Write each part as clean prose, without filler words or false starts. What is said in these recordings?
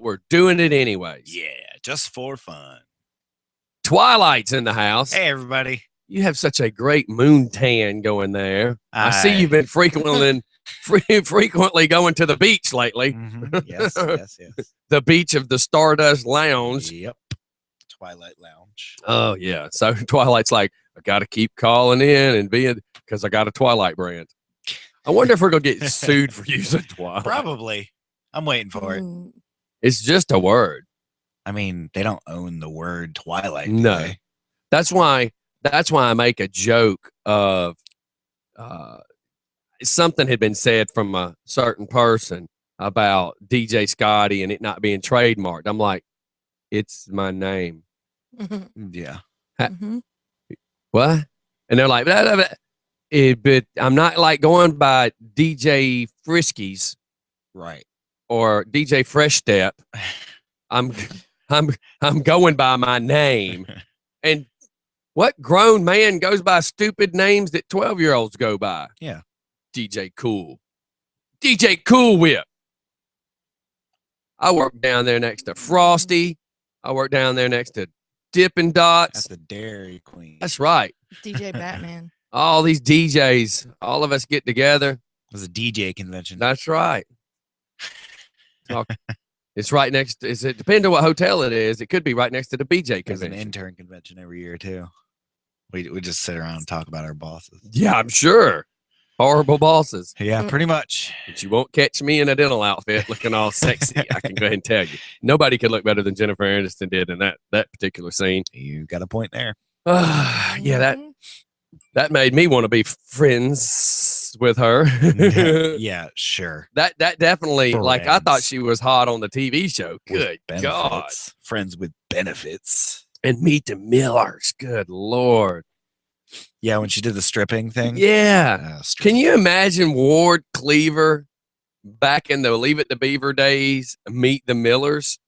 but we're doing it anyways. Yeah, just for fun. Twilight's in the house. Hey, everybody. You have such a great moon tan going there. I see you've been frequently going to the beach lately. Yes. The beach of the Stardust Lounge. Yep. Twilight Lounge. Oh, yeah. So Twilight's like, I got to keep calling in and being, because I got a Twilight brand. I wonder if we're going to get sued for using Twilight. Probably. I'm waiting for it. It's just a word. I mean, they don't own the word Twilight. No. That's why I make a joke of something had been said from a certain person about DJ Scotty and it not being trademarked. I'm like, it's my name. Yeah. What? And they're like, blah, blah, blah. But I'm not like going by DJ Friskies, right? Or DJ Fresh Step. I'm going by my name. And what grown man goes by stupid names that 12-year-olds go by? Yeah. DJ Cool. DJ Cool Whip. I work down there next to Frosty. I work down there next to Dippin' Dots. That's the Dairy Queen. That's right. DJ Batman. All these DJs, all of us get together. It was a DJ convention. That's right. It's right next to, it depends on what hotel it is. It could be right next to the BJ convention. There's an intern convention every year too. We just sit around and talk about our bosses. Yeah, I'm sure. Horrible bosses. Yeah, pretty much. But you won't catch me in a dental outfit looking all sexy. I can go ahead and tell you. Nobody could look better than Jennifer Aniston did in that particular scene. You got a point there. Yeah, that made me want to be friends with her. Yeah, sure. That definitely, Friends. like, I thought she was hot on the TV show. Good God. Friends with benefits. And Meet the Millers. Good Lord. Yeah, when she did the stripping thing. Yeah. Can you imagine Ward Cleaver back in the Leave It to Beaver days, Meet the Millers?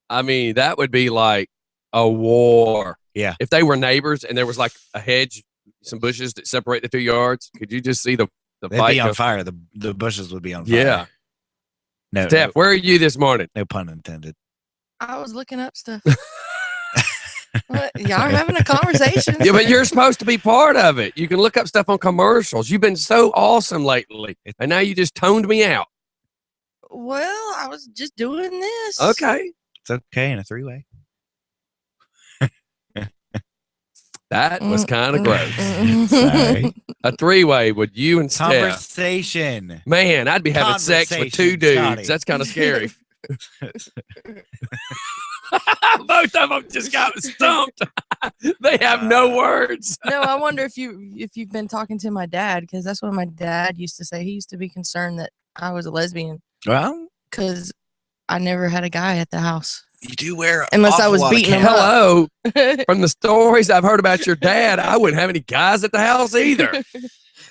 I mean, that would be like a war. Yeah. If they were neighbors and there was like a hedge, some bushes that separate the 2 yards, could you just see the They'd fight be on go? fire. The bushes would be on fire. Yeah. No, Steph, where are you this morning? No pun intended. I was looking up stuff. Y'all are having a conversation. Yeah, but you're supposed to be part of it. You can look up stuff on commercials. You've been so awesome lately. And now you just toned me out. Well, I was just doing this. Okay. It's okay in a three-way. That was kind of gross. Sorry. A three-way with you and Steph. Conversation. Man, I'd be having sex with 2 dudes. Scotty. That's kind of scary. Both of them just got stumped. They have no words. No, I wonder if you've been talking to my dad, because that's what my dad used to say. He used to be concerned that I was a lesbian. Well, because I never had a guy at the house. You do wear unless I was beating him up. Hello. From the stories I've heard about your dad, I wouldn't have any guys at the house either.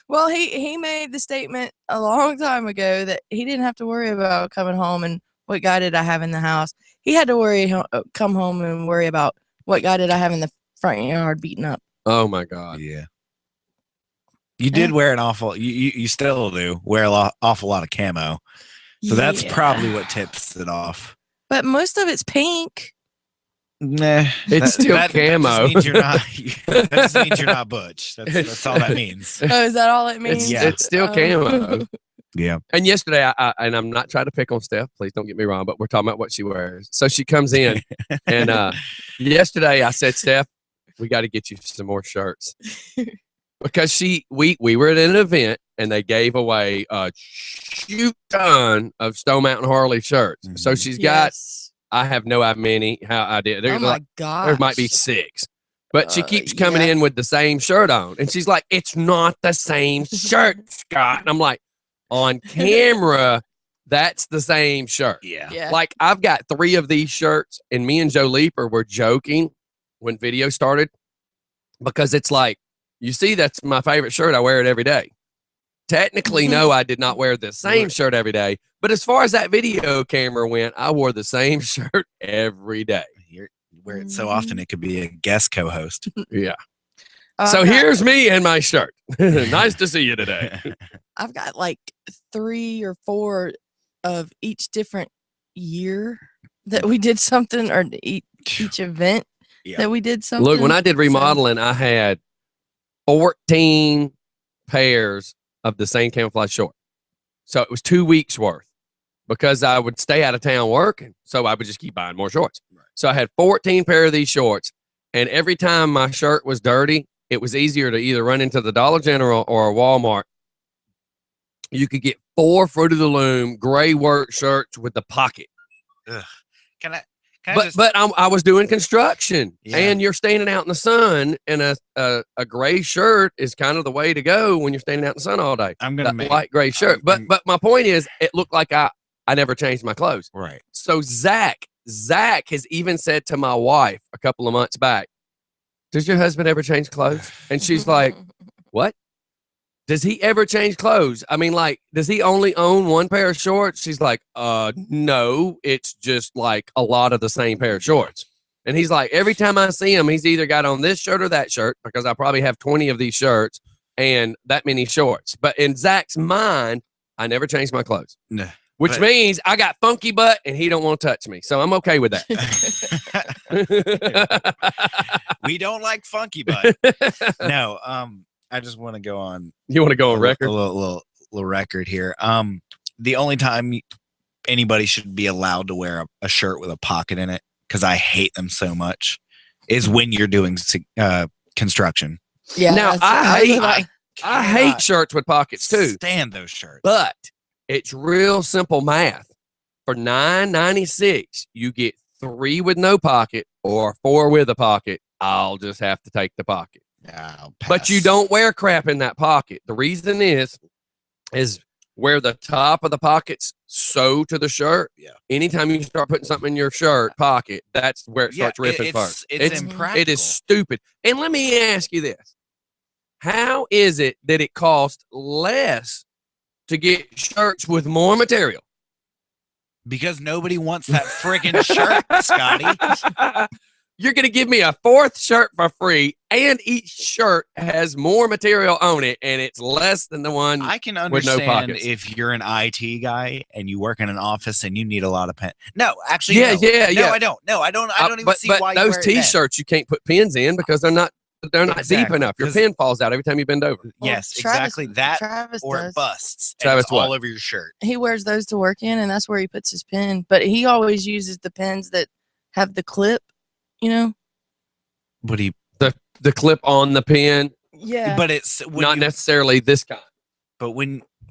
Well, he made the statement a long time ago that he didn't have to worry about coming home and what guy did I have in the house. He had to come home and worry about what guy did I have in the front yard beating up. Oh my God. Yeah. You did wear an awful, you still do wear awful lot of camo. So that's probably what tips it off. But most of it's pink. Nah, it's still That camo. just means you're not butch. That's all that means. Oh, is that all it means? It's still camo. Yeah. And yesterday, and I'm not trying to pick on Steph, please don't get me wrong, but we're talking about what she wears. So she comes in, and yesterday I said, Steph, we got to get you some more shirts. Because we were at an event, and they gave away a shoot ton of Stone Mountain Harley shirts. Mm-hmm. So she's got, I have no idea how I did. Oh my God. There might be 6. But she keeps coming in with the same shirt on. And she's like, it's not the same shirt, Scott. And I'm like, on camera, that's the same shirt. Yeah. Like, I've got 3 of these shirts, and me and Joe Leeper were joking when video started, because it's like, you see, that's my favorite shirt. I wear it every day. Technically, no, I did not wear the same shirt every day. But as far as that video camera went, I wore the same shirt every day. You wear it so often, it could be a guest co-host. Yeah. So here's me and my shirt. Nice to see you today. I've got like 3 or 4 of each different year that we did something, or each event that we did something. Look, when I did remodeling, I had 14 pairs of the same camouflage short. So it was 2 weeks worth because I would stay out of town working. So I would just keep buying more shorts. Right. So I had 14 pair of these shorts. And every time my shirt was dirty, it was easier to either run into the Dollar General or a Walmart. You could get 4 Fruit of the Loom gray work shirts with the pocket. Ugh. But I was doing construction, and you're standing out in the sun, and a gray shirt is kind of the way to go when you're standing out in the sun all day. I'm gonna make light gray shirt. But my point is, it looked like I never changed my clothes. Right. So Zach has even said to my wife a couple of months back, "Does your husband ever change clothes?" And she's like, "What? Does he ever change clothes? I mean, like, does he only own one pair of shorts?" She's like, no, it's just like a lot of the same pair of shorts. And he's like, every time I see him, he's either got on this shirt or that shirt, because I probably have 20 of these shirts and that many shorts. But in Zach's mind, I never changed my clothes. No, which means I got funky butt and he don't want to touch me. So I'm okay with that. We don't like funky butt. No, I just want to go on. You want to go on record? A little record here. The only time anybody should be allowed to wear a shirt with a pocket in it, because I hate them so much, is when you're doing construction. Yeah. Now I hate shirts with pockets too. Stand those shirts. But it's real simple math. For $9.96, you get 3 with no pocket or 4 with a pocket. I'll just have to take the pocket. But you don't wear crap in that pocket. The reason is where the top of the pockets sew to the shirt. Yeah. Anytime you start putting something in your shirt pocket, that's where it starts ripping first. It's impractical. It is stupid. And let me ask you this. How is it that it costs less to get shirts with more material? Because nobody wants that friggin' shirt, Scotty. You're going to give me a 4th shirt for free, and each shirt has more material on it, and it's less than the one I can understand with no pockets. If you're an IT guy and you work in an office and you need a lot of pen. No, actually, yeah. I don't. No, I don't even see why. But those T-shirts you can't put pins in because they're not deep enough. Your pin falls out every time you bend over. Yes, exactly. Travis or it busts. Travis, it's all over your shirt. He wears those to work in, and that's where he puts his pin. But he always uses the pins that have the clip. You know, the clip on the pin. Yeah, but it's not necessarily this kind. But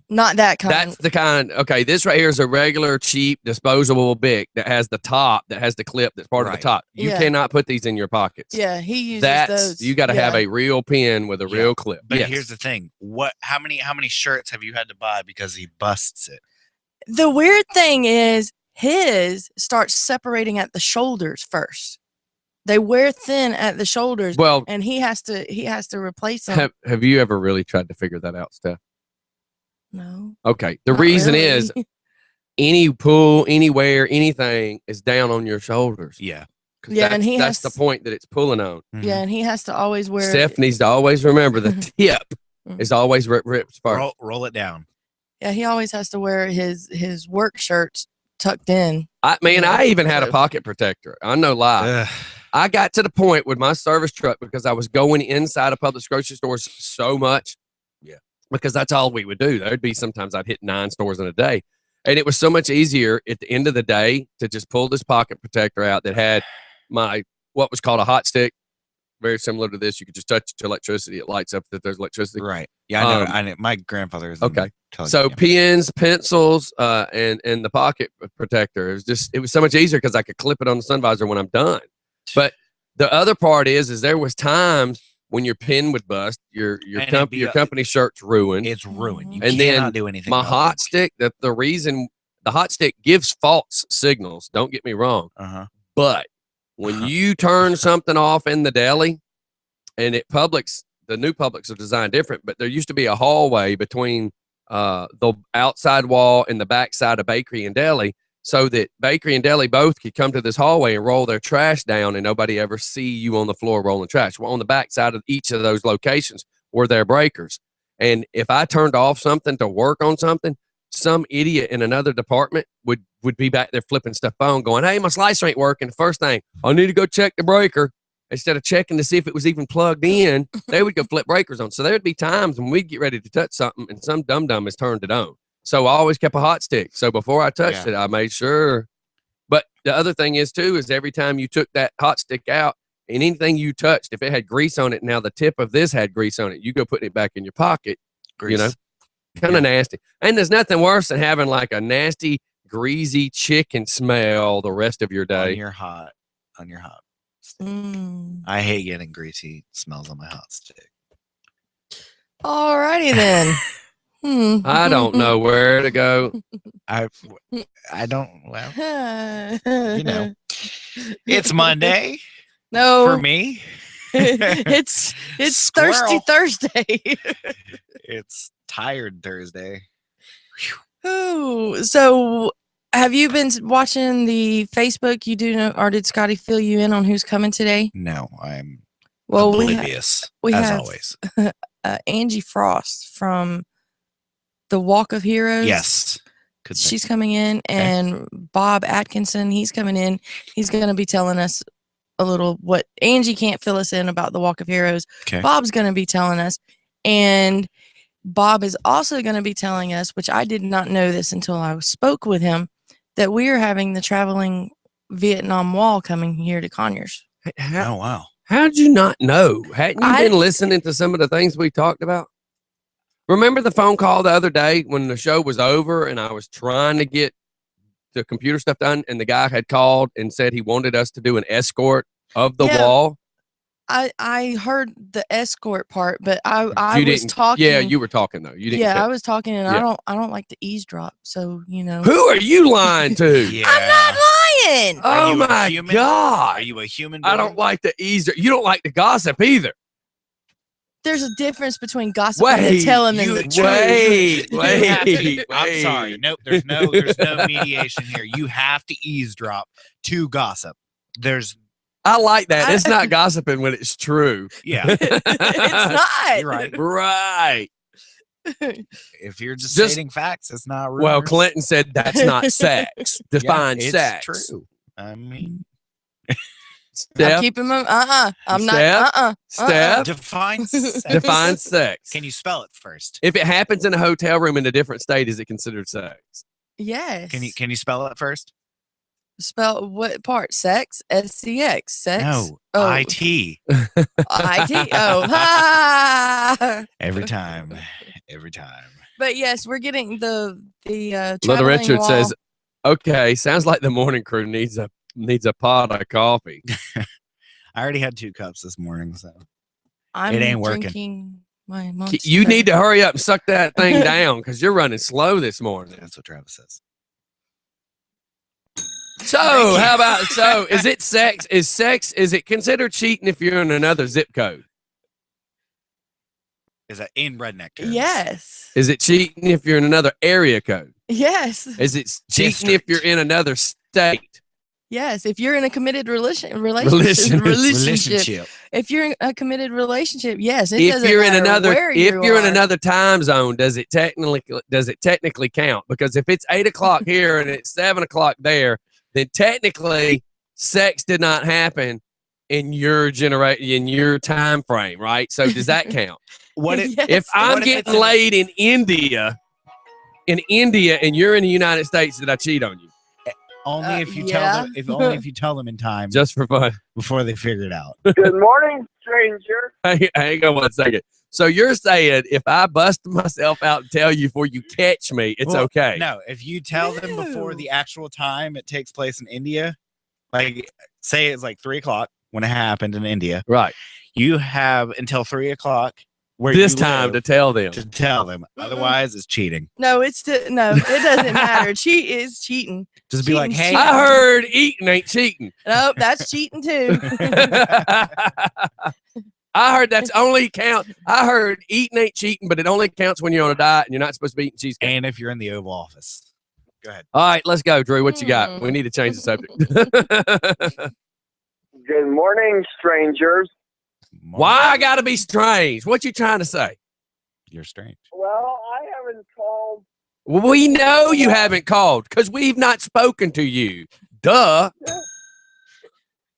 not that kind. That's the kind. Okay, this right here is a regular, cheap, disposable Bic that has the top, that has the clip that's part of the top. You cannot put these in your pockets. Yeah, he uses those. You got to have a real pin with a real clip. But here's the thing: how many shirts have you had to buy because he busts it? The weird thing is his starts separating at the shoulders first. They wear thin at the shoulders. Well, and he has to replace them. Have you ever really tried to figure that out, Steph? No. Okay. The reason is any pull, anywhere, anything is down on your shoulders. Yeah. Yeah, and that's the point that it's pulling on. Mm-hmm. Yeah, and he has to always wear. Steph needs to always remember the tip is always ripped first. Roll it down. Yeah, he always has to wear his work shirts tucked in. I even had a pocket protector. I no lie. I got to the point with my service truck because I was going inside of Publix grocery stores so much. Yeah. Because that's all we would do. There'd be sometimes I'd hit 9 stores in a day. And it was so much easier at the end of the day to just pull this pocket protector out that had what was called a hot stick. Very similar to this. You could just touch it to electricity. It lights up that there's electricity. Right. Yeah, I know. My grandfather is okay. So pens, pencils, and the pocket protector. It was so much easier because I could clip it on the sun visor when I'm done. But the other part is there was times when your pen would bust, your company shirt's ruined. It's ruined. You and cannot do anything. My hot stick, the reason the hot stick gives false signals. Don't get me wrong. But when you turn something off in the deli, and at Publix, the new Publix are designed different, but there used to be a hallway between the outside wall and the back side of bakery and deli, so that bakery and deli both could come to this hallway and roll their trash down and nobody ever see you on the floor rolling trash. Well, on the back side of each of those locations were their breakers. And if I turned off something to work on something, some idiot in another department would be back there flipping stuff on, going, "Hey, my slicer ain't working." The first thing, I need to go check the breaker. Instead of checking to see if it was even plugged in, they would go flip breakers on. So there would be times when we'd get ready to touch something and some dum-dum has turned it on. So I always kept a hot stick. So before I touched it, I made sure. But the other thing is, too, is every time you took that hot stick out and anything you touched, if it had grease on it, now the tip of this had grease on it, you go putting it back in your pocket, Grease. you know, kind of nasty. And there's nothing worse than having like a nasty, greasy chicken smell the rest of your day. On your hot. I hate getting greasy smells on my hot stick. Alrighty then. I don't know where to go. I don't. Well, you know, it's Monday No, for me. it's Squirrel. Thirsty Thursday. It's tired Thursday. Ooh, so have you been watching the Facebook? You do know, or did Scotty fill you in on who's coming today? No, I'm Well, oblivious we as have always. Angie Frost from the Walk of Heroes. Yes, She's coming in, and Bob Atkinson, he's coming in. He's going to be telling us a little what Angie can't fill us in about the Walk of Heroes. Okay. Bob's going to be telling us, and Bob is also going to be telling us, which I did not know this until I spoke with him, that we are having the traveling Vietnam Wall coming here to Conyers. Oh wow! How'd you not know? Hadn't you I- been listening to some of the things we talked about? Remember the phone call the other day when the show was over and I was trying to get the computer stuff done, and the guy had called and said he wanted us to do an escort of the wall? I heard the escort part, but I You was didn't- talking. Yeah, you were talking though. You didn't. Yeah, say- I was talking, and Yeah. I don't like to eavesdrop. So you know, Who are you lying to? Yeah. I'm not lying. Are Oh you a my human? God. Are you a human? I don't being? like to eavesdrop. You don't like to gossip either. There's a difference between gossip and Wait, telling them you- the truth. wait, You have to- wait. I'm sorry. Nope. There's no mediation here. You have to eavesdrop to gossip. There's I like that. It's not gossiping when it's true. yeah. It's not. You're right. Right. If you're just Just- stating facts, it's not rumors. Well, Clinton said that's not sex. Yeah, Define it's sex. true. I mean, I'm Steph, keeping my I'm not Steph? Steph, define sex. define sex. Can you spell it first? If it happens in a hotel room in a different state, is it considered sex? Yes. Can you spell it first? spell what part? Sex? SCX. Sex? No. Oh. IT. IT. Oh. Ha! Every time. Every time. But yes, we're getting the Little traveling Richard wall. says, "Okay, sounds like the morning crew needs a pot of coffee." I already had 2 cups this morning, so I'm it ain't working. drinking my Monster. You need to hurry up and suck that thing down because you're running slow this morning. that's what Travis says. So, Thank you. how about so? Is it sex? Is it considered cheating if you're in another zip code? Is that in redneck terms? Yes. Is it cheating if you're in another area code? Yes. Is it cheating if District. you're in another state? Yes. If you're in a committed relationship. If you're in a committed relationship, yes. It If doesn't you're in matter another, where if you you're in are. another time zone, does it technically count? Because if it's 8 o'clock here and it's 7 o'clock there, then technically sex did not happen in your time frame, right? So does that count? What if, Yes. If I'm What if it's getting in- laid in India, and you're in the United States, did I cheat on you? only if you yeah. tell them only if you tell them in time Just for fun. before they figure it out. Good morning, stranger. Hang on one second. So you're saying if I bust myself out and tell you before you catch me, it's Well, okay? No, if you tell them before No. the actual time it takes place in India, like say it's like 3 o'clock when it happened in India, Right. you have until 3 o'clock where This you time to live tell them. to tell them. Otherwise, it's cheating. No, it doesn't matter. Cheat is cheating. Just be like, Cheating's hey, cheating. I heard eating ain't cheating. Nope, that's cheating too. I heard that's only count. I heard eating ain't cheating, but it only counts when you're on a diet and you're not supposed to be eating cheesecake. and if you're in the Oval Office, go ahead. All right, let's go, Drew. What you got? We need to change the subject. Good morning, strangers. Why I gotta be strange? What you trying to say? You're strange. Well, I haven't called We know you haven't called because we've not spoken to you. Duh.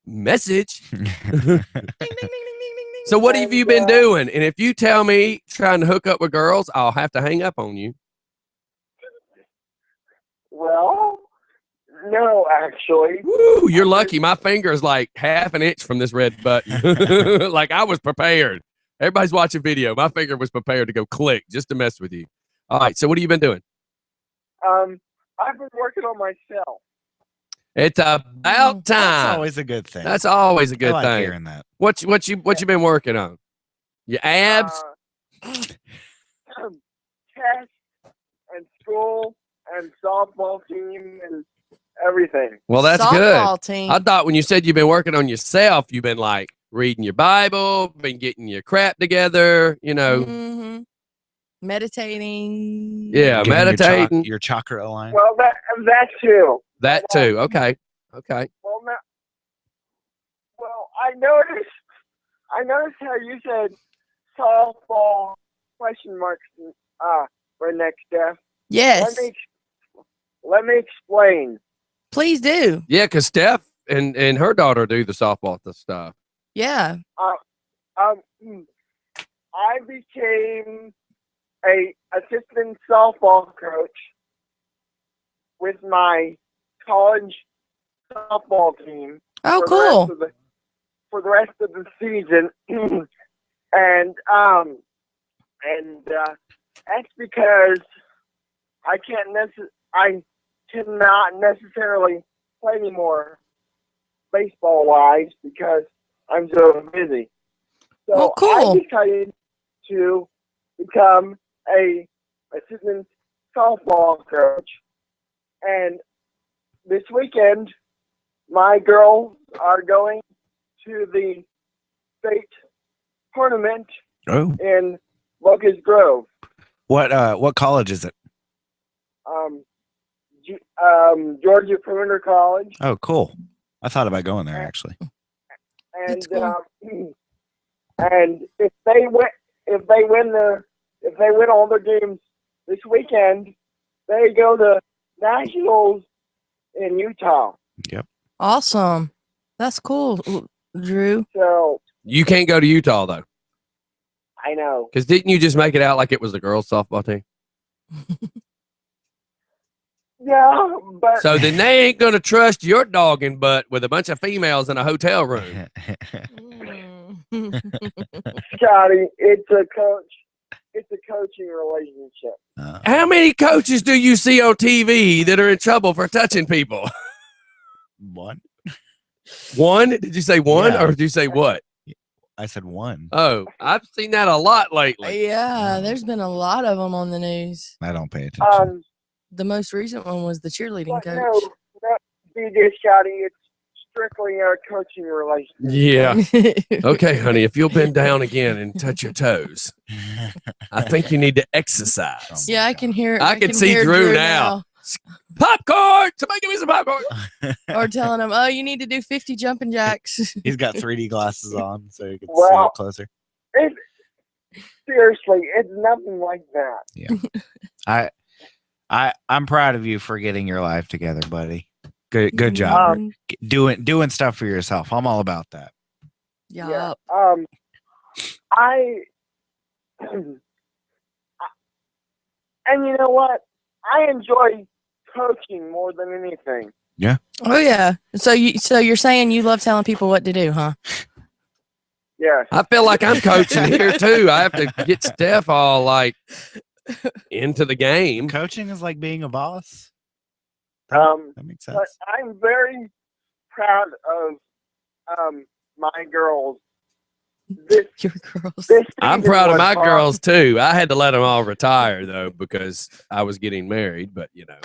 Message. Ding, ding, ding, ding, ding, ding. So what have you been doing? And if you tell me trying to hook up with girls, I'll have to hang up on you. Well, no, actually. Woo, you're lucky. My finger is like half an inch from this red button. Like I was prepared. Everybody's watching video. My finger was prepared to go click just to mess with you. All right. So what have you been doing? I've been working on myself. It's about That's time. always a good thing. That's always a good I like thing. hearing that. What you been working on? Your abs? Test and school and softball team and everything. Well, that's Softball good. team. I thought when you said you've been working on yourself, you've been like reading your Bible, been getting your crap together, you know. Mhm. Meditating. Yeah, Getting meditating. your chakra aligned. Well, that too. That too. Okay. Okay. Well, I noticed how you said softball question marks for next step. Yes. Let me explain. Please do. Yeah, because Steph and her daughter do the softball stuff. Yeah. I became a assistant softball coach with my college softball team. Oh, for cool. For the rest of the season, and that's because I cannot necessarily play anymore baseball wise because I'm so busy. So Oh, cool. I decided to become a assistant softball coach, and this weekend my girls are going to the state tournament Oh, in Locust Grove. what college is it? Georgia Perimeter College, Oh, cool. I thought about going there actually. and That's cool. and if they win all their games this weekend, they go to nationals in Utah. Awesome. That's cool, Drew. So You can't go to Utah though, I know. because didn't you just make it out like it was the girls' softball team? Yeah, but So then they ain't gonna trust your dogging butt with a bunch of females in a hotel room. Scotty, it's a coaching relationship. How many coaches do you see on TV that are in trouble for touching people? One. One? Did you say one, Yeah. or did you say what? I said one. Oh, I've seen that a lot lately. Yeah, there's been a lot of them on the news. I don't pay attention. The most recent one was the cheerleading But coach. no, DJ Scotty, it's strictly a coaching relationship. Yeah. Okay, honey, if you'll bend down again and touch your toes, I think you need to exercise. Yeah, I can hear. I can see hear Drew now. Popcorn! Somebody give me some popcorn. Or telling him, "Oh, you need to do 50 jumping jacks." He's got 3D glasses on, so you can see Well- it closer. Seriously, it's nothing like that. I'm proud of you for getting your life together, buddy. Good job. Doing stuff for yourself. I'm all about that. Yup. And you know what? I enjoy coaching more than anything. Oh yeah. So you're saying you love telling people what to do, huh? Yes. I feel like I'm coaching here too. I have to get Steph all like into the game. Coaching is like being a boss. But That makes sense. I'm very proud of my girls. Your girls. This I'm season proud of was my fun. girls too. I had to let them all retire though because I was getting married. But you know,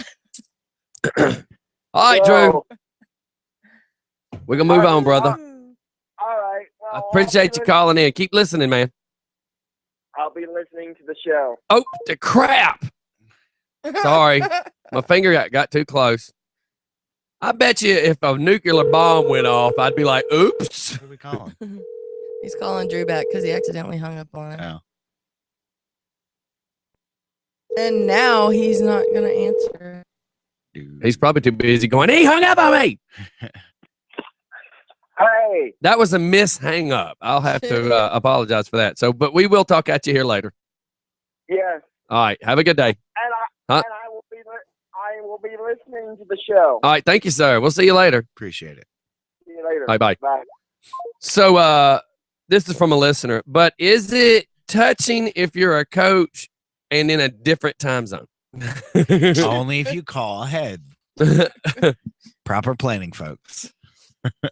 all right, Drew, So, we're gonna move on, brother. all right. Well, I appreciate you calling in. Keep listening, man. I'll be listening to the show. Oh, the crap! Sorry, my finger got too close. I bet you if a nuclear bomb went off, I'd be like, "Oops." What are we calling? He's calling Drew back because he accidentally hung up on him. Oh. And now he's not gonna answer. Dude. He's probably too busy going, he hung up on me. Hey, That was a miss hang up. I'll have to apologize for that. So, but we will talk at you here later. yes, All right. Have a good day. and Huh? I will be listening to the show. All right. Thank you, sir. We'll see you later. Appreciate it. See you later. Bye-bye. Bye. So, this is from a listener, but is it touching if you're a coach and in a different time zone? Only if you call ahead. Proper planning, folks.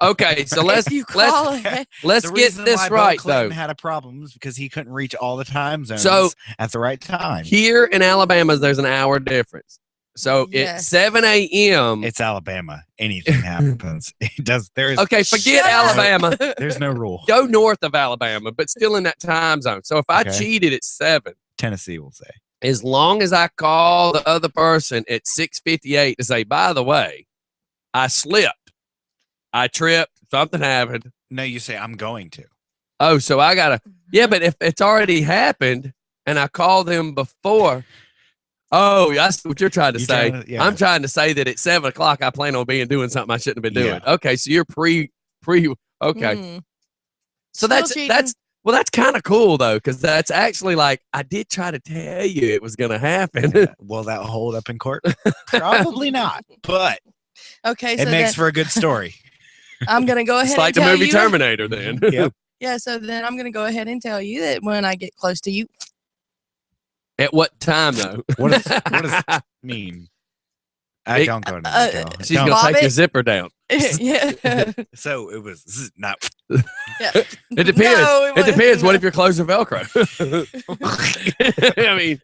Okay, so let's If you let's call it, let's The get reason this why Bill right Clinton though. had a problem is because he couldn't reach all the time zones So- at the right time. Here in Alabama, there's an hour difference. So Yes. at 7 a.m. It's Alabama. Anything happens. It does. There is. Okay, forget Shut up. Alabama. There's no rule. Go north of Alabama, but still in that time zone. So if I Okay. cheated at 7, Tennessee will say. as long as I call the other person at 6:58 to say, by the way, I slipped, I tripped, something happened. No, you say I'm going to. Oh, so I gotta, yeah, but if it's already happened and I call them before, oh, that's what you're trying to You're say. trying to- yeah. I'm trying to say that at 7 o'clock I plan on doing something I shouldn't have been doing. Yeah. Okay, so you're pre. Okay, Hmm. so Still that's cheating. that's kind of cool though, because that's actually like I did try to tell you it was gonna happen. Yeah. Will that hold up in court? Probably not. But Okay, it so makes then for a good story. I'm gonna go ahead. It's like and the tell movie you, Terminator. Then Yep. Yeah, so then I'm gonna go ahead and tell you that when I get close to you, at what time though? What does mean? I It- don't go into uh, detail. She's Don't. gonna take Bob your it. zipper down. yeah, So it was not. yeah. It depends. No, it depends. wasn't. What if your clothes are Velcro? I mean,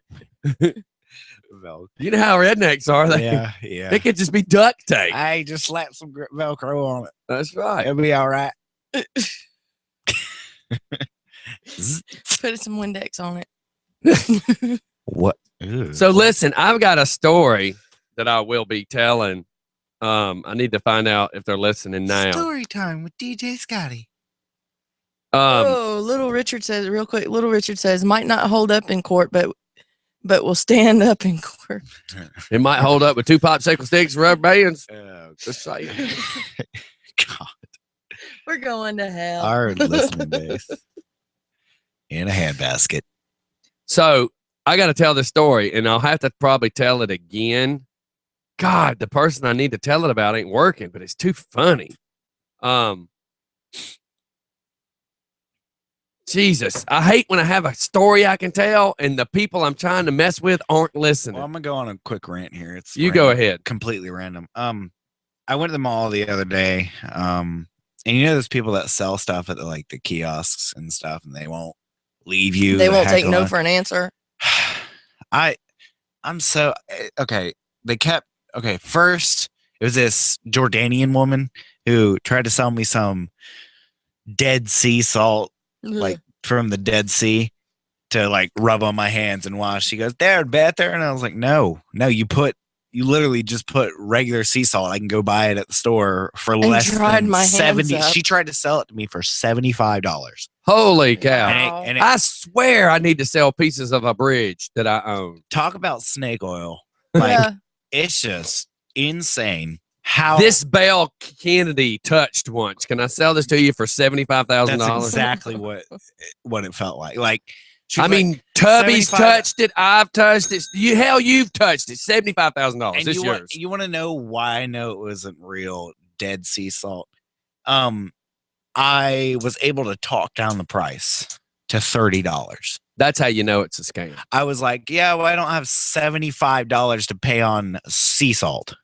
you know how rednecks are. They Yeah, yeah. it could just be duct tape. I just slapped some Velcro on it. That's right. It'll be all right. Put some Windex on it. What? So listen, I've got a story that I will be telling. I need to find out if they're listening now. Story time with DJ Scotty. Oh, Little Richard says real quick. Little Richard says might not hold up in court, but will stand up in court. It might hold up with 2 popsicle sticks, and rubber bands. Oh, Just saying. God. We're going to hell. Our listening base in a handbasket. So I got to tell this story, and I'll have to probably tell it again. God, the person I need to tell it about ain't working, but it's too funny. Jesus, I hate when I have a story I can tell, and the people I'm trying to mess with aren't listening. Well, I'm gonna go on a quick rant here. It's You go random, ahead. Completely random. I went to the mall the other day. And you know those people that sell stuff at the kiosks and stuff, and they won't leave you. They the won't heck take no alone? for an answer. I'm so okay. First it was this Jordanian woman who tried to sell me some Dead Sea salt, like from the Dead Sea, to rub on my hands and wash. She goes, "There, better," and I was like, "No, you literally just put regular sea salt. I can go buy it at the store for less dried than my hands 70." up. She tried to sell it to me for $75. Holy cow. Wow. And it I swear I need to sell pieces of a bridge that I own. talk about snake oil. Yeah. It's just insane how This Belle Kennedy touched once. Can I sell this to you for $75,000? that's exactly what it felt like. She I was like, mean, Tubby's 75 touched it. I've touched it. You've touched it. $75,000. and It's you yours. want to know why I know it wasn't real Dead Sea salt? I was able to talk down the price to $30. That's how you know it's a scam. I was like, "Yeah, well, I don't have $75 to pay on sea salt."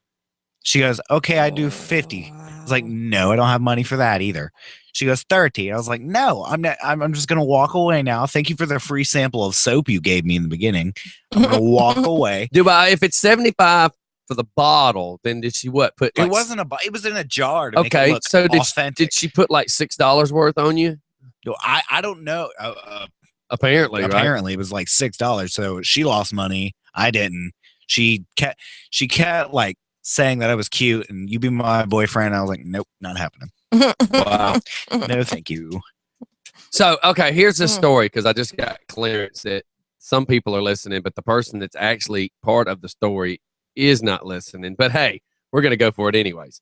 She goes, "Okay, I do 50." I was like, "No, I don't have money for that either." She goes, 30. I was like, "No, I'm not. I'm just gonna walk away now. Thank you for the free sample of soap you gave me in the beginning. I'm gonna walk away." If it's 75 for the bottle, then did she what? Put It wasn't it was in a jar to make it okay. look So authentic. did she put like $6 worth on you? No, I don't know. Apparently, right? Apparently, it was like $6. So she lost money. I didn't. She kept like saying that I was cute and you be my boyfriend. I was like, "Nope, not happening. Wow. No, thank you." So, okay, here's the Mm. story because I just got clearance at some people are listening, but the person that's actually part of the story is not listening. But hey, we're going to go for it anyways.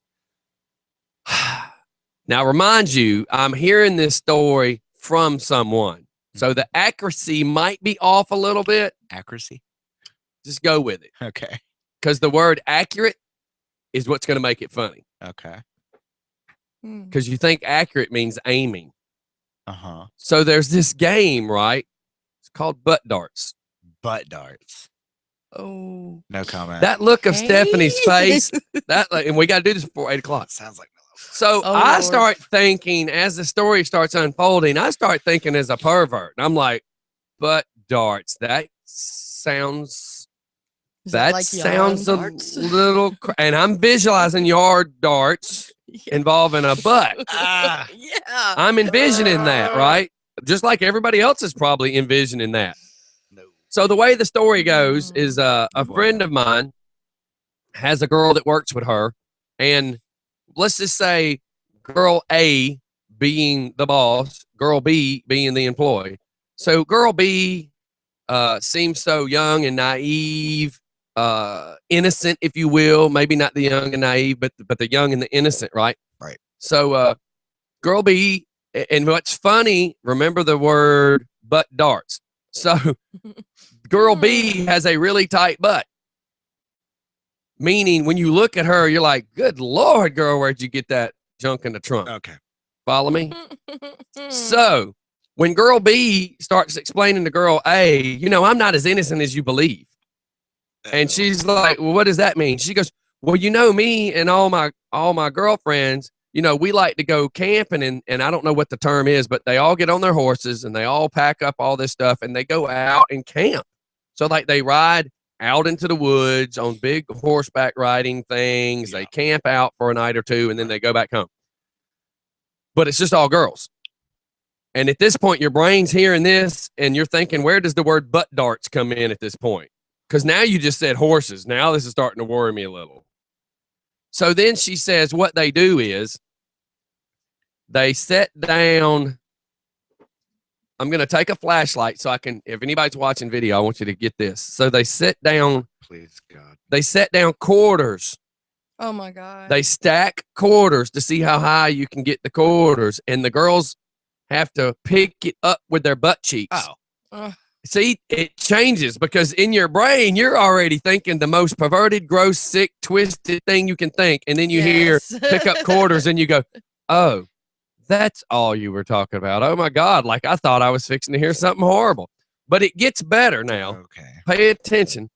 Now, remind you, I'm hearing this story from someone. So the accuracy might be off a little bit. Accuracy? Just go with it. Okay. Because the word accurate is what's going to make it funny. Okay. Because you think accurate means aiming. Uh-huh. So there's this game, right? It's called butt darts. Butt darts. Oh. No comment. That look of Hey. Stephanie's face, and we got to do this before 8 o'clock. Sounds like Mellow. So Oh, I Lord. start thinking, as the story starts unfolding, I start thinking as a pervert. And I'm like, butt darts. That sounds... Is That like sounds a yawn darts? little... And I'm visualizing yard darts Yeah. involving a butt. Ah. Yeah. I'm envisioning that, right? Just like everybody else is probably envisioning that. No. So the way the story goes is a friend of mine has a girl that works with her, and let's just say girl A being the boss, girl B being the employee. So girl B seems so young and naive, innocent, if you will. Maybe not the young and naive, but the young and the innocent, right? Right. So girl B, and what's funny, remember the word butt darts. So girl B has a really tight butt. Meaning when you look at her, you're like, good Lord, girl, where'd you get that junk in the trunk? Okay. Follow me? So when girl B starts explaining to girl A, you know, I'm not as innocent as you believe. And she's like, well, what does that mean? She goes, well, you know, me and all my girlfriends, you know, we like to go camping, and I don't know what the term is, but they all get on their horses and they all pack up all this stuff and they go out and camp. So like they ride out into the woods on big horseback riding things. Yeah. They camp out for a night or two and then they go back home. But it's just all girls. And at this point, your brain's hearing this and you're thinking, where does the word butt darts come in at this point? Because now you just said horses. Now this is starting to worry me a little. So then she says what they do is they set down. I'm going to take a flashlight so I can, if anybody's watching video, I want you to get this. So they set down quarters. Oh my God. They stack quarters to see how high you can get the quarters. And the girls have to pick it up with their butt cheeks. Oh. See, it changes because in your brain, you're already thinking the most perverted, gross, sick, twisted thing you can think. And then you hear pick up quarters and you go, oh, that's all you were talking about. Oh my God. Like I thought I was fixing to hear something horrible, but it gets better now. Okay. Pay attention.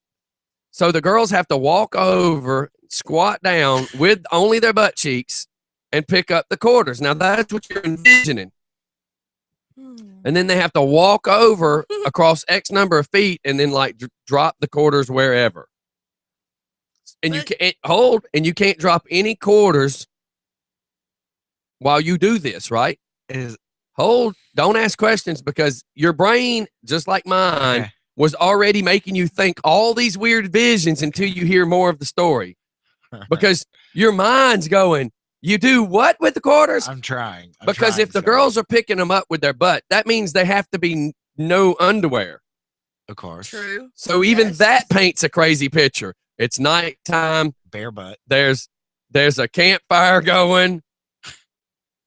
So the girls have to walk over, squat down with only their butt cheeks and pick up the quarters. Now that's what you're envisioning. And then they have to walk over across X number of feet and then like drop the quarters wherever. And you can't hold, and you can't drop any quarters while you do this, right? Hold, don't ask questions because your brain, just like mine, was already making you think all these weird visions until you hear more of the story. Because your mind's going, you do what with the quarters? I'm trying. Because if the girls are picking them up with their butt, that means they have to be no underwear. Of course. True. So even that paints a crazy picture. It's nighttime. Bare butt. There's a campfire going.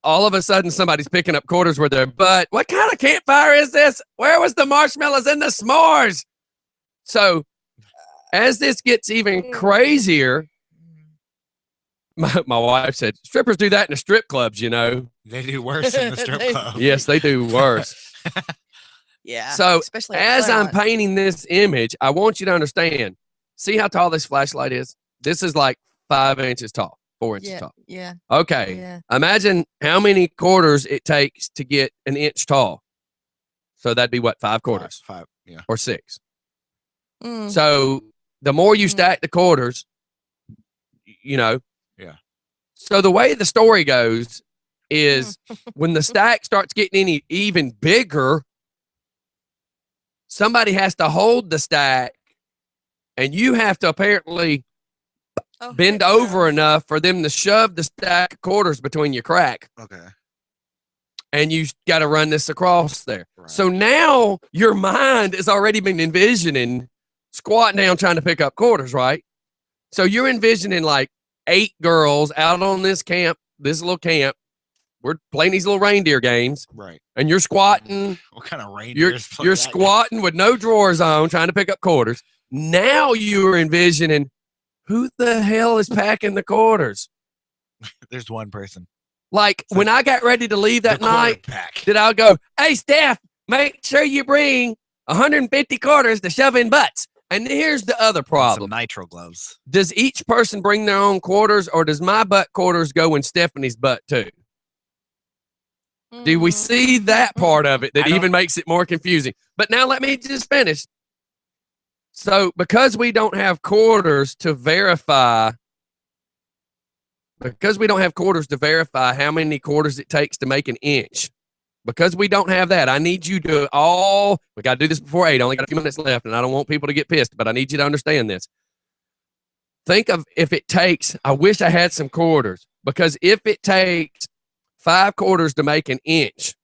All of a sudden, somebody's picking up quarters with their butt. What kind of campfire is this? Where was the marshmallows and the s'mores? So as this gets even crazier, my wife said, strippers do that in the strip clubs, you know. They do worse in the strip club. Yes, they do worse. Yeah. So especially as I'm painting this image, I want you to understand. See how tall this flashlight is? This is like 5 inches tall, 4 inches tall. Yeah. Okay. Yeah. Imagine how many quarters it takes to get an inch tall. So that'd be what, 5 quarters? Five. Yeah. Or 6. Mm. So the more you stack the quarters, you know. Yeah. So the way the story goes is when the stack starts getting even bigger, somebody has to hold the stack and you have to apparently bend over enough for them to shove the stack of quarters between your crack. Okay. and you got to run this across there. Right. So now your mind has already been envisioning squatting down trying to pick up quarters, right? So you're envisioning like 8 girls out on this little camp. We're playing these little reindeer games, Right. and you're squatting. What kind of reindeer? You're squatting with no drawers on, trying to pick up quarters. Now you're envisioning who the hell is packing the quarters. There's one person. Like when I got ready to leave that The quarter night, pack. did I go, hey, Steph, make sure you bring 150 quarters to shove in butts? And here's the other Some problem. nitro gloves. Does each person bring their own quarters, or does my butt quarters go in Stephanie's butt too? Do we see that part of it that I don't- even makes it more confusing? But now let me just finish. So because we don't have quarters to verify how many quarters it takes to make an inch, because we don't have that, I need you to we got to do this before 8. I only got a few minutes left, and I don't want people to get pissed, but I need you to understand this. Think of if it takes, I wish I had some quarters, because if it takes 5 quarters to make an inch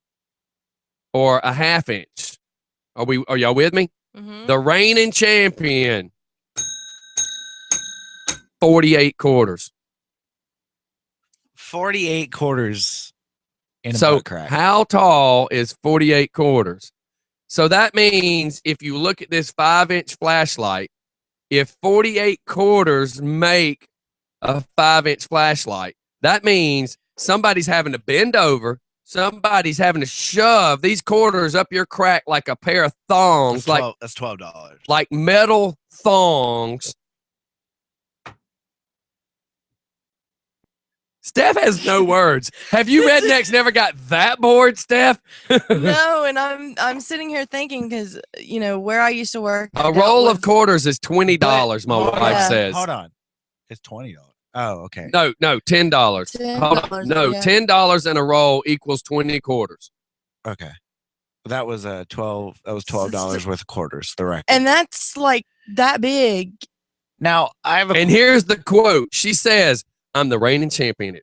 or a half inch, are y'all with me? Mm-hmm. The reigning champion, 48 quarters. 48 quarters in a So butt crack. how tall is 48 quarters? So that means if you look at this 5-inch flashlight, if 48 quarters make a 5-inch flashlight, that means somebody's having to bend over, somebody's having to shove these quarters up your crack like a pair of thongs, That's $12. like metal thongs. Steph has no words. Have you rednecks never got that bored, Steph? No, and I'm sitting here thinking because where I used to work, A roll of quarters is $20. My Hold wife on, says. Hold on. It's $20. Oh, okay. No, $10. Hold on. $10, No, yeah. $10 in a roll equals 20 quarters. Okay. That was $12 worth of quarters, the record. and that's like that big. Now I have a And here's the quote. She says, I'm the reigning champion at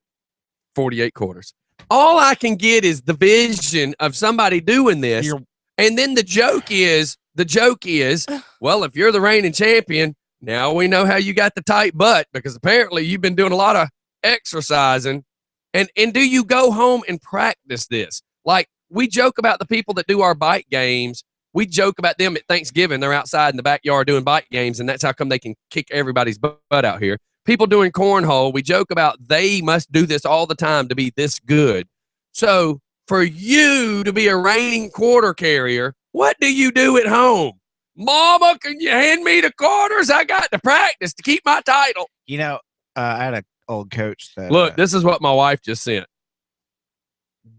48 quarters. All I can get is the vision of somebody doing this. You're- And then the joke is, well, if you're the reigning champion, now we know how you got the tight butt, because apparently you've been doing a lot of exercising. And do you go home and practice this? Like we joke about the people that do our bike games. We joke about them at Thanksgiving. They're outside in the backyard doing bike games, and that's how come they can kick everybody's butt out here. People doing cornhole, we joke about they must do this all the time to be this good. So for you to be a reigning quarter carrier, what do you do at home? Mama, can you hand me the quarters? I got to practice to keep my title. I had an old coach that Look, this is what my wife just sent.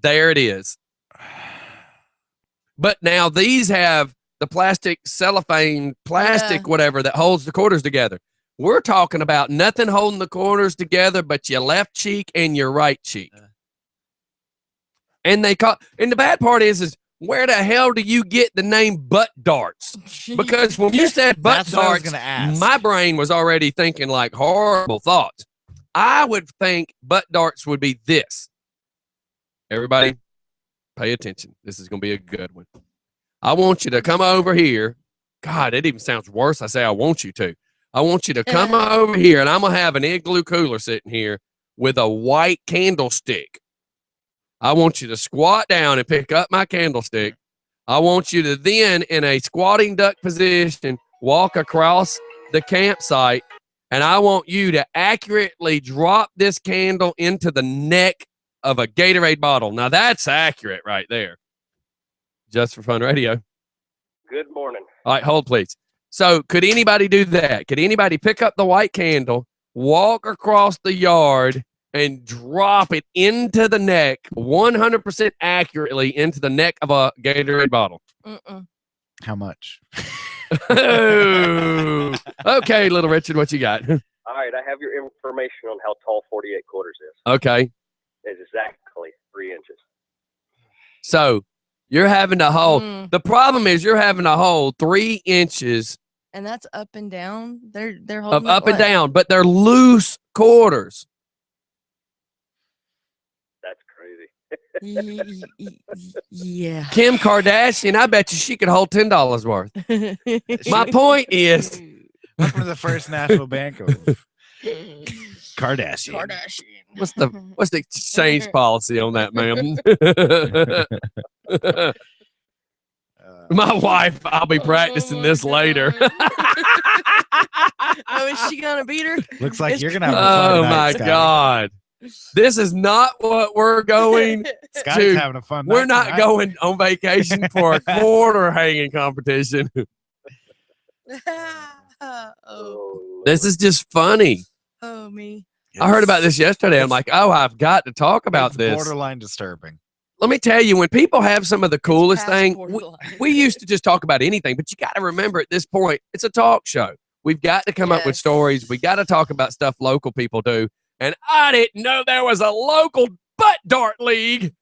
There it is. But now these have the plastic cellophane, whatever, that holds the quarters together. We're talking about nothing holding the quarters together but your left cheek and your right cheek. And the bad part is where the hell do you get the name butt darts? Because when you said butt That's what I was darts, gonna ask. my brain was already thinking like horrible thoughts. I would think butt darts would be this. Everybody, pay attention. This is going to be a good one. I want you to come over here. God, it even sounds worse. I say I want you to. I want you to come over here, and I'm going to have an igloo cooler sitting here with a white candlestick. I want you to squat down and pick up my candlestick. I want you to then, in a squatting duck position, walk across the campsite, and I want you to accurately drop this candle into the neck of a Gatorade bottle. Now, that's accurate right there. Just for Fun Radio. Good morning. All right, hold, please. So could anybody do that? Could anybody pick up the white candle, walk across the yard, and drop it into the neck 100% accurately into the neck of a Gatorade bottle? Mm-mm. How much? Okay, little Richard, what you got? All right, I have your information on how tall 48 quarters is. Okay, It's exactly 3 inches. so you're having to hold. Mm. The problem is you're having to hold 3 inches And that's up and down. They're of holding up it and what? down, but they're loose quarters. That's That's crazy. Yeah. Kim Kardashian, I bet you she could hold $10 worth. My point is, Welcome to the First National Bank of Kardashian. what's the exchange policy on that, ma'am? My wife, I'll be practicing this later. Oh, is she gonna beat her? Looks like It's you're gonna have a fun Oh night, my Scotty. God. This is not what we're going. Scotty's Dude, having a fun We're night not tonight. going on vacation for a quarter hanging competition. Oh, This is just funny. oh me. I heard about this yesterday. I'm it's- like, oh, I've got to talk about It's this. borderline disturbing. Let me tell you, when people have some of the coolest past thing, borderline. we used to just talk about anything, but you got to remember at this point, it's a talk show. We've got to come up with Yes. stories. We got to talk about stuff local people do. And I didn't know there was a local butt dart league.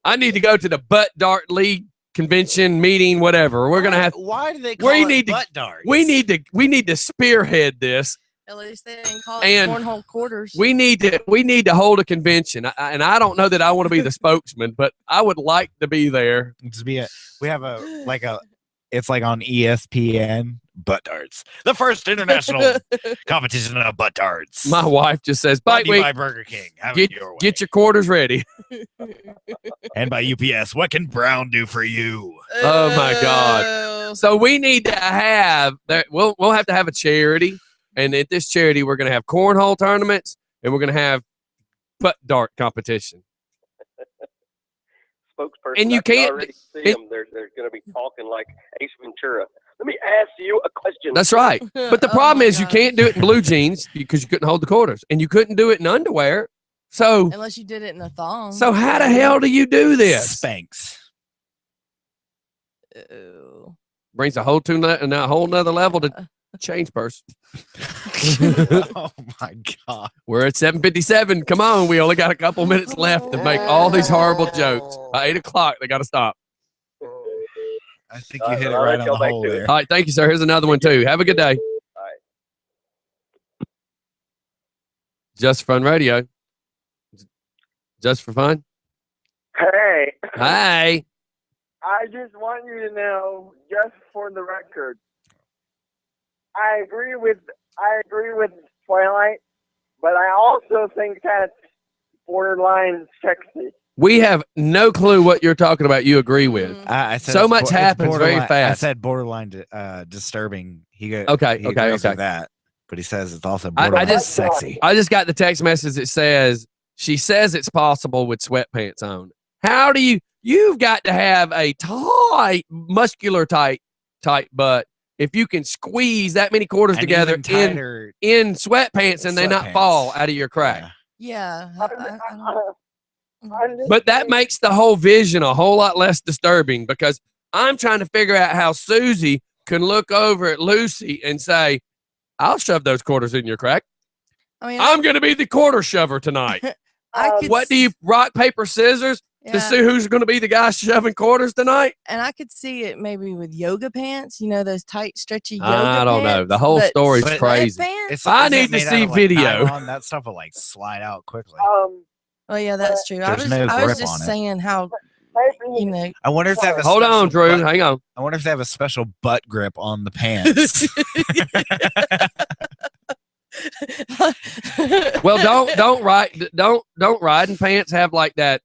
I need to go to the butt dart league convention meeting, whatever. We're gonna have. Why do they call it it butt butt darts? We need to spearhead this. At least they didn't call And it cornhole quarters. We need to hold a convention, and I don't know that I want to be the spokesman, but I would like to be there. We have it's like on ESPN, butt darts. The first international competition of butt darts. My wife just says, Brought "Bite to you week, by Burger King. Have it get your way. get your quarters ready." And by UPS. What can Brown do for you? Oh, my God. So we need to have that. We'll have to have a charity, and at this charity, we're going to have cornhole tournaments, and we're going to have butt dart competition. Spokesperson. And you I can can't- already see it- them. They're going to be talking like Ace Ventura. Let me ask you a question. That's right. But the Oh problem my is you gosh. can't do it in blue jeans because you couldn't hold the quarters, and you couldn't do it in underwear. So Unless you did it in a thong. how the hell do you do this? Spanx. Ew. Brings a whole nother level to change purse. Oh my God. We're at 7:57. Come on, we only got a couple minutes left to make all these horrible jokes. By 8:00, they got to stop. I think you hit it All right right, on go the back hole to it. there. All right, thank you, sir. Here's another one too. Have a good day. Just Fun Radio. Just for fun. Hey, Hi. I just want you to know, just for the record, I agree with Twilight, but I also think that's borderline sexy. We have no clue what you're talking about. You agree with. I said So it's much it's happens very borderline- I fast. said borderline disturbing. He Okay, okay, agrees okay. with that, but he says it's also I borderline just- sexy. I just got the text message that says she says it's possible with sweatpants on. How do you've got to have a tight, muscular tight butt if you can squeeze that many quarters And together even tighter, in sweatpants and they not Sweatpants. fall out of your crack. yeah. Yeah. I'm just But that saying- makes the whole vision a whole lot less disturbing because I'm trying to figure out how Susie can look over at Lucy and say, I'll shove those quarters in your crack. I mean, I'm going to be the quarter shover tonight. I could What do you rock, paper, scissors yeah, to see who's going to be the guy shoving quarters tonight? and I could see it maybe with yoga pants, those tight, stretchy yoga I don't know. pants, The whole but story's But- crazy. sweatpants? I isn't it need to made out see of, like, video. nylon? That stuff will like slide out quickly. Oh yeah, that's true. I There's was, no I was grip on just it. saying how maybe I wonder if they have a Hold on, special Drew. butt- Hang on. I wonder if they have a special butt grip on the pants. Well, don't ride in pants have like that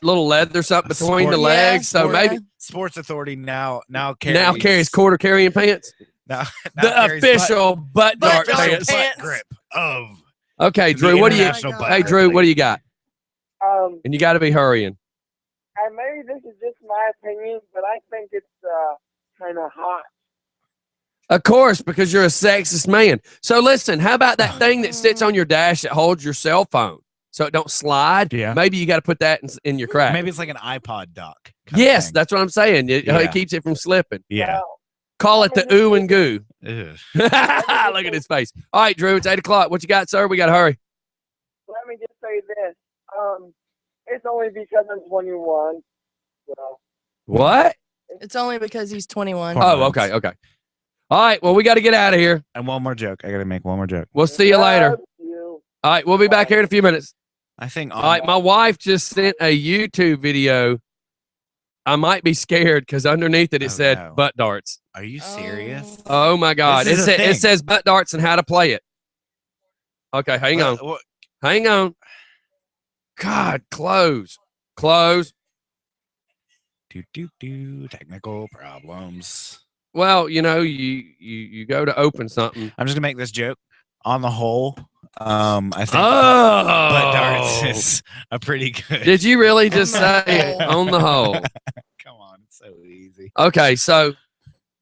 little leather something between the Sport- legs. So Yeah. maybe Sports Authority now carries now carries quarter carrying pants. now The carries official butt butt dart dart pants. pants. butt grip of Okay, the Drew, what do you? International Oh my Butt God. Hey, Grip Drew, what do League. you got? And you got to be hurrying. and maybe this is just my opinion, but I think it's kind of hot. Of course, because you're a sexist man. So listen, how about that thing that sits on your dash that holds your cell phone so it don't slide? Yeah. Maybe you got to put that in your crack. Maybe it's like an iPod dock. kind of Yes, thing. that's what I'm saying. It Yeah. keeps it from slipping. yeah. Call it the ooh and goo. Ugh. Look at his face. All right, Drew, it's 8:00. What you got, sir? We got to hurry. Let me just say this. It's only because I'm 21. So What? It's only because he's 21. Poor Oh, Lance. okay, okay. All right, well, we got to get out of here. And one more joke. I got to make one more joke. We'll see you later. love you. All right, we'll be back here in a few minutes. I think All right, my wife just sent a YouTube video. I might be scared because underneath it Oh, said no. butt darts. Are you serious? Oh my God! This is a It thing. says butt darts and how to play it. Okay, hang on, hang on. God, close. Technical problems. Well, you go to open something. I'm just gonna make this joke. On the whole, I think Oh, butt darts is a pretty good. Did you really just On the say it? whole. On the whole? Come on, it's so easy. Okay, so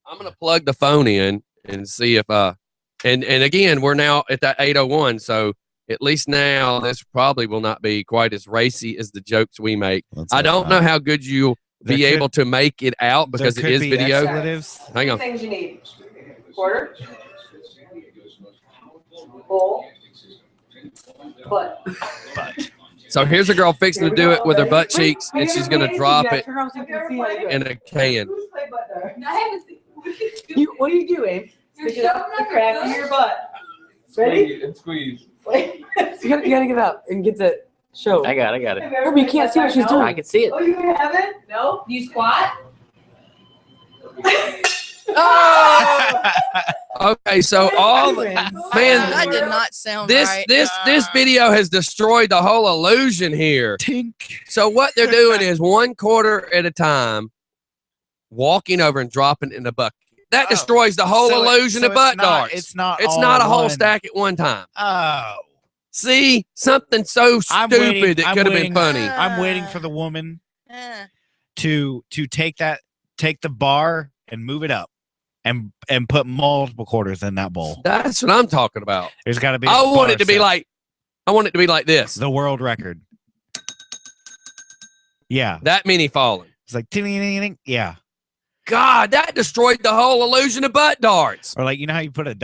I'm gonna plug the phone in and see if and again we're now at that 801, so at least now this probably will not be quite as racy as the jokes we make. I don't know how good you'll There be could- able to make it out because it is video. Expletives. Hang on. Things you need. Quarter. Bowl. Butt. But So here's a girl fixing to do it with her butt cheeks, and she's gonna drop it in a can. What are you doing? Stick it up the crack of your butt. Ready? And squeeze. Wait. You gotta get it up and get the show. I got it. But you can't see what she's doing. I can see it. Oh, you haven't? No. You squat? Okay, so all Man, man, that did not sound this right. this video has destroyed the whole illusion here. tink. So what they're doing is 1/4 at a time, walking over and dropping in the bucket. That Oh. destroys the whole illusion of it's butt not- darts. It's not. It's all not a whole one. stack at one time. Oh, See, something so I'm stupid waiting- that I'm could have waiting. been funny. I'm waiting for the woman Eh. to take the bar and move it up, and put multiple quarters in that bowl. That's what I'm talking about. There's got to be. I want bar it to be set. like, I want it to be like this. the world record. Yeah, That many falling. it's like ting, ting, ting, ting. Yeah, God, that destroyed the whole illusion of butt darts. or like you know how you put a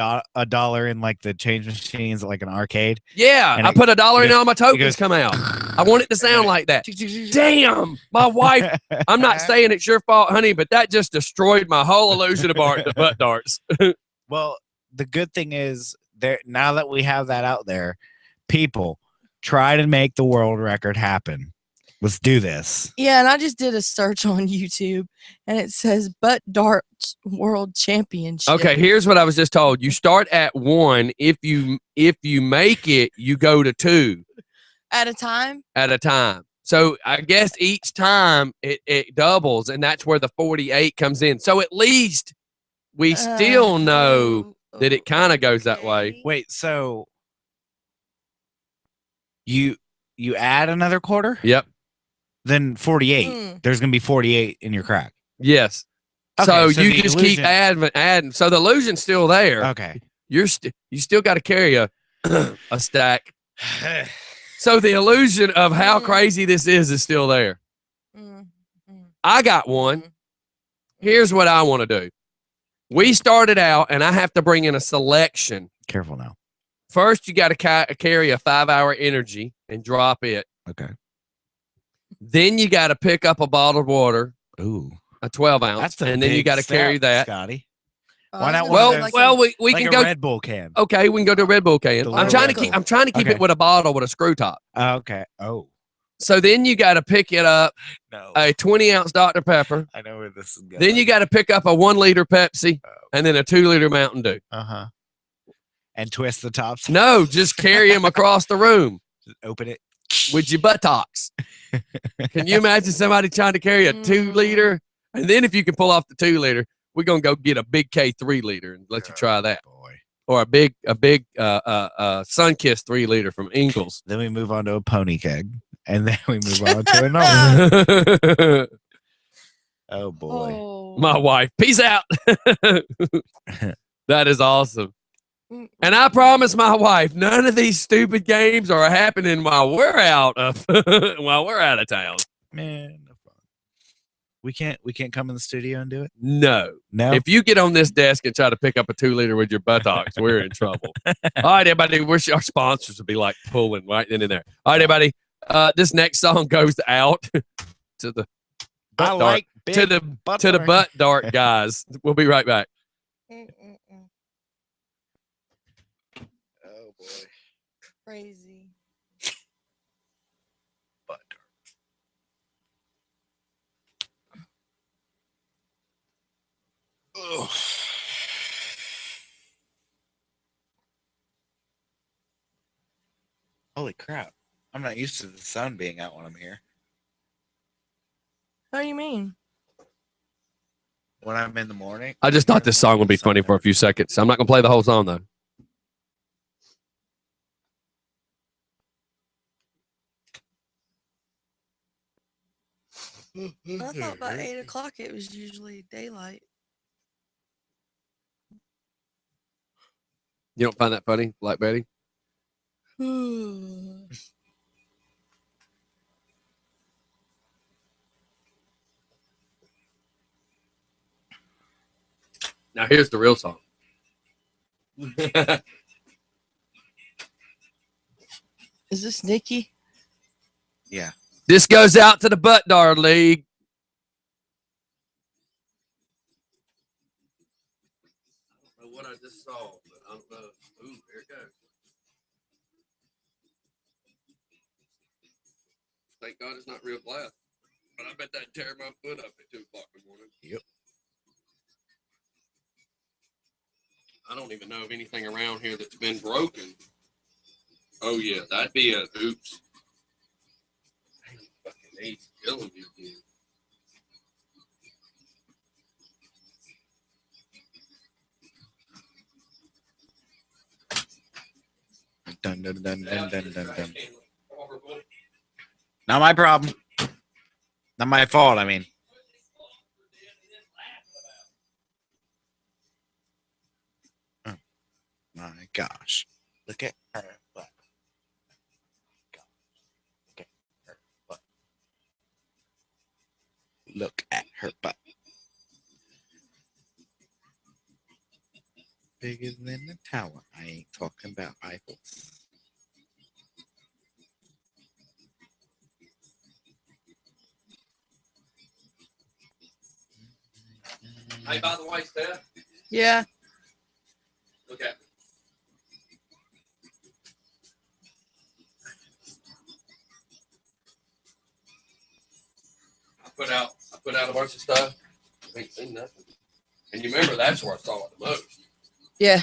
dollar in like the change machines at like an arcade. Yeah, And I it- put $1 in, goes- all my tokens goes- come out. I want it to sound like that. Damn, my wife. I'm not saying it's your fault, honey, but that just destroyed my whole illusion of butt darts. Well, the good thing is there now that we have that out there, people try to make the world record happen. Let's do this. Yeah, and I just did a search on YouTube, and it says butt darts world championship. Okay, here's what I was just told. You start at 1. If you make it, you go to 2 At a time. at a time. So I guess each time it doubles, and that's where the 48 comes in. So at least we still know that it kind of goes that way. okay. Wait, so you add another quarter? Yep. Then 48. Mm. There's gonna be 48 in your crack. Yes. Okay, so so you the just keep illusion- adding. So the illusion's still there. Okay. You still got to carry a a stack. So the illusion of how Mm. crazy this is still there. Mm, mm, I got one. mm. Here's what I want to do. We started out, and I have to bring in a selection. Careful now. First, you got to carry a 5-hour energy and drop it. Okay. Then you got to pick up a bottled water, Ooh. a 12 ounce, That's a and then you big got to carry step, that. Scotty. Oh, Why I was not gonna one of say those- like Well, a- we like can a go. Red Bull can. Okay, we can go to a Red Bull can. The I'm little trying to Red keep. Bull. I'm trying to keep Okay. it with a bottle with a screw top. Okay. Oh. So then you got to pick it up No. a 20-ounce Dr Pepper. I know where this is going. Then you got to pick up a 1-liter Pepsi and then a 2-liter Mountain Dew. Uh-huh. And twist the tops. No, just carry them across the room Just open it. with your buttocks. Can you imagine somebody trying to carry a 2-liter? And then if you can pull off the 2-liter, we're gonna go get a big K 3-liter and let you try that, Boy. or a big Sunkist 3-liter from Ingles. Then we move on to a pony keg. And then we move on to another. Oh boy. Oh. My wife, peace out. That is awesome. And I promise my wife, none of these stupid games are happening while we're out of town. Man, no fun. We can't come in the studio and do it? No. No. If you get on this desk and try to pick up a 2-liter with your buttocks, we're in trouble. All right, everybody. Our sponsors will be like pulling right then and there. All right, everybody. This next song goes out to the I butt like dart, to the butts to the are- butt dart guys. We'll be right back. Oh boy. Crazy. Holy crap. I'm not used to the sun being out when I'm here. What do you mean? When I'm in the morning. I just thought this song would be funny for a few seconds. I'm not gonna play the whole song though. I thought by 8 o'clock it was usually daylight. You don't find that funny, Black Betty? Now here's the real song. Is this Nikki? Yeah. This goes out to the Butt Dar League. I don't know what I just saw, but I don't know. Ooh, here it goes. Thank God it's not real glass. But I bet that'd tear my foot up at 2 o'clock in the morning. Yep. I don't even know of anything around here that's been broken. Oh, yeah, that'd be a oops. Dang, fucking AIDS killing me again. Dun, dun, dun, dun, dun, dun, dun. Not my problem. Not my fault, I mean. Oh, my gosh. Look at her butt. Look at her butt. Look at her butt. Bigger than the tower. I ain't talking about Eiffel. Hey, by the way, Steph, Yeah. look at me. I put out a bunch of stuff. I ain't seen nothing. And you remember that's where I saw it the most. Yeah.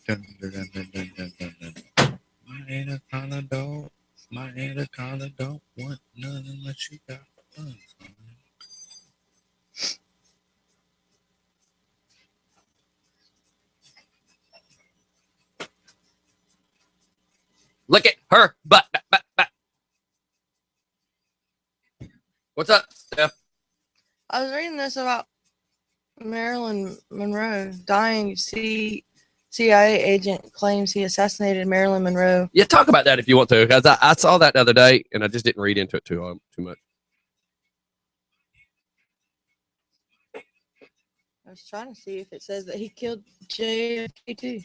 Dun, dun, dun, dun, dun, dun, dun, dun. My anaconda don't. My anaconda don't want none unless you got buns on it. Look at her butt. What's up, Steph? I was reading this about Marilyn Monroe dying. CIA agent claims he assassinated Marilyn Monroe. Yeah, talk about that if you want to, because I saw that the other day and I just didn't read into it too much. I was trying to see if it says that he killed JFK too.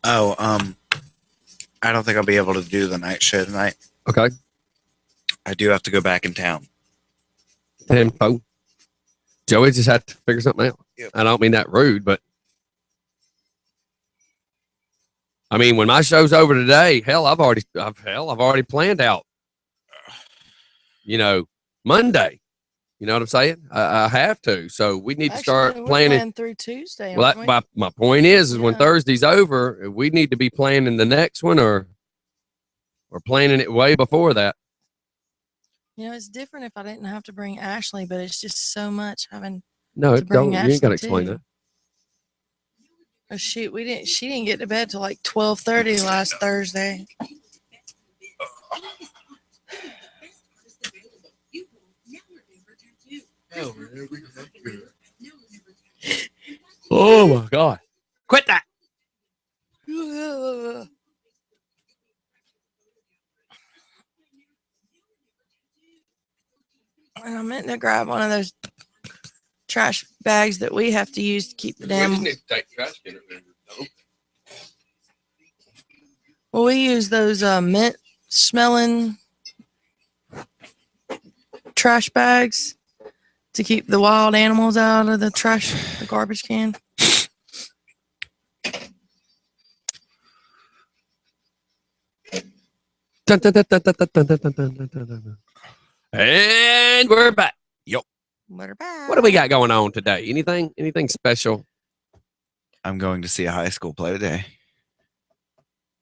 Oh, I don't think I'll be able to do the night show tonight. Okay. I do have to go back in town. Tempo. Joey just had to figure something out. Yep. I don't mean that rude, but I mean when my show's over today, hell, I've already planned out. You know, Monday. You know what I'm saying? I have to. So we need to start We're planning through Tuesday. Well, aren't we? my point is when Yeah. Thursday's over, we need to be planning the next one or planning it way before that. You know, it's different if I didn't have to bring Ashley, but it's just so much having. No, To bring don't. You ain't got to Ashley, explain too. that. Oh shoot, she didn't get to bed till like 12:30 last Thursday. Oh my God! Quit that. And I meant to grab one of those trash bags that we have to use to keep the damn. need to take trash can. Well, we use those mint smelling trash bags to keep the wild animals out of the garbage can. Dun, dun, dun, dun, dun, dun, dun, dun, dun, dun, dun, dun. And we're back. What do we got going on today? Anything special? I'm going to see a high school play today.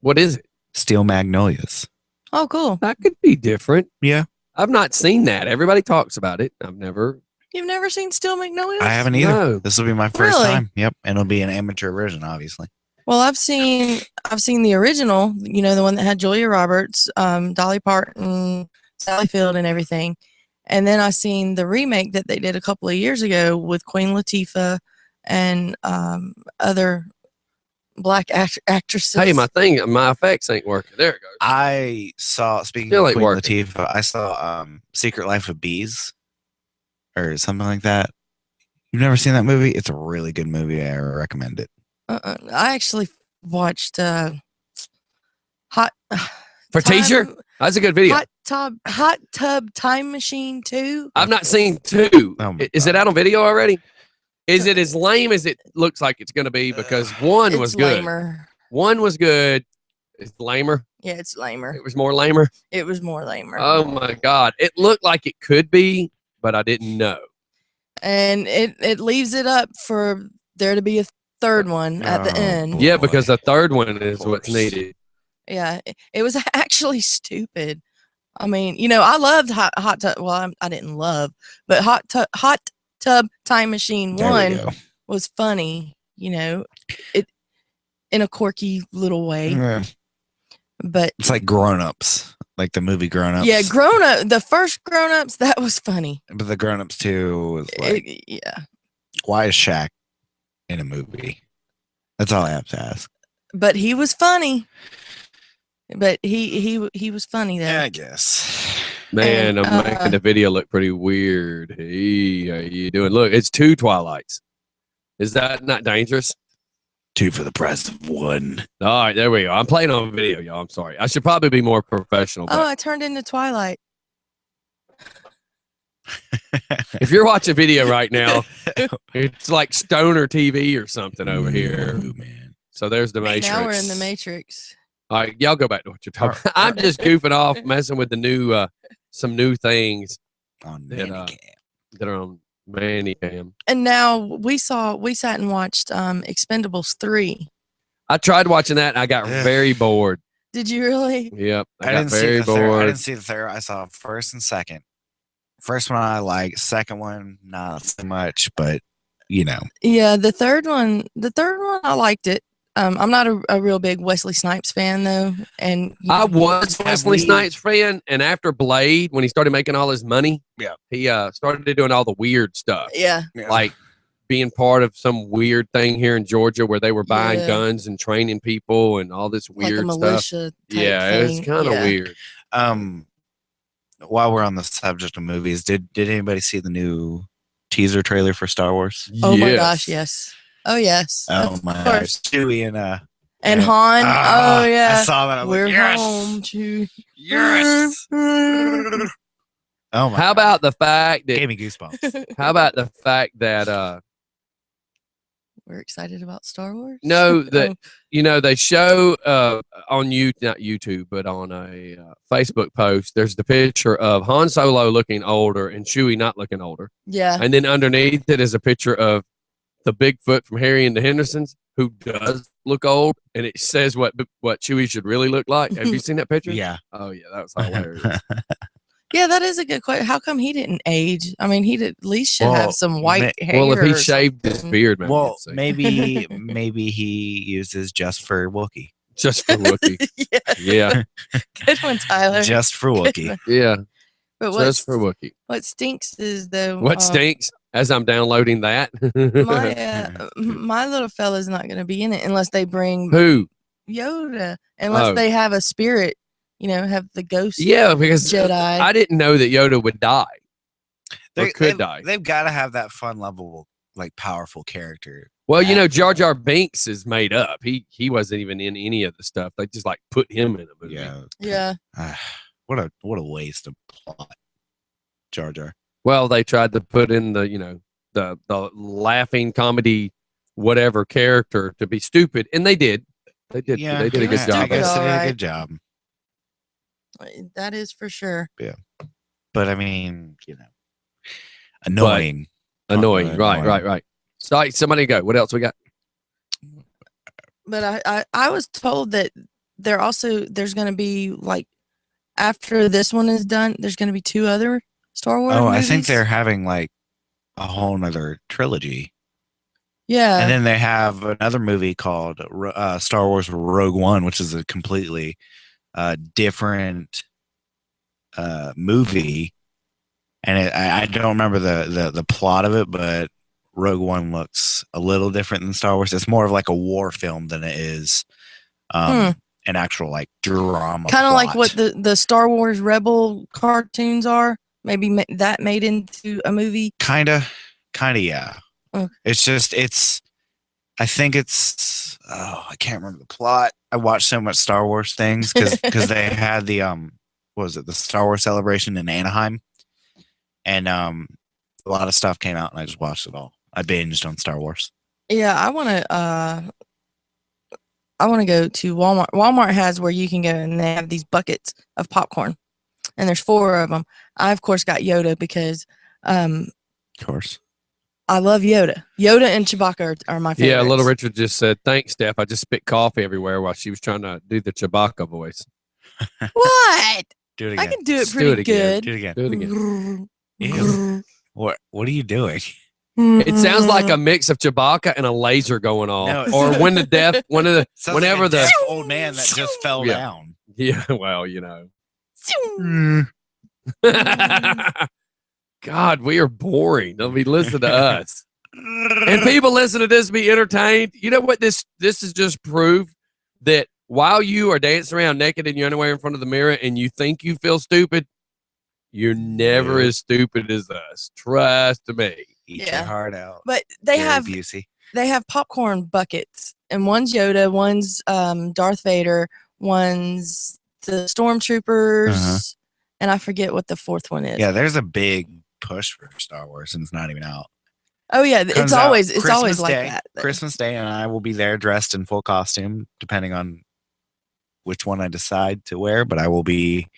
What is it? Steel Magnolias. Oh, cool. That could be different. Yeah. I've not seen that. Everybody talks about it. I've never. You've never seen Steel Magnolias? I haven't either. No. This will be my first Really? time. Yep. And it'll be an amateur version, obviously. Well, I've seen the original, the one that had Julia Roberts, Dolly Parton, Sally Field, and everything. And then I seen the remake that they did a couple of years ago with Queen Latifah and other black actresses. Hey, my effects ain't working. There it goes. I saw, speaking Still of ain't Queen working. Latifah, I saw Secret Life of Bees or something like that. You've never seen that movie? It's a really good movie. I recommend it. I actually watched Hot For teacher? That's a good video. Hot Tub Time Machine 2. I've not seen 2. Oh my Is it God. out on video already? Is it as lame as it looks like it's going to be? Because 1 was It's good. lamer. 1 was good. It's lamer. Yeah, it's lamer. It was more lamer. It was more lamer. Oh my God. It looked like it could be, but I didn't know. And it leaves it up for there to be a third one at the Oh, end. boy. Yeah, because the third one is what's course. needed. Yeah, it was actually stupid. I mean, I loved Hot Tub. Well, I didn't love, but Hot Tub Time Machine There we 1 go. was funny. It in a quirky little way. Yeah. But It's like Grown Ups, like the movie Grown Ups. yeah, the first Grown Ups, that was funny. But the Grown Ups 2 was like, Yeah, why is Shaq in a movie? That's all I have to ask. but he was funny. But he was funny though. Yeah, I guess. Man, And, I'm making the video look pretty weird. Hey, how you doing? Look, it's 2 Twilights. Is that not dangerous? 2 for the price of 1. All right, there we go. I'm playing on video, y'all. I'm sorry. I should probably be more professional. Oh, But I turned into Twilight. if you're watching video right now, it's like Stoner TV or something over here. Ooh, man. So there's the Matrix. Now we're in the Matrix. All right, y'all go back to what you're talking about. I'm just goofing off, messing with the new, some new things On That, Manicam. that are on Manicam. And now we sat and watched Expendables 3. I tried watching that and I got Ugh. very bored. Did you really? Yep. I, I got didn't see very the third. I bored. didn't see the third. I saw first and second. First one I like. Second one not so much, but Yeah, the third one I liked it. I'm not a real big Wesley Snipes fan though, and I was Have Wesley we- Snipes fan, and after Blade, when he started making all his money, Yeah. he started doing all the weird stuff, yeah, like being part of some weird thing here in Georgia where they were buying Yeah. guns and training people and all this like a weird stuff. militia. Type Yeah, it was thing. kind of Yeah. weird. While we're on the subject of movies, did anybody see the new teaser trailer for Star Wars? Oh my Yes. gosh, yes. Oh yes. Oh of my gosh. course. Chewie and And yeah. Han. Ah, Oh yeah. I saw that. I was We're like, yes, home to. yes. Oh my! How about the fact Gave that? me goosebumps. How about the fact that? We're excited about Star Wars. No, that Oh, they show on not YouTube, but on a Facebook post. There's the picture of Han Solo looking older and Chewie not looking older, yeah. and then underneath it is a picture of the Bigfoot from Harry and the Hendersons, who does look old, and it says what Chewie should really look like. Have you seen that picture? Yeah. Oh yeah, that was hilarious. Yeah, that is a good question. How come he didn't age? I mean, he at least should Well, have some white hair. Well, if he or shaved his something. beard, maybe Well, it's, maybe he uses just for Wookiee. just for Wookiee. yeah, Yeah, good one, Tyler. Just for Good Wookiee. one. yeah, But just for Wookiee. what stinks is though. What stinks? As I'm downloading that, My little fella's not going to be in it unless they bring who? Yoda, unless Oh. they have a spirit. Have the ghost. Yeah, because Jedi. I didn't know that Yoda would die or could They've die. They've got to have that fun level, like powerful character. Well, you know, Jar Jar Binks is made up. He wasn't even in any of the stuff. They just like put him in a movie. Yeah. Yeah. What a waste of plot. Jar Jar. Well, they tried to put in the laughing comedy whatever character to be stupid, and they did. They did. Yeah, They did a good yeah, job. I of guess it. they did a Alright. good job. That is for sure. But I mean, annoying. Annoying. Right. So somebody go. What else we got? But I was told that there's going to be like after this one is done, there's going to be 2 other Star Wars. Oh, movies. I think they're having like a whole nother trilogy. Yeah. And then they have another movie called Star Wars Rogue One, which is a completely different movie. And I don't remember the plot of it, but Rogue One looks a little different than Star Wars. It's more of like a war film than it is an actual like drama. Kind of like plot. what the Star Wars Rebel cartoons are. Maybe that made into a movie. Kinda, yeah. Okay. I think it's I can't remember the plot. I watched so much Star Wars things because they had the what was it, the Star Wars celebration in Anaheim, and a lot of stuff came out and I just watched it all. I binged on Star Wars. Yeah, I want to go to Walmart. Walmart has where you can go and they have these buckets of popcorn, and there's 4 of them. I of course got Yoda because Of course. I love Yoda. Yoda and Chewbacca are my favorites. Yeah, little Richard just said, "Thanks, Steph. I just spit coffee everywhere while she was trying to do the Chewbacca voice." What? Do it I again. can do it Just do pretty it again. good. Do it again. Do it again. Ew. What are you doing? It sounds like a mix of Chewbacca and a laser going on, No, it's- or when the deaf, one of the, Sounds whenever like a the, deaf old man that just fell Yeah. down. yeah, well, God, we are boring. Don't be listening to us. And people listen to this to be entertained. You know what this is just proof that while you are dancing around naked in your underwear in front of the mirror and you think you feel stupid, you're never Yeah. as stupid as us. Trust me. Eat Yeah. your heart out. But they Gary have Busey. popcorn buckets, and one's Yoda, one's Darth Vader, one's the Stormtroopers, Uh-huh. and I forget what the 4th one is. Yeah, there's a big push for Star Wars and it's not even out. Oh yeah, Comes it's out always Christmas like Day, that. Christmas Day, and I will be there dressed in full costume, depending on which one I decide to wear. But I will be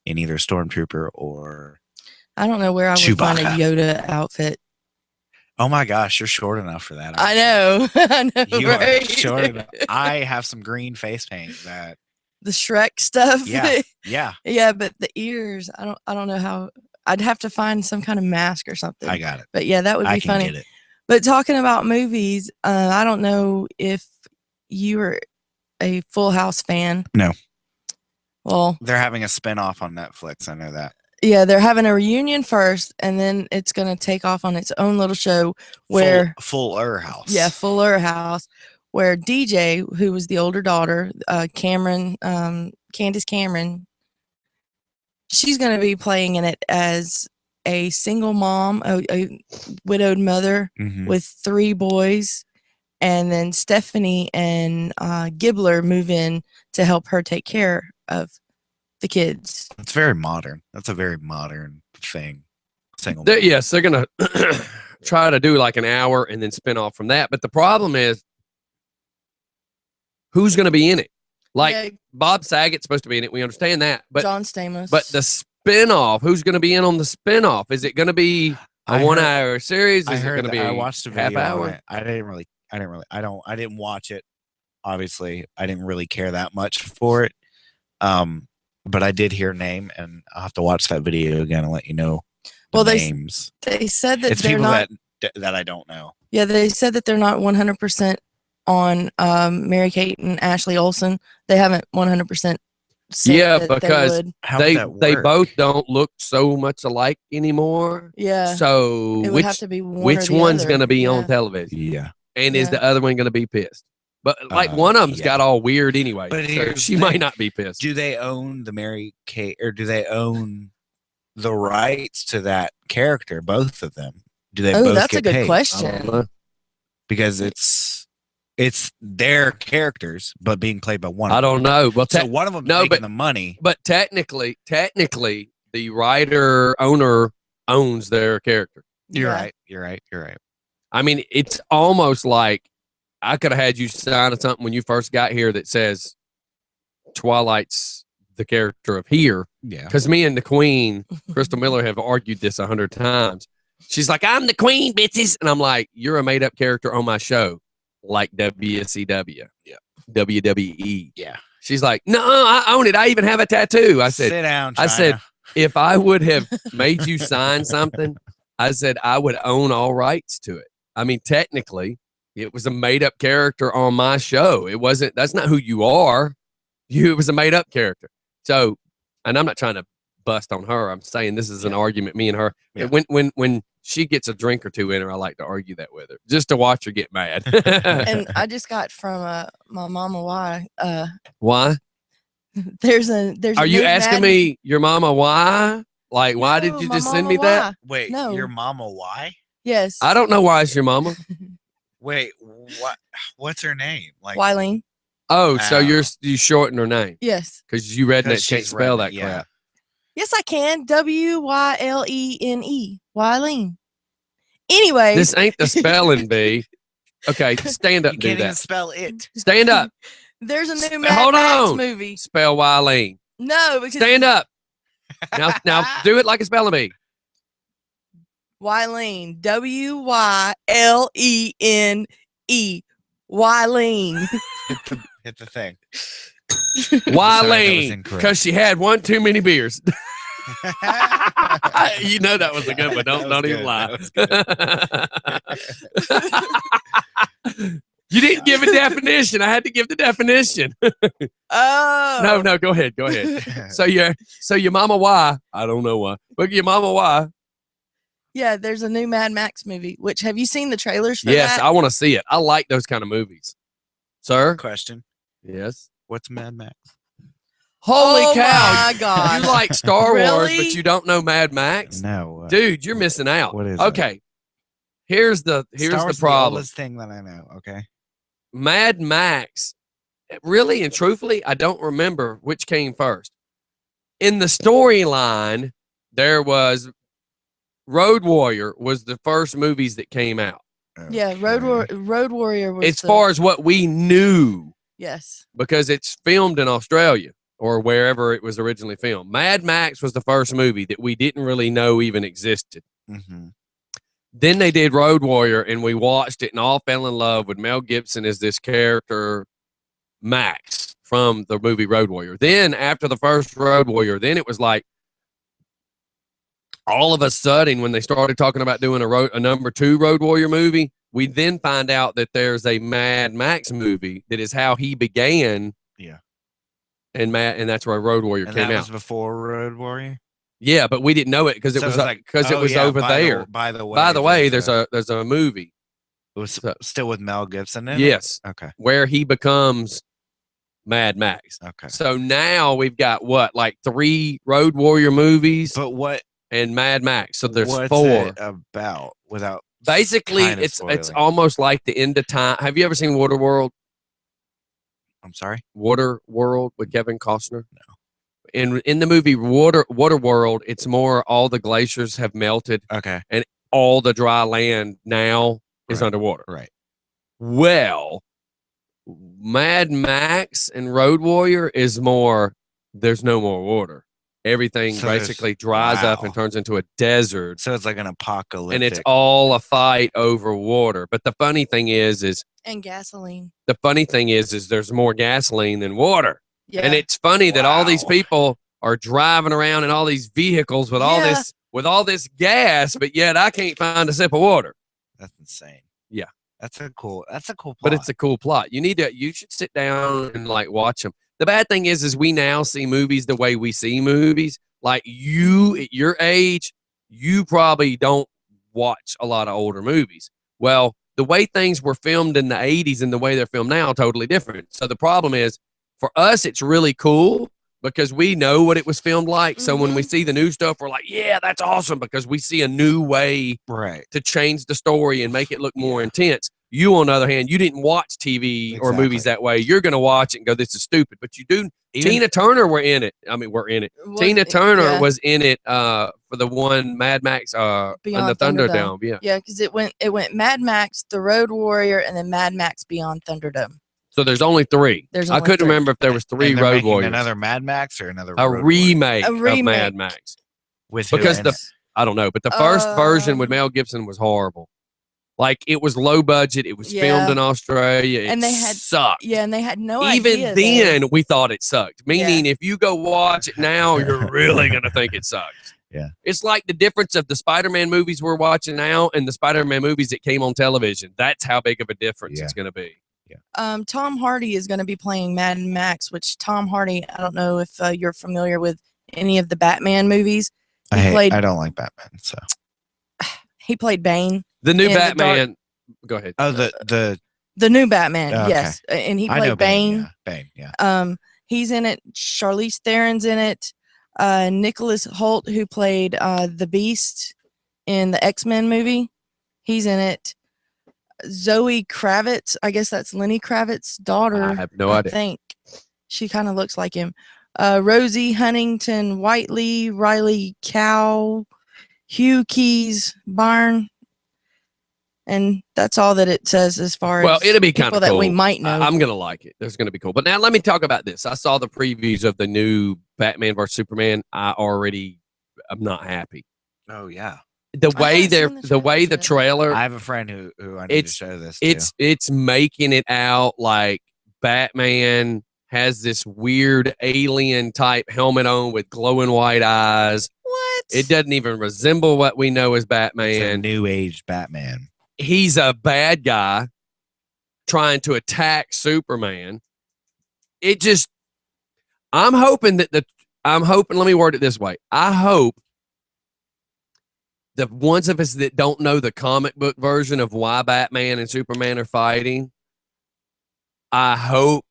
in either Stormtrooper or. I don't know where I would find a Chewbacca. Yoda outfit. Oh my gosh, you're short enough for that. I know. I know. You are right? short enough. I have some green face paint that. The Shrek stuff. Yeah. Yeah, Yeah, but the ears, I don't know how. I'd have to find some kind of mask or something. I got it. But yeah, that would be I can funny. get it. But talking about movies, I don't know if you are a Full House fan. No. Well, They're having a spinoff on Netflix. I know that. yeah, they're having a reunion first, and then it's going to take off on its own little show where, Fuller House. yeah, Fuller House, where DJ, who was the older daughter, Cameron, Candace Cameron, she's going to be playing in it as a single mom, a widowed mother Mhm. with 3 boys. And then Stephanie and Gibbler move in to help her take care of the kids. It's very modern. That's a very modern thing. Single. Yes, they're gonna try to do like an hour and then spin off from that. But the problem is, who's gonna be in it? Like Yeah, Bob Saget's supposed to be in it. We understand that, but John Stamos. but the spin-off, who's gonna be in on the spin-off? Is it gonna be a I heard- 1 hour series? I Is it heard gonna that. be I watched a half video. hour? On it. I didn't watch it. Obviously, I didn't really care that much for it. But I did hear name, and I'll have to watch that video again and let you know the Well, names. they said that It's they're people not. that I don't know. Yeah, they said that they're not 100% on Mary Kate and Ashley Olsen. They haven't 100% said Yeah, that they because would. How would They that they work? both don't look so much alike anymore. Yeah, So it would have to be one or which the one's other. gonna be Yeah. on television? Yeah, And is Yeah. the other one gonna be pissed? But like Uh, one of them's yeah. got all weird anyway. But So here's she the might thing. not be pissed. do they own the Mary Kate, or do they own the rights to that character? Both of them. Do they Oh, both that's a get good paid? I question. don't know. because it's their characters, but being played by one. I don't know. Well, So one of them no, making but- the money. but technically, the writer owner owns their character. You're Yeah. right. You're right. You're right. I mean, it's almost like I could have had you sign something when you first got here that says Twilight's the character of here. Yeah. Because me and the Queen, Crystal Miller, have argued this 100 times. She's like, I'm the Queen, bitches. And I'm like, you're a made up character on my show, like WCW. Yeah. WWE. Yeah. She's like, no, I own it. I even have a tattoo. I said, Sit down. I said, China. if I would have made you sign something, I said I would own all rights to it. I mean, technically, it was a made up character on my show. It wasn't, that's not who you are. It was a made up character. So, and I'm not trying to bust on her. I'm saying this is an argument, me and her. Yeah. When she gets a drink or two in her, I like to argue that with her just to watch her get mad. And I just got from my mama why Why? there's Are you new asking Mad- me, your mama, why? Like, why did No, you my just send mama me that? why. Wait, No. your mama? Why? Yes. I don't know why it's your mama. Wait, what? What's her name? Like, Wileen. Oh, so Wow. you shorten her name Yes. because you rednecks 'cause can't she's spell redneck, that yeah. crap. Yes, I can. WYLENE. Wileen. Anyway, This ain't the spelling bee. Okay, stand up You and do can't even that. spell it. Stand up. there's a new Hold Mad Max on. movie. Spell Wileen. No, because Stand up. Now do it like a spelling bee. Wileen. WYLENE. Wileen. Hit the thing. Wileen. incorrect. Because she had one too many beers. You know that was a good one. Don't That was even good. lie. That was You didn't give a definition. I had to give the definition. Oh. No, go ahead. Go ahead. So your mama why? I don't know why. But your mama why? Yeah, there's a new Mad Max movie. Which have you seen the trailers for Yes, that? I want to see it. I like those kind of movies. Sir? Question. Yes. What's Mad Max? Holy Oh cow. my God. You like Star Wars, Really? but you don't know Mad Max? No. Dude, you're missing out. What is it? Okay. Here's the Star Wars is problem. oldest thing that I know. Okay. Mad Max, really and truthfully, I don't remember which came first. In the storyline, there was Road Warrior was the first movies that came out. Yeah, Road Warrior was As far as what we knew, yes. because it's filmed in Australia or wherever it was originally filmed. Mad Max was the first movie that we didn't really know even existed. Mm-hmm. Then they did Road Warrior, and we watched it and all fell in love with Mel Gibson as this character, Max, from the movie Road Warrior. Then after the first Road Warrior, then it was like all of a sudden when they started talking about doing a number 2 Road Warrior movie, we then find out that there's a Mad Max movie that is how he began. Yeah. And that's where Road Warrior And came that out. was before Road Warrior. Yeah, but we didn't know it because it So was it's like, because it oh, was yeah, over there. By the way. By the way, there's a movie. It was still with Mel Gibson in it? Yes, Okay. where he becomes Mad Max. Okay. So now we've got what, like 3 Road Warrior movies But what? and Mad Max. So there's what's 4. it about without? Basically, kind of it's spoiling? almost like the end of time. Have you ever seen Waterworld? I'm sorry. Waterworld with Kevin Costner? No. In the movie Waterworld, it's more all the glaciers have melted. Okay. All the dry land now is Right. underwater. Right. Well, Mad Max and Road Warrior is more, there's no more water. Everything So there's- basically dries up and wow. turns into a desert, So it's like an apocalyptic. and it's all a fight over water. But the funny thing is And gasoline. there's more gasoline than water. Yeah. And it's funny that all these Wow. people are driving around in all these vehicles with all this gas, but yet I can't find a sip of water. That's insane. Yeah. That's a cool plot. But it's a cool plot. You should sit down and like watch them. The bad thing is we now see movies the way we see movies. Like you at your age, you probably don't watch a lot of older movies. Well, the way things were filmed in the 80s and the way they're filmed now are totally different. So the problem is for us, it's really cool because we know what it was filmed like. So when we see the new stuff, we're like, yeah, that's awesome because we see a new way right. to change the story and make it look more intense. You, on the other hand, you didn't watch TV or movies Exactly. that way. You're going to watch it and go, "This is stupid." But you do. Even- Tina Turner were in it. I mean, we're in it. Was- Tina Turner yeah. was in it for the one Mad Max in Beyond the Thunderdome. Yeah. Yeah, because it went Mad Max, The Road Warrior, and then Mad Max Beyond Thunderdome. So there's only 3. There's I only couldn't 3. remember if there was 3 and they're Road making Warriors. another Mad Max or another a Road Warrior? remake, A of remake. Mad Max. with because who the- in it? I don't know, but the first version with Mel Gibson was horrible. Like, it was low budget. It was filmed Yeah. in Australia. It And they had- sucked. Yeah, and they had no Even idea. then, we thought it sucked. Meaning, if you go watch it now, you're really gonna think it sucks. Yeah. It's like the difference of the Spider-Man movies we're watching now and the Spider-Man movies that came on television. That's how big of a difference it's gonna be. Tom Hardy is going to be playing Mad Max, which Tom Hardy, I don't know if you're familiar with any of the Batman movies. I don't like Batman, so. He played Bane. The new In the Batman. Go ahead. Oh, the The new Batman, Okay. yes. And he I know played Bane. Bane, yeah. He's in it. Charlize Theron's in it. Nicholas Hoult, who played the Beast in the X-Men movie, he's in it. Zoe Kravitz, I guess that's Lenny Kravitz's daughter. I have no idea. I think she kind of looks like him. Rosie Huntington Whiteley, Riley Cow, Hugh Keys, Barn. And that's all that it says as far Well, as it'll be kind people of that cool. we might know. I'm gonna like it. It's gonna be cool. But now let me talk about this. I saw the previews of the new Batman vs Superman. I'm not happy. Oh yeah. The way haven't seen the way the trailers yet. trailer, I have a friend who I need to It's- show this to. it's making it out like Batman has this weird alien type helmet on with glowing white eyes. What? It doesn't even resemble what we know as It's a Batman. new age Batman. He's a bad guy trying to attack Superman. It just, I'm hoping, let me word it this way. I hope the ones of us that don't know the comic book version of why Batman and Superman are fighting, I hope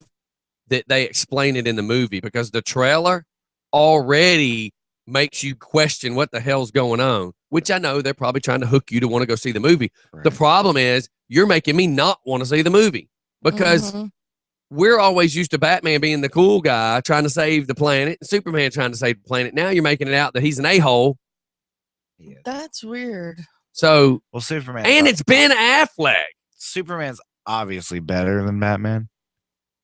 that they explain it in the movie, because the trailer already makes you question what the hell's going on, which I know they're probably trying to hook you to want to go see the movie. The problem is you're making me not want to see the movie, because Mhm. we're always used to Batman being the cool guy trying to save the planet, and Superman trying to save the planet. Now you're making it out that he's an a-hole. Yeah. That's weird. So, Well, Superman. and it's Ben Affleck. Superman's obviously better than Batman,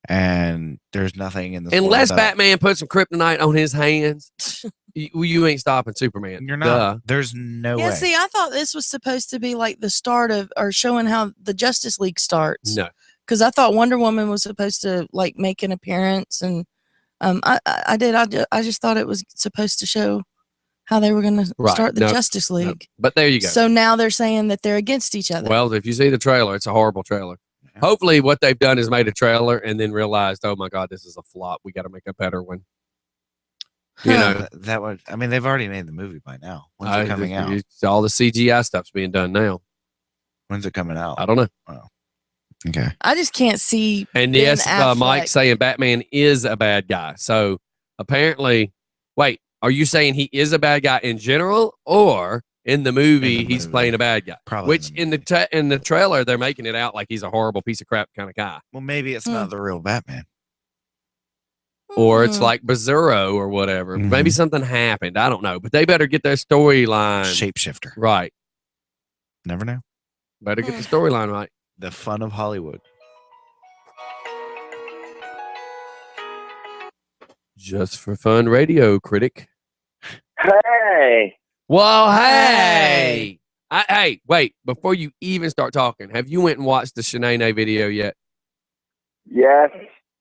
and there's nothing in this Unless world that- Batman puts some kryptonite on his hands, you ain't stopping Superman. You're Duh. not. There's no Yeah, way. see, I thought this was supposed to be like the start of, or showing how the Justice League starts. No. Because I thought Wonder Woman was supposed to like make an appearance, and I just thought it was supposed to show how they were going to Right. start the No, Justice No. League. But there you go. So now they're saying that they're against each other. Well, if you see the trailer, it's a horrible trailer. Yeah. Hopefully, what they've done is made a trailer and then realized, oh my God, this is a flop. We got to make a better one. You Huh. know, that would. I mean, they've already made the movie by now. When's it coming out? All the CGI stuff's being done now. When's it coming out? I don't know. Okay. I just can't see. And Ben yes, Mike Affleck. saying Batman is a bad guy. So apparently, wait, are you saying he is a bad guy in general, or in the movie In the he's movie. playing a bad guy? Probably. Which in the trailer they're making it out like he's a horrible piece of crap kind of guy, well, maybe it's Hmm. not the real Batman. or it's Hmm. like Bizarro or whatever. Maybe Mhm. something happened. I don't know, but they better get their storyline Shapeshifter. right. Never know. Better get the storyline right. The fun of Hollywood. Just for fun, radio critic. Hey, Well, Hey. hey. Hey, wait, before you even start talking, have you went and watched the Shanae video yet? yes,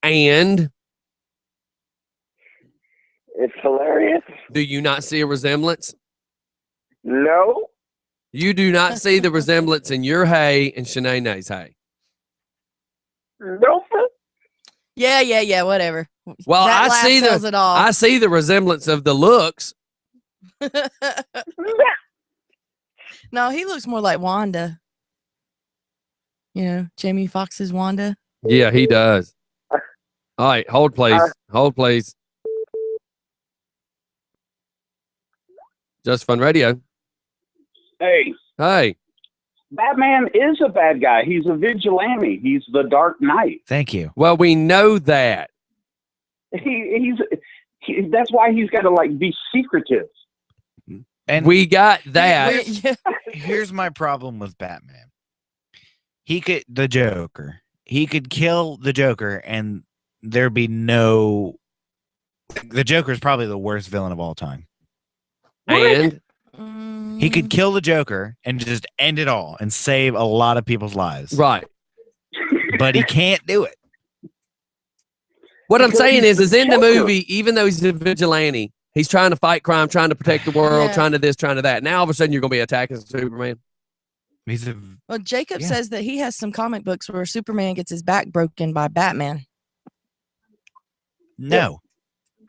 And it's hilarious. do you not see a resemblance? No, You do not see the resemblance in your hay and Shanae's hay. nope. Yeah, whatever. Well, That I laugh see tells it all. I see the resemblance of the looks. No, he looks more like Wanda. You know, Jamie Foxx's Wanda. Yeah, he does. All right, hold please. Hold please. Just Fun Radio. Hey, Hey, Batman is a bad guy. He's a vigilante. He's the Dark Knight. Thank you. Well, we know that. That's why he's got to like be secretive. And We got that. Yeah. here's my problem with Batman. The Joker. He could kill the Joker and there'd be no. The Joker is probably the worst villain of all time. And He could kill the Joker and just end it all and save a lot of people's lives. right. But he can't do it. What I'm Because saying he's is the in the Joker. movie, even though he's a vigilante, he's trying to fight crime, trying to protect the world, Yeah. trying to this, trying to that. Now all of a sudden you're going to be attacking Superman. He's a Well, Jacob Yeah. says that he has some comic books where Superman gets his back broken by Batman. no.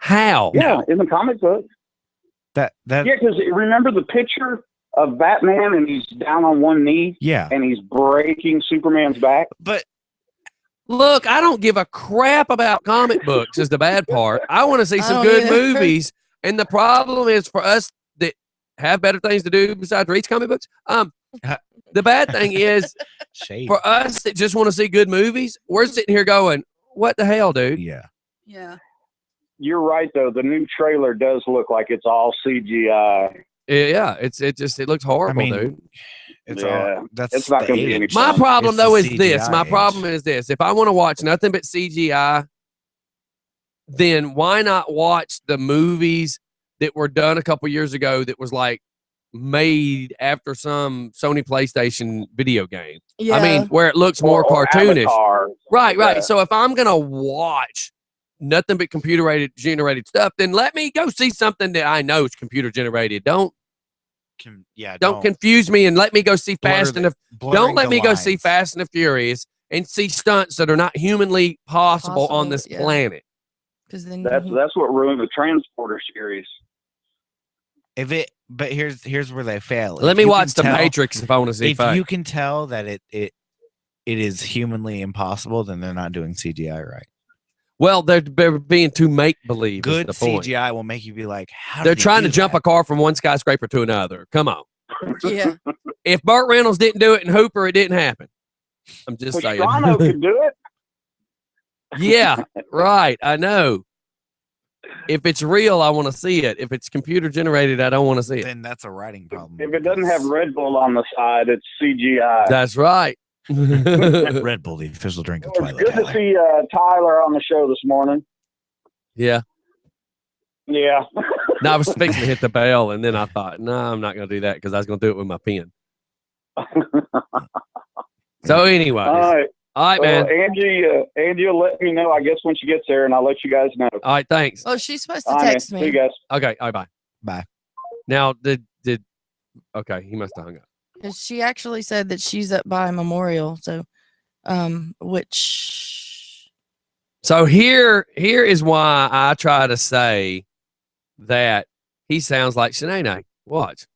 How? Yeah, in the comic book. That Yeah, because remember the picture of Batman and he's down on one knee yeah. and he's breaking Superman's back. But Look, I don't give a crap about comic books is the bad part. I want to see I some don't good either. movies. And the problem is for us that have better things to do besides read comic books. The bad thing is shade. for us that just want to see good movies, we're sitting here going, what the hell, dude? Yeah. Yeah. You're right, though. The new trailer does look like it's all CGI. Yeah, it looks horrible, mean, dude. It's Yeah. all that's It's not the gonna be any age. My fun. problem It's the though is this. CGI My age. problem is this. If I want to watch nothing but CGI, then why not watch the movies that were done a couple years ago that was like made after some Sony PlayStation video game? Yeah. I mean, where it looks more Or cartoonish. Avatar. Right. Yeah. So if I'm gonna watch nothing but computer generated stuff, then let me go see something that I know is computer generated. Don't Don't confuse me and let me go see Fast and the blurring Don't let the me go see lines. Fast and the Furious and see stunts that are not humanly possible on Possible, this yeah. planet. Because then That's what ruined the Transporter series. But here's where they fail. Let If me you watch The can tell- Matrix if I want to see If fake. you can tell that it is humanly impossible, then they're not doing CGI right. Well, they're being too make believe. Good the point. CGI will make you be like, how They're did he trying to do jump that? a car from one skyscraper to another. Come on. yeah. If Burt Reynolds didn't do it in Hooper, it didn't happen. I'm just saying. Pastrana could do it. Yeah, right. I know. If it's real, I want to see it. If it's computer generated, I don't want to see it. Then that's a writing problem. If it doesn't have because Red Bull on the side, it's CGI. That's right. Red Bull, the official drink of It was Twilight good to Valley. see Tyler on the show this morning. Yeah. Yeah. No, I was fixing to hit the bell, and then I thought, no, I'm not going to do that because I was going to do it with my pen. So, anyways, All right. all right, Well, man. Angie will let me know, I guess, when she gets there, and I'll let you guys know. All right, thanks. Oh, she's supposed to All right, text See you me. guys. Okay, all right, bye. Bye. Now, okay, he must have hung up. 'Cause she actually said that she's up by Memorial. So, which So here is why I try to say that he sounds like Shanae. Watch.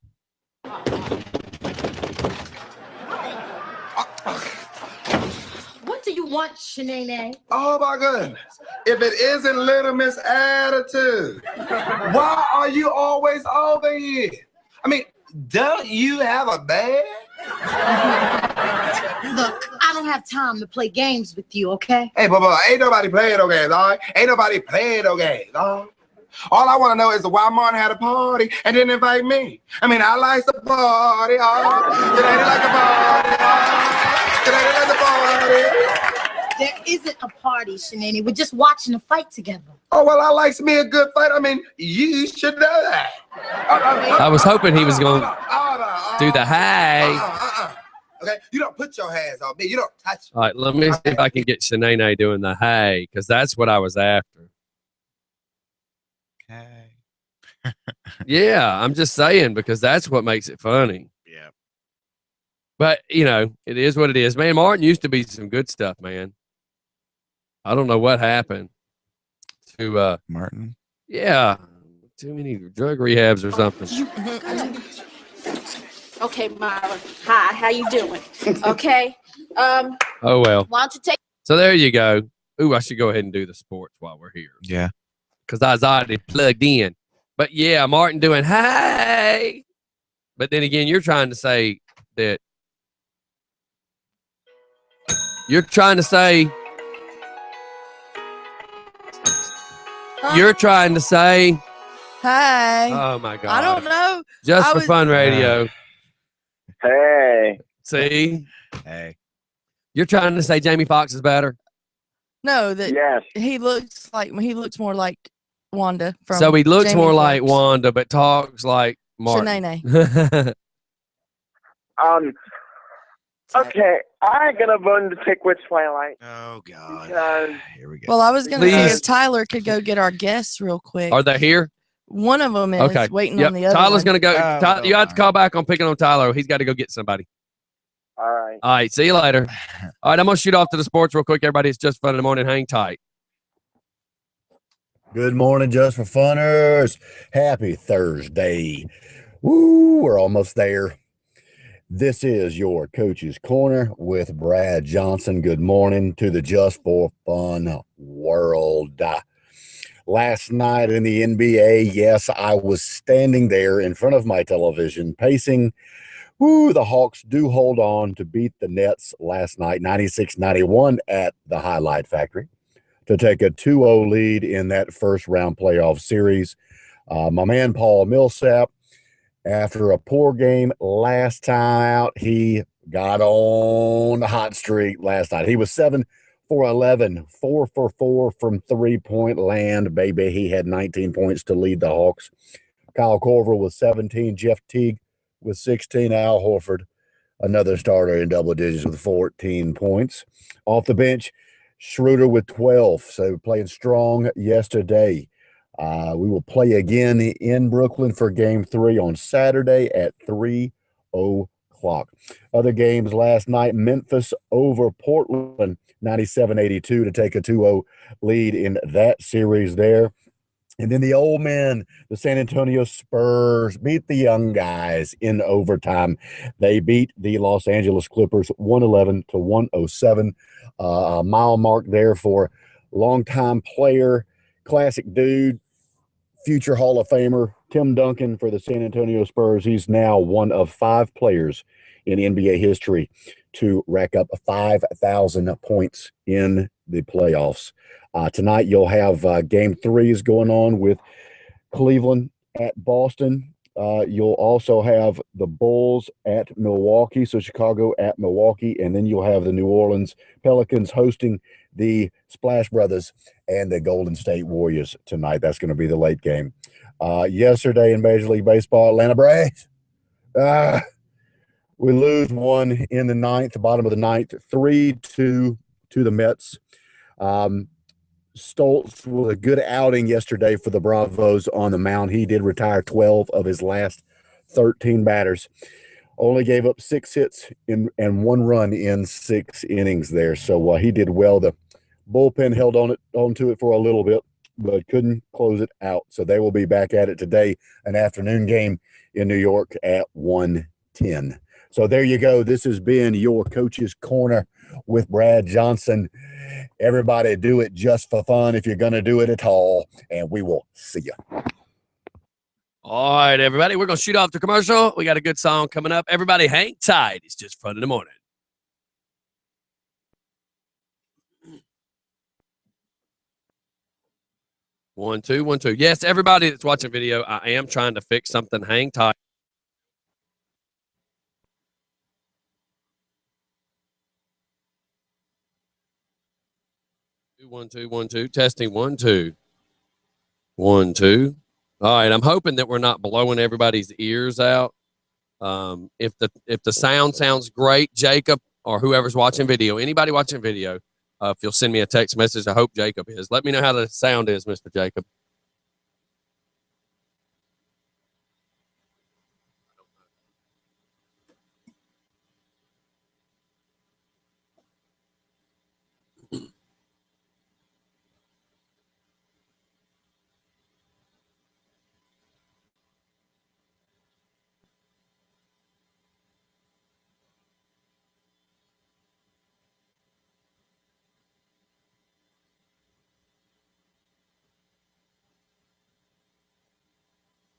What do you want, Shanae? Oh my goodness. If it isn't Little Miss Attitude, why are you always over here? I mean, don't you have a bag? Look, I don't have time to play games with you, okay? Hey, but ain't nobody playing no games, all right? Ain't nobody playing no games, all right? All I want to know is why Martin had a party and didn't invite me. I mean, I like the party, oh. Did I like the party, oh. Did I like the party? There isn't a party, Shanae. We're just watching a fight together. Oh, well, I likes me a good fight. I mean, you should know that. I was hoping he was going to do the hey. Okay, you don't put your hands on me. You don't touch me. All right, let me see if I can get Shanae doing the hey, because that's what I was after. Okay. Yeah, I'm just saying because that's what makes it funny. Yeah. But, you know, it is what it is. Man, Martin used to be some good stuff, man. I don't know what happened to, Martin. yeah, too many drug rehabs or something. Okay, Marlon. Hi, how you doing? Okay. Oh, well. Why don't you take So there you go. Ooh, I should go ahead and do the sports while we're here Yeah. because I was already plugged in. But, yeah, Martin doing hey. But then again, you're trying to say that You're trying to say. Huh? You're trying to say. Hey. Oh my God. I don't know. Just I for was- fun radio. Hey. See? Hey. You're trying to say Jamie Foxx is better? No, that Yes. he looks more like Wanda from So he looks Jamie more like Foxx. Wanda, but talks like Martin. Shanae. Okay, I'm gonna vote to pick with Twilight. Oh God. Because Here we go. Well, I was going to see Please. if Tyler could go get our guests real quick. Are they here? One of them is Okay. waiting Yep. on the other Tyler's one. going to go. Oh, Ty- you have to darn. call back on picking on Tyler. He's got to go get somebody. all right. All right. See you later. All right. I'm going to shoot off to the sports real quick. Everybody, it's just fun in the morning. Hang tight. Good morning, Just for Funners. Happy Thursday. Woo, we're almost there. This is your Coach's Corner with Brad Johnson. Good morning to the Just for Fun world. Last night in the NBA, yes, I was standing there in front of my television pacing. Woo, the Hawks do hold on to beat the Nets last night, 96-91 at the Highlight Factory, to take a 2-0 lead in that first round playoff series. My man Paul Millsap, after a poor game last time out, he got on the hot streak last night. He was 7 for 11, 4 for 4 from three-point land, baby. He had 19 points to lead the Hawks. Kyle Korver with 17, Jeff Teague with 16, Al Horford, another starter in double digits with 14 points. Off the bench, Schroeder with 12, so playing strong yesterday. We will play again in Brooklyn for Game 3 on Saturday at 3 o'clock. Other games last night, Memphis over Portland, 97-82 to take a 2-0 lead in that series there. And then the old men, the San Antonio Spurs, beat the young guys in overtime. They beat the Los Angeles Clippers 111-107. A mile mark there for longtime player, classic dude, future Hall of Famer, Tim Duncan for the San Antonio Spurs. He's now one of 5 players in NBA history to rack up 5,000 points in the playoffs. Tonight you'll have Game 3s going on with Cleveland at Boston. You'll also have the Bulls at Milwaukee, so Chicago at Milwaukee, and then you'll have the New Orleans Pelicans hosting the Splash Brothers and the Golden State Warriors tonight. That's going to be the late game. Yesterday in Major League Baseball, Atlanta Braves, we lose one in the ninth, bottom of the ninth, 3-2 to the Mets. Stoltz with a good outing yesterday for the Bravos on the mound. He did retire 12 of his last 13 batters. Only gave up 6 hits and 1 run in 6 innings there. So he did well. The bullpen held onto it for a little bit, but couldn't close it out. So they will be back at it today, an afternoon game in New York at 1:10. So there you go. This has been your Coach's Corner with Brad Johnson. Everybody do it just for fun if you're going to do it at all, and we will see you. All right, everybody. We're going to shoot off the commercial. We got a good song coming up. Everybody hang tight. It's just fun in the morning. One, two, 1, 2. Yes, everybody that's watching video, I am trying to fix something. Hang tight. One, two, 1, 2. Testing 1, 2. 1, 2. All right. I'm hoping that we're not blowing everybody's ears out. If the sound sounds great, Jacob or whoever's watching video, anybody watching video, if you'll send me a text message, I hope Jacob is. Let me know how the sound is, Mr. Jacob.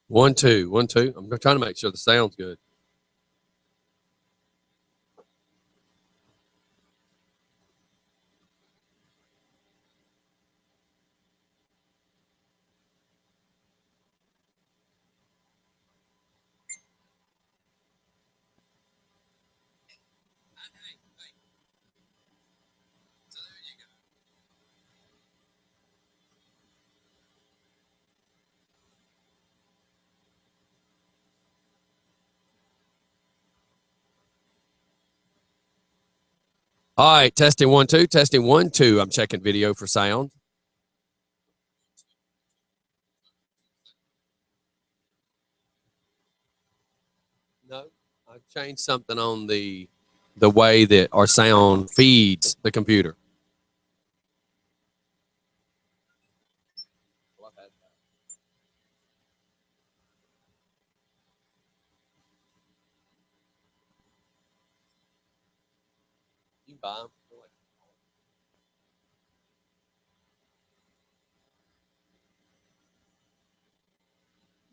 One, two, 1, 2. I'm trying to make sure the sound's good. All right, testing 1 2, testing 1 2. I'm checking video for sound. No, I changed something on the way that our sound feeds the computer. You can buy them.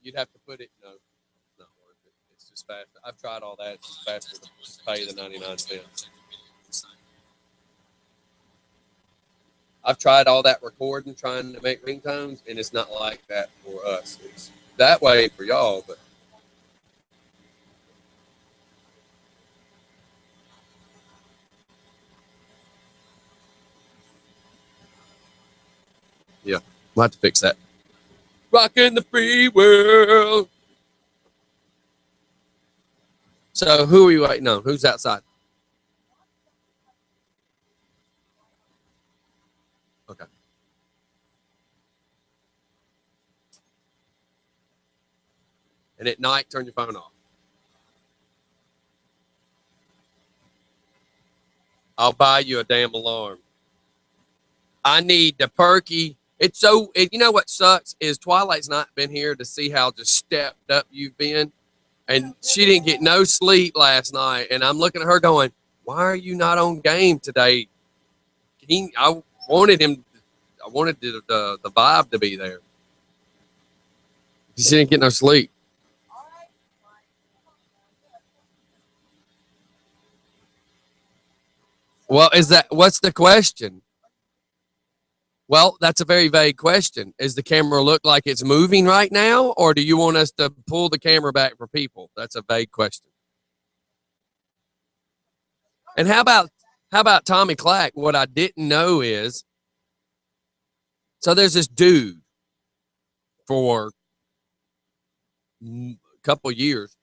You'd have to put it. No, it's not worth it. It's just faster. I've tried all that. It's just faster to just pay the 99 cents. I've tried all that recording, trying to make ringtones, and it's not like that for us. It's that way for y'all, but yeah, we'll have to fix that. Rocking the free world. So who are you waiting on? Who's outside? Okay. And at night, turn your phone off. I'll buy you a damn alarm. I need the perky. It's so, you know what sucks is Twilight's not been here to see how just stepped up you've been. And she didn't get no sleep last night. And I'm looking at her going, why are you not on game today? I wanted the vibe to be there. She didn't get no sleep. Well, what's the question? Well, that's a very vague question. Does the camera look like it's moving right now, or do you want us to pull the camera back for people? That's a vague question. And how about Tommy Clack? What I didn't know is, so there's this dude for a couple years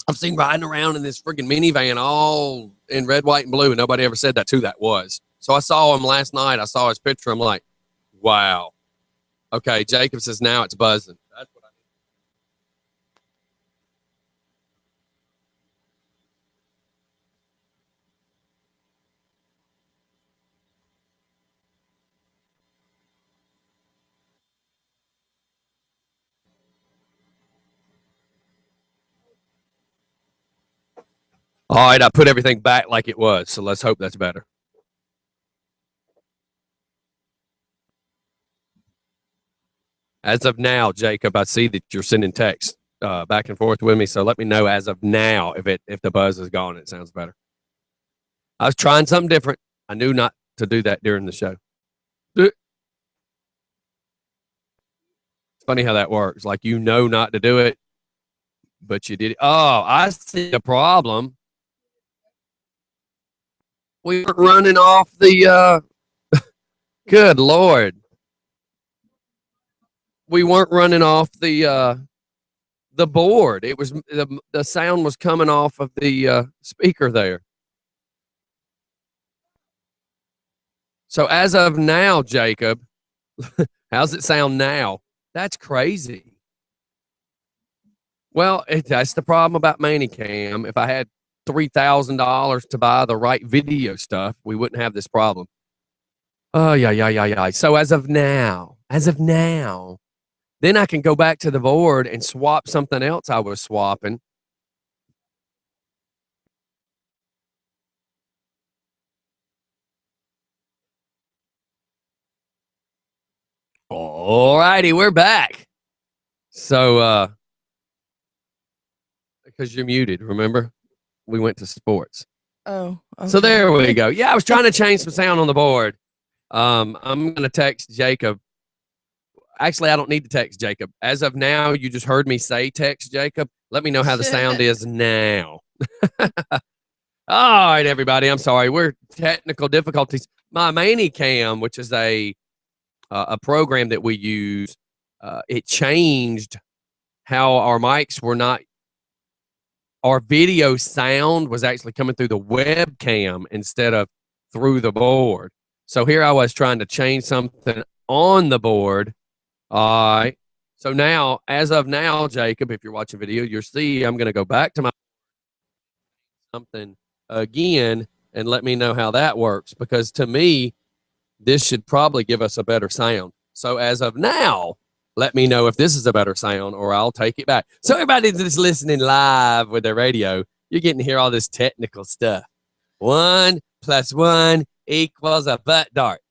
I've seen riding around in this friggin' minivan all in red, white, and blue, and nobody ever said that's who that was. So I saw him last night. I saw his picture. I'm like, wow. Okay, Jacob says now it's buzzing. That's what I need. All right, I put everything back like it was, so let's hope that's better. As of now, Jacob, I see that you're sending texts back and forth with me, so let me know as of now if the buzz is gone. It sounds better. I was trying something different. I knew not to do that during the show. It's funny how that works. Like, you know not to do it, but you did it. Oh, I see the problem. We weren't running off the good Lord. We weren't running off the board. It was the sound was coming off of the speaker there. So as of now, Jacob, how's it sound now? That's crazy. Well, that's the problem about Manicam. If I had $3,000 to buy the right video stuff, we wouldn't have this problem. Oh, yeah. So as of now, then I can go back to the board and swap something else I was swapping. All righty, we're back. So, because you're muted, remember? We went to sports. Oh. Okay. So there we go. Yeah, I was trying to change some sound on the board. I'm going to text Jacob. Actually, I don't need to text Jacob. As of now, you just heard me say text Jacob. Let me know how the sound is now. All right, everybody. I'm sorry. We're technical difficulties. My Manicam, which is a program that we use, it changed how our mics were not our video sound was actually coming through the webcam instead of through the board. So here I was trying to change something on the board. All right. So now, as of now, Jacob, if you're watching video, you'll see I'm going to go back to my something again and let me know how that works, because to me, this should probably give us a better sound. So as of now, let me know if this is a better sound or I'll take it back. So everybody that's listening live with their radio, you're getting to hear all this technical stuff. 1 + 1 equals a butt dart.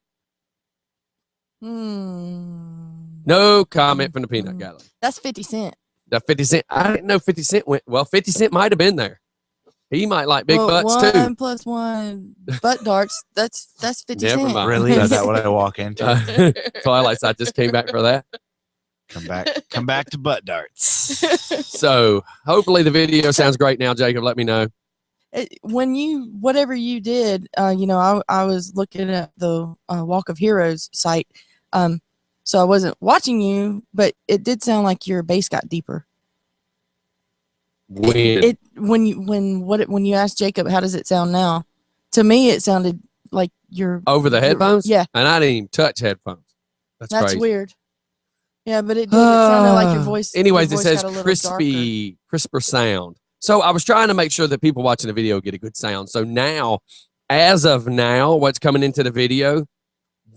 No comment from the peanut gallery. That's 50 Cent. The 50 Cent. I didn't know 50 Cent went. Well, 50 Cent might have been there. He might like big butts too. 1 + 1 butt darts. That's 50 Never Cent. mind. Really? Is that what I walk into? Twilight's. I just came back for that. Come back to butt darts. So hopefully the video sounds great now, Jacob. Let me know. When whatever you did, I was looking at the Walk of Heroes site. So I wasn't watching you, but it did sound like your bass got deeper. When you asked Jacob, how does it sound now? To me, it sounded like you're over the headphones. Yeah, and I didn't even touch headphones. That's crazy. Weird. Yeah, but it sounded like your voice. Anyways, your voice it says got a little crisper sound. So I was trying to make sure that people watching the video get a good sound. So now, as of now, what's coming into the video,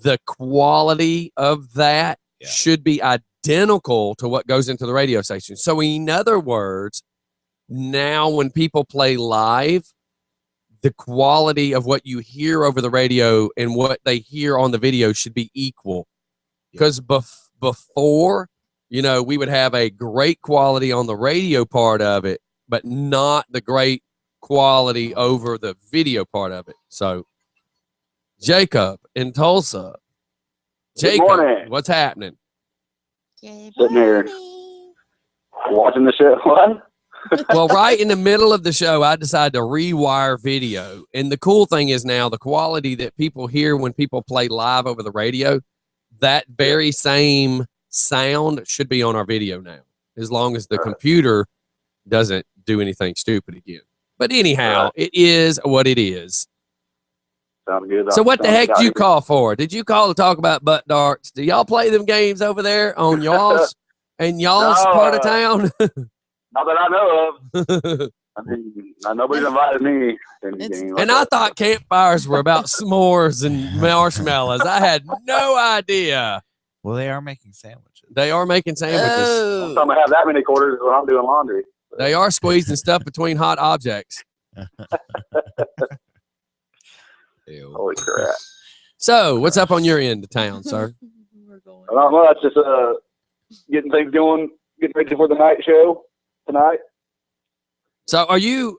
the quality of that should be identical to what goes into the radio station. So in other words, now when people play live, the quality of what you hear over the radio and what they hear on the video should be equal. Because before, we would have a great quality on the radio part of it, but not the great quality over the video part of it. So, Jacob in Tulsa. Jacob, what's happening? Sitting here watching the show. What? Well, right in the middle of the show, I decided to rewire video. And the cool thing is now the quality that people hear when people play live over the radio, that very same sound should be on our video now, as long as the computer doesn't do anything stupid again. But anyhow, it is what it is. Sounds good. So what the heck did you call for? Did you call to talk about butt darts? Do y'all play them games over there on y'all's part of town? Not that I know of. I mean, nobody's invited me. And I thought campfires were about s'mores and marshmallows. I had no idea. Well, they are making sandwiches. They are making sandwiches. Oh. I'm gonna have that many quarters when I'm doing laundry. They are squeezing stuff between hot objects. Holy crap. So, what's up on your end of town, sir? Not much. Just getting things going, getting ready for the night show tonight. So, are you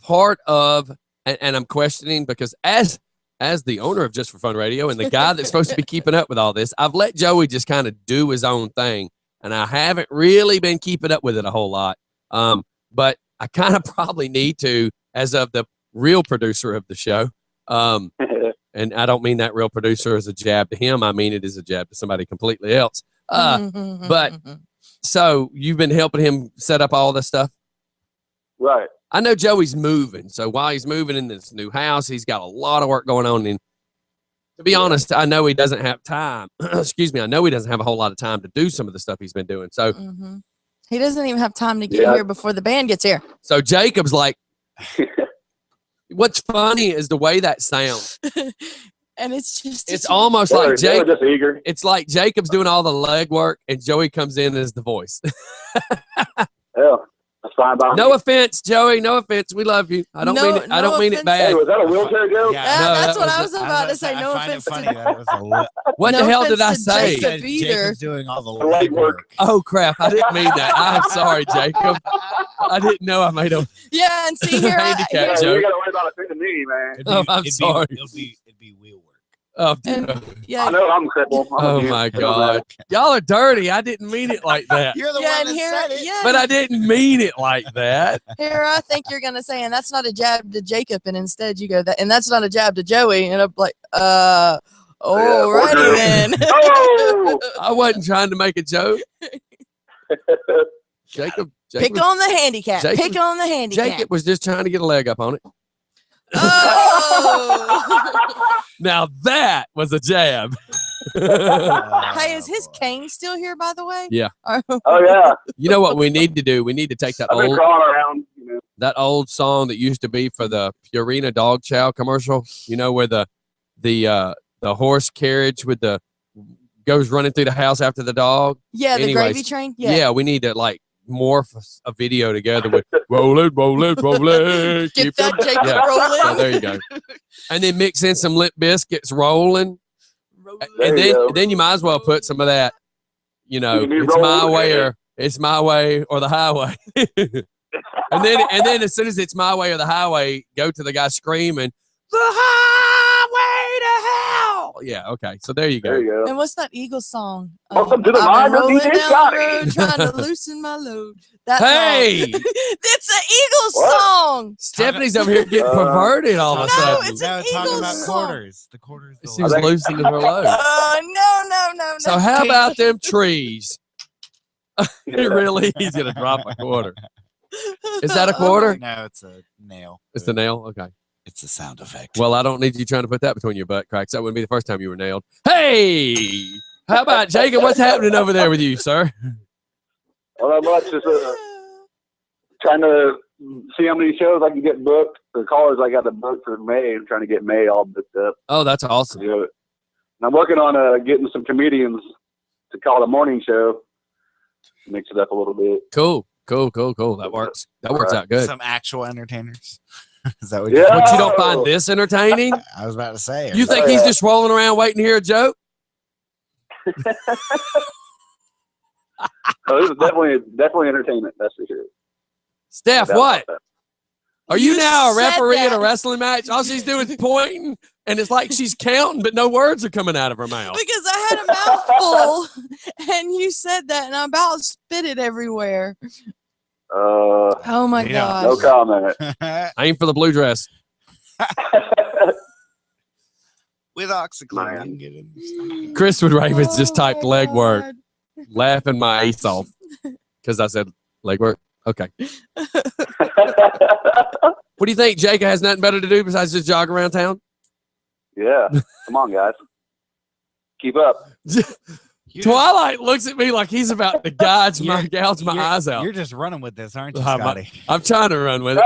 part of, and I'm questioning because as the owner of Just for Fun Radio and the guy that's supposed to be keeping up with all this, I've let Joey just kind of do his own thing, and I haven't really been keeping up with it a whole lot. But I kind of probably need to, as of the real producer of the show. And I don't mean that real producer as a jab to him. I mean it as a jab to somebody completely else. But so you've been helping him set up all this stuff? Right. I know Joey's moving. So while he's moving in this new house, he's got a lot of work going on. And to be honest, I know he doesn't have time. Excuse me. I know he doesn't have a whole lot of time to do some of the stuff he's been doing. So he doesn't even have time to get here before the band gets here. So Jacob's like, what's funny is the way that sounds. And it's almost like Jacob. Just eager. It's like Jacob's doing all the leg work and Joey comes in as the voice. Yeah, that's fine by me. No offense, Joey. No offense. We love you. I don't mean it. I don't mean it bad. Hey, was that a wheelchair joke? Yeah, that's what I was about to say. No offense. What the hell did I say? Jacob's doing all the leg work. Oh crap! I didn't mean that. I'm sorry, Jacob. I didn't know I made a Yeah, and see here, handicap Yeah, joke. you gotta worry about it to me, man. Oh, I'm sorry. It'd be wheel work. Oh, yeah. I know I'm crippled. Oh my God. Y'all are dirty. I didn't mean it like that. You're the Yeah, one and that here, said it. yeah. But I didn't mean it like that. Here, I think you're gonna say, and that's not a jab to Jacob, and instead you go that, and that's not a jab to Joey, and I'm like, alrighty then. Oh! I wasn't trying to make a joke. Pick on the handicap. Jacob- Pick on the handicap. Jacob was just trying to get a leg up on it. Oh. Now that was a jab. Hey, is his cane still here, by the way? Yeah. Oh yeah. You know what we need to do? We need to take that I've been old crawling around. that old song that used to be for the Purina dog chow commercial. You know where the horse carriage with the goes running through the house after the dog. Yeah, the Anyways, gravy train. Yeah, we need to like morph a video together with roll it, roll it, roll it. Get keep that it- Jacob yeah. rolling. So there you go. And then mix in some Limp Biscuits rolling. There And you go. then you might as well put some of that, you know, You can it's my roll way it. or it's my way or the highway. and then as soon as it's my way or the highway, go to the guy screaming, the highway to hell. Yeah, okay. So there you go. There you go. And what's that Eagles song? Welcome to the I've been mind of rolling DJ down the Scotty. road trying to loosen my load. That Hey! song. It's an Eagles What? song. Stephanie's over here getting perverted all of a No, sudden. it's an talking Eagles about song. quarters. The quarters. She was loosening her load. No. So how about them trees? It really is gonna drop a quarter. Is that a quarter? No, it's a nail. It's the nail? Okay. It's a sound effect. Well, I don't need you trying to put that between your butt cracks. That wouldn't be the first time you were nailed. Hey! How about Jacob? What's happening over there with you, sir? Well, not much. Just trying to see how many shows I can get booked or callers I got to book for May. I'm trying to get May all booked up. Oh, that's awesome. And I'm working on getting some comedians to call the morning show. Mix it up a little bit. Cool. That works. That works out good. Some actual entertainers. Is that what? Yeah. But you don't find this entertaining? I was about to say. You think he's just rolling around waiting to hear a joke? Oh, this is definitely entertainment. That's for sure. Steph, No doubt what? about Are you You now a said referee at a that. wrestling match? All she's doing is pointing, and it's like she's counting, but no words are coming out of her mouth. Because I had a mouthful and you said that and I about spit it everywhere. that. Oh my Yeah. No gosh. comment. Aim for the blue dress. With OxyClean. Man. You can get in. Chris Ravens just typed Oh, leg work, God. laughing my ace off because I said leg work. Okay. What do you think? Jacob has nothing better to do besides just jog around town? Yeah. Come on, guys. Keep up. You Twilight looks at me like he's about to gouge my you're- eyes out. You're just running with this, aren't you, I'm- Scotty? I'm trying to run with it.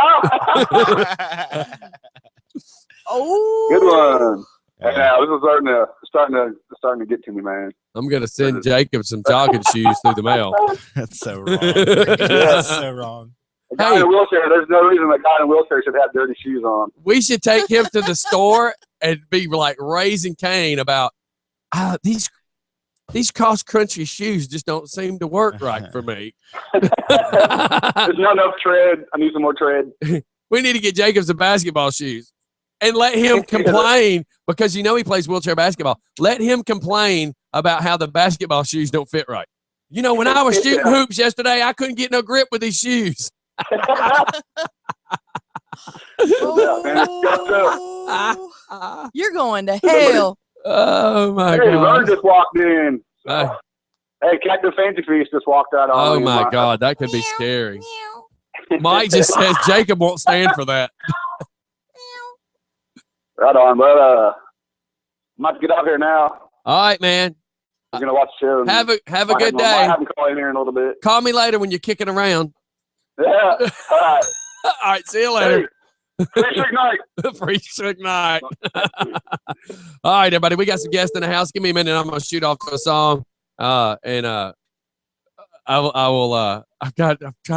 Oh. Good one. Hey, now this is starting to get to me, man. I'm gonna send Jacob some jogging shoes through the mail. That's so wrong. That's so wrong. A guy in a wheelchair. There's no reason a guy in a wheelchair should have dirty shoes on. We should take him to the store and be like raising Cain about these cross country shoes just don't seem to work right for me. There's not enough tread. I need some more tread. We need to get Jacob some basketball shoes and let him complain because he plays wheelchair basketball. Let him complain about how the basketball shoes don't fit right. When I was shooting hoops yesterday, I couldn't get no grip with these shoes. Oh. You're going to hell. Oh my Hey, Vern god! just walked in. Uh, Hey, Captain Fancy Feast just walked out on Oh me. my god, that could be scary. Mike just says Jacob won't stand for that. Right on, but I'm about to get out here now. All right, man. I'm gonna watch the show. and Have a might good might day. have him call in here in a little bit. Call me later when you're kicking around. Yeah. All right. All right, see you later. Hey, Free night. Free shook night. All right, everybody. We got some guests in the house. Give me a minute. I'm gonna shoot off to a song. I'm trying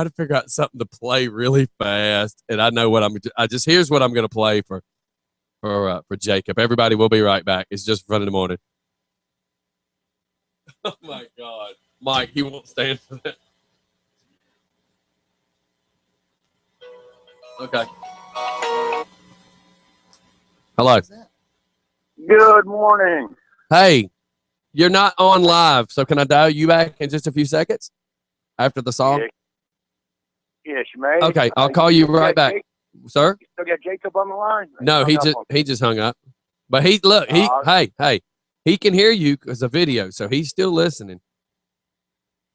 to figure out something to play really fast, and I know what here's what I'm gonna play for Jacob. Everybody, we'll be right back. It's just fun in the morning. Oh my God, Mike, he won't stand for that. Okay. Hello. Good morning. Hey, you're not on live, so can I dial you back in just a few seconds after the song? Yes, you may. Okay, I'll call you right back, sir. Still got Jacob on the line? No, he just hung up. But he Oh, he can hear you because of video, so he's still listening.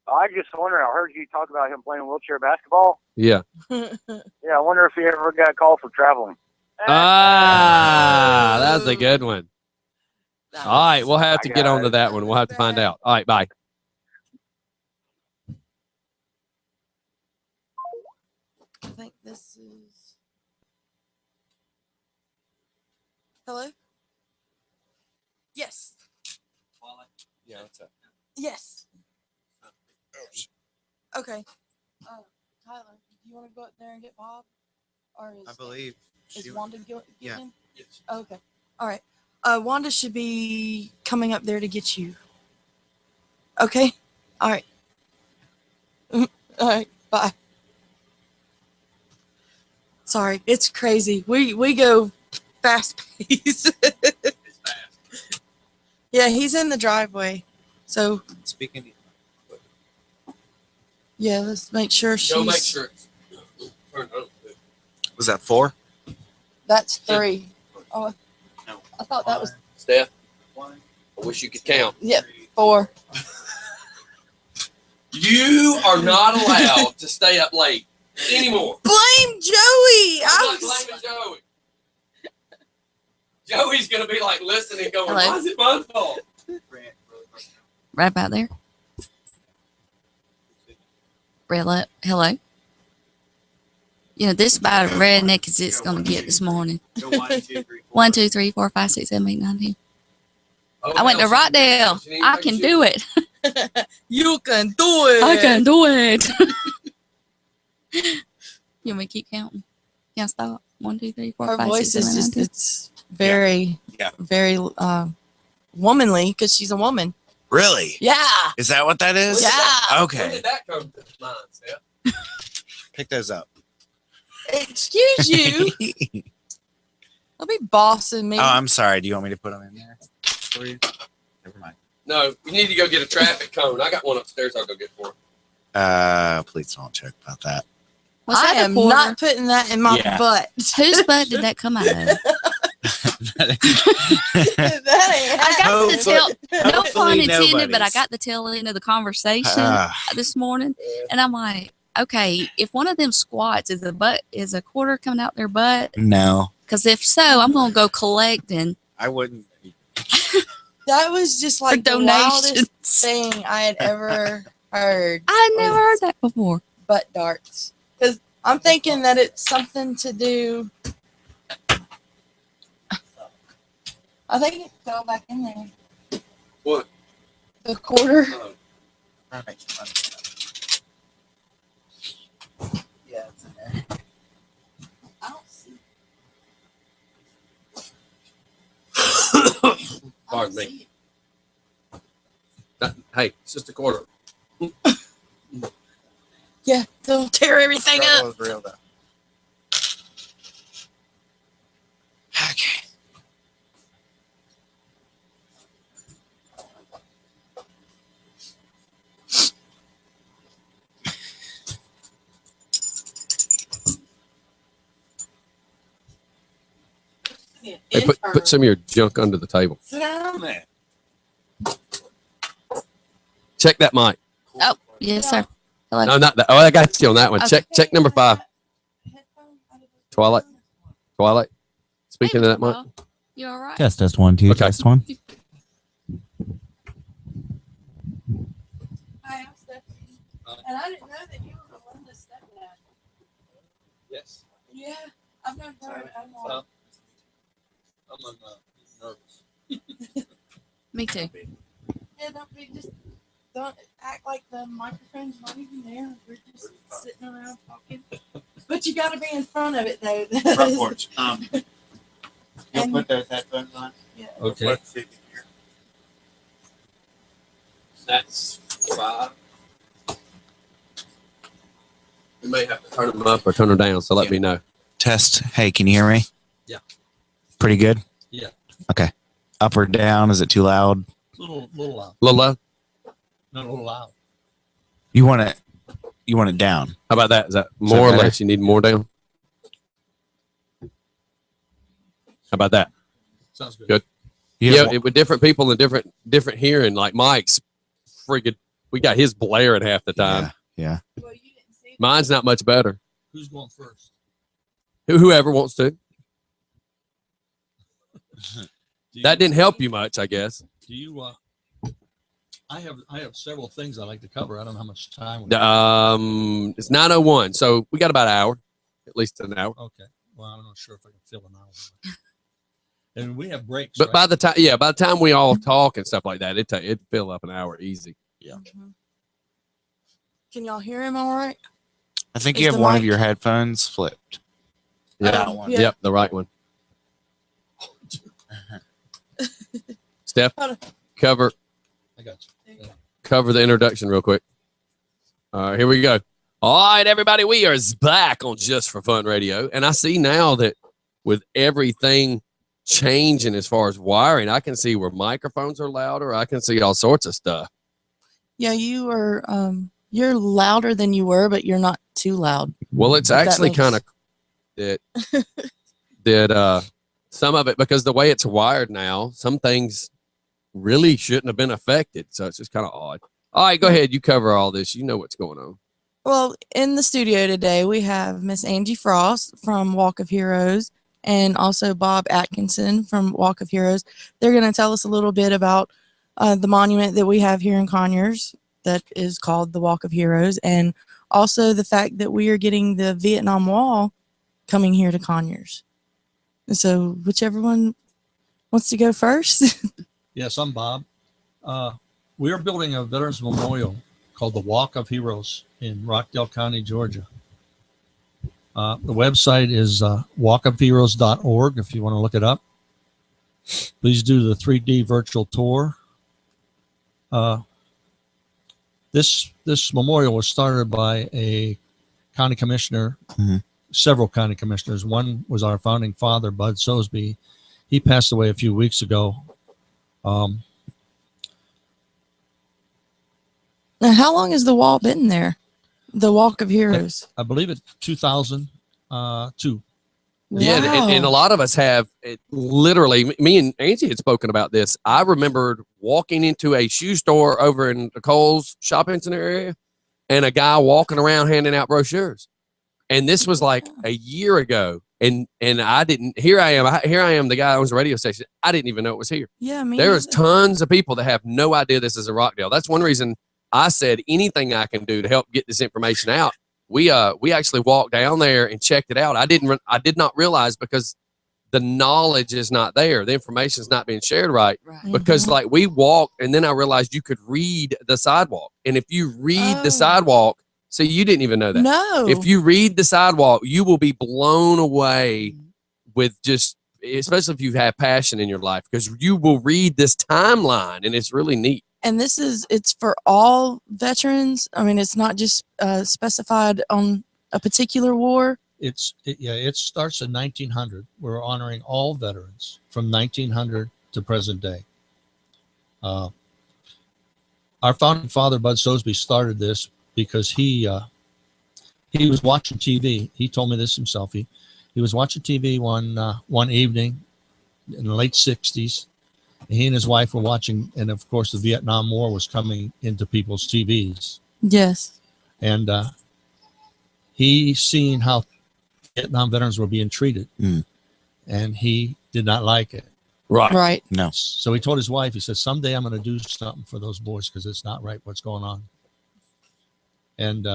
I just wonder. I heard you talk about him playing wheelchair basketball. Yeah. Yeah, I wonder if he ever got called for traveling. Ah, that's a good one. All right, we'll have to get on to that one. We'll have to find out. All right, bye. I think this is. Hello? Yes. Yeah, what's up? Yes. Okay. Tyler, do you want to go up there and get Bob? Or I believe. is Wanda getting Yeah. him? Yes. Okay. All right. Wanda should be coming up there to get you. Okay. All right. All right. Bye. Sorry, it's crazy. We go fast pace. Yeah, he's in the driveway. So Speaking. yeah, let's make sure she's. Go make sure. Was that 4? That's 3. Oh, I thought that was. Steph, I wish you could count. Yep, 4. You are not allowed to stay up late anymore. Blame Joey. I'm not blaming Joey. Joey's gonna be like listening, going, Hello? "Why is it my fault?" Right about there. Hello. You know, this is about as redneck as it's gonna get this morning. 1, 2, 3, 4, 5, 6, 7, 8, 9, 10. I went to Rockdale. I can do it. You can do it. I can do it. You want me to keep counting? Yeah, stop. 1, 2, 3, 4, Her 5, voice 6, 7, is 8, 9, 10. it's very, very womanly because she's a woman. Really? Yeah. Is that what that is? Yeah. Okay. When did that come to mind, Steph? Pick those up. Excuse you. I'll be bossing me. Oh, I'm sorry. Do you want me to put them in there for you? Never mind. No, you need to go get a traffic cone. I got one upstairs. I'll go get for her. Please don't check about that. Was I that a am quarter? not putting that in my Yeah. butt. Whose butt did that come out of? That ain't I got the tail. No pun hopefully intended, but I nobody's. got the tail end of the conversation Ah. this morning, and I'm like, okay, if one of them squats is a quarter coming out their butt, No, because if so, I'm gonna go collecting. I wouldn't. That was just like the wildest thing I had ever heard. I had never heard that before. Butt darts. Because I'm thinking that it's something to do. I think it fell back in there. What? The quarter. Yeah, it's in there. I don't see. Pardon me. Hey, it's just a quarter. Yeah, they'll tear everything That up. was real though. Okay. Hey, put some of your junk under the table. Sit down. Man. Check that mic. Oh, yes, sir. Hello. No, not that. Oh, I got you on that one. Okay. Check number 5. Twilight. Speaking of that mic. You all right? Test 1, 2. Okay. Test 1. Hi, I'm Stephanie. And I didn't know that you were Melinda's stepdad. Yes. Yeah, I've known her. I'm nervous. Me too. Yeah, don't act like the microphone's not even there. We're just sitting around talking. But you got to be in front of it, though. Front porch. You'll And- put those headphones on. Yeah. Okay. Let's see if you can hear. That's 5. We may have to turn them up or turn them down, so let me know. Test. Hey, can you hear me? Yeah. Pretty good? Yeah. Okay. Up or down? Is it too loud? Little loud. A little loud? Not a little loud. You want it down. How about that? Is that Is that more or better? less? You need more down? How about that? Sounds good. Good. You Yeah, have- with different people and different hearing, like Mike's friggin' We got his blaring half the time. Yeah. Mine's not much better. Who's going first? Whoever wants to. Do That didn't help you much, I guess. Do you? I have several things I like to cover. I don't know how much time. We have. It's 9:01, so we got about an hour, at least an hour. Okay. Well, I'm not sure if I can fill an hour. And we have breaks. But right? by the time we all talk and stuff like that, it'd fill up an hour easy. Yeah. Can y'all hear him all right? I think Is you have the one of mic- your headphones flipped. Yeah. That one. Yeah. Yep, the right one. Steph, cover I got you. Yeah. cover the introduction real quick. All right, here we go. All right, everybody, we are back on Just for Fun Radio, and I see now that with everything changing as far as wiring, I can see where microphones are louder. I can see all sorts of stuff. Yeah, you are. You're louder than you were, but you're not too loud. Well, it's If that actually makes- kind of that some of it, because the way it's wired now, some things really shouldn't have been affected. So it's just kind of odd. All right, go ahead. You cover all this. You know what's going on. Well, in the studio today, we have Miss Angie Frost from Walk of Heroes and also Bob Atkinson from Walk of Heroes. They're going to tell us a little bit about the monument that we have here in Conyers that is called the Walk of Heroes, and also the fact that we are getting the Vietnam Wall coming here to Conyers. And so whichever one wants to go first. Yes, I'm Bob. We are building a Veterans Memorial called the Walk of Heroes in Rockdale County, Georgia. The website is walkofheroes.org if you want to look it up. Please do the 3D virtual tour. This memorial was started by a county commissioner, several county commissioners. One was our founding father, Bud Sosby. He passed away a few weeks ago. Now, how long has the wall been there? The Walk of Heroes. I believe it's 2002. Yeah, and a lot of us have it, literally. Me and Angie had spoken about this. I remembered walking into a shoe store over in the Kohl's shopping center area, and a guy walking around handing out brochures. And this was like a year ago, and I didn't. Here I am, the guy who owns the radio station. I didn't even know it was here. Yeah, me There's neither. tons of people that have no idea this is a Rockdale. That's one reason I said anything I can do to help get this information out. We actually walked down there and checked it out. I did not realize, because the knowledge is not there. The information is not being shared right. Because like we walked, and then I realized you could read the sidewalk. And if you read the sidewalk, so you didn't even know that. No. If you read the sidewalk, you will be blown away with just, especially if you have passion in your life, because you will read this timeline, and it's really neat. And it's for all veterans. I mean, it's not just specified on a particular war. It starts in 1900. We're honoring all veterans from 1900 to present day. Our founding father, Bud Sosby, started this because he was watching TV. He told me this himself. He was watching TV one evening in the late 60s. He and his wife were watching, and of course the Vietnam War was coming into people's TVs. Yes. And he seen how Vietnam veterans were being treated, and he did not like it. Right. No. So he told his wife, he said, someday I'm going to do something for those boys because it's not right what's going on. And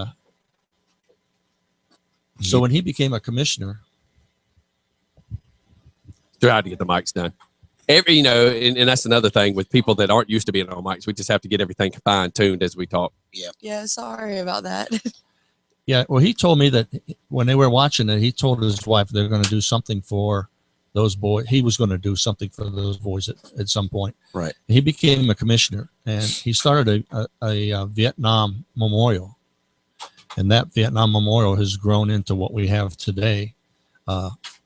so when he became a commissioner. Try to get the mics done. And that's another thing with people that aren't used to being on mics. We just have to get everything fine-tuned as we talk. Yeah, sorry about that. Yeah, well, he told me that when they were watching it, he told his wife they're going to do something for those boys. He was going to do something for those boys at some point. Right. He became a commissioner, and he started a Vietnam memorial. And that Vietnam memorial has grown into what we have today.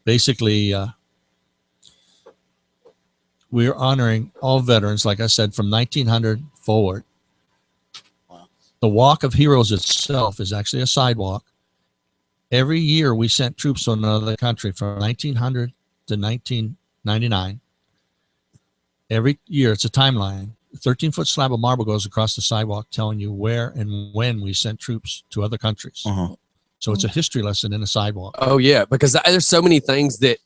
Basically, we're honoring all veterans, like I said, from 1900 forward. The Walk of Heroes itself is actually a sidewalk. Every year we sent troops to another country from 1900 to 1999. Every year it's a timeline. 13-foot slab of marble goes across the sidewalk telling you where and when we sent troops to other countries. So it's a history lesson in a sidewalk. Oh yeah, because there's so many things that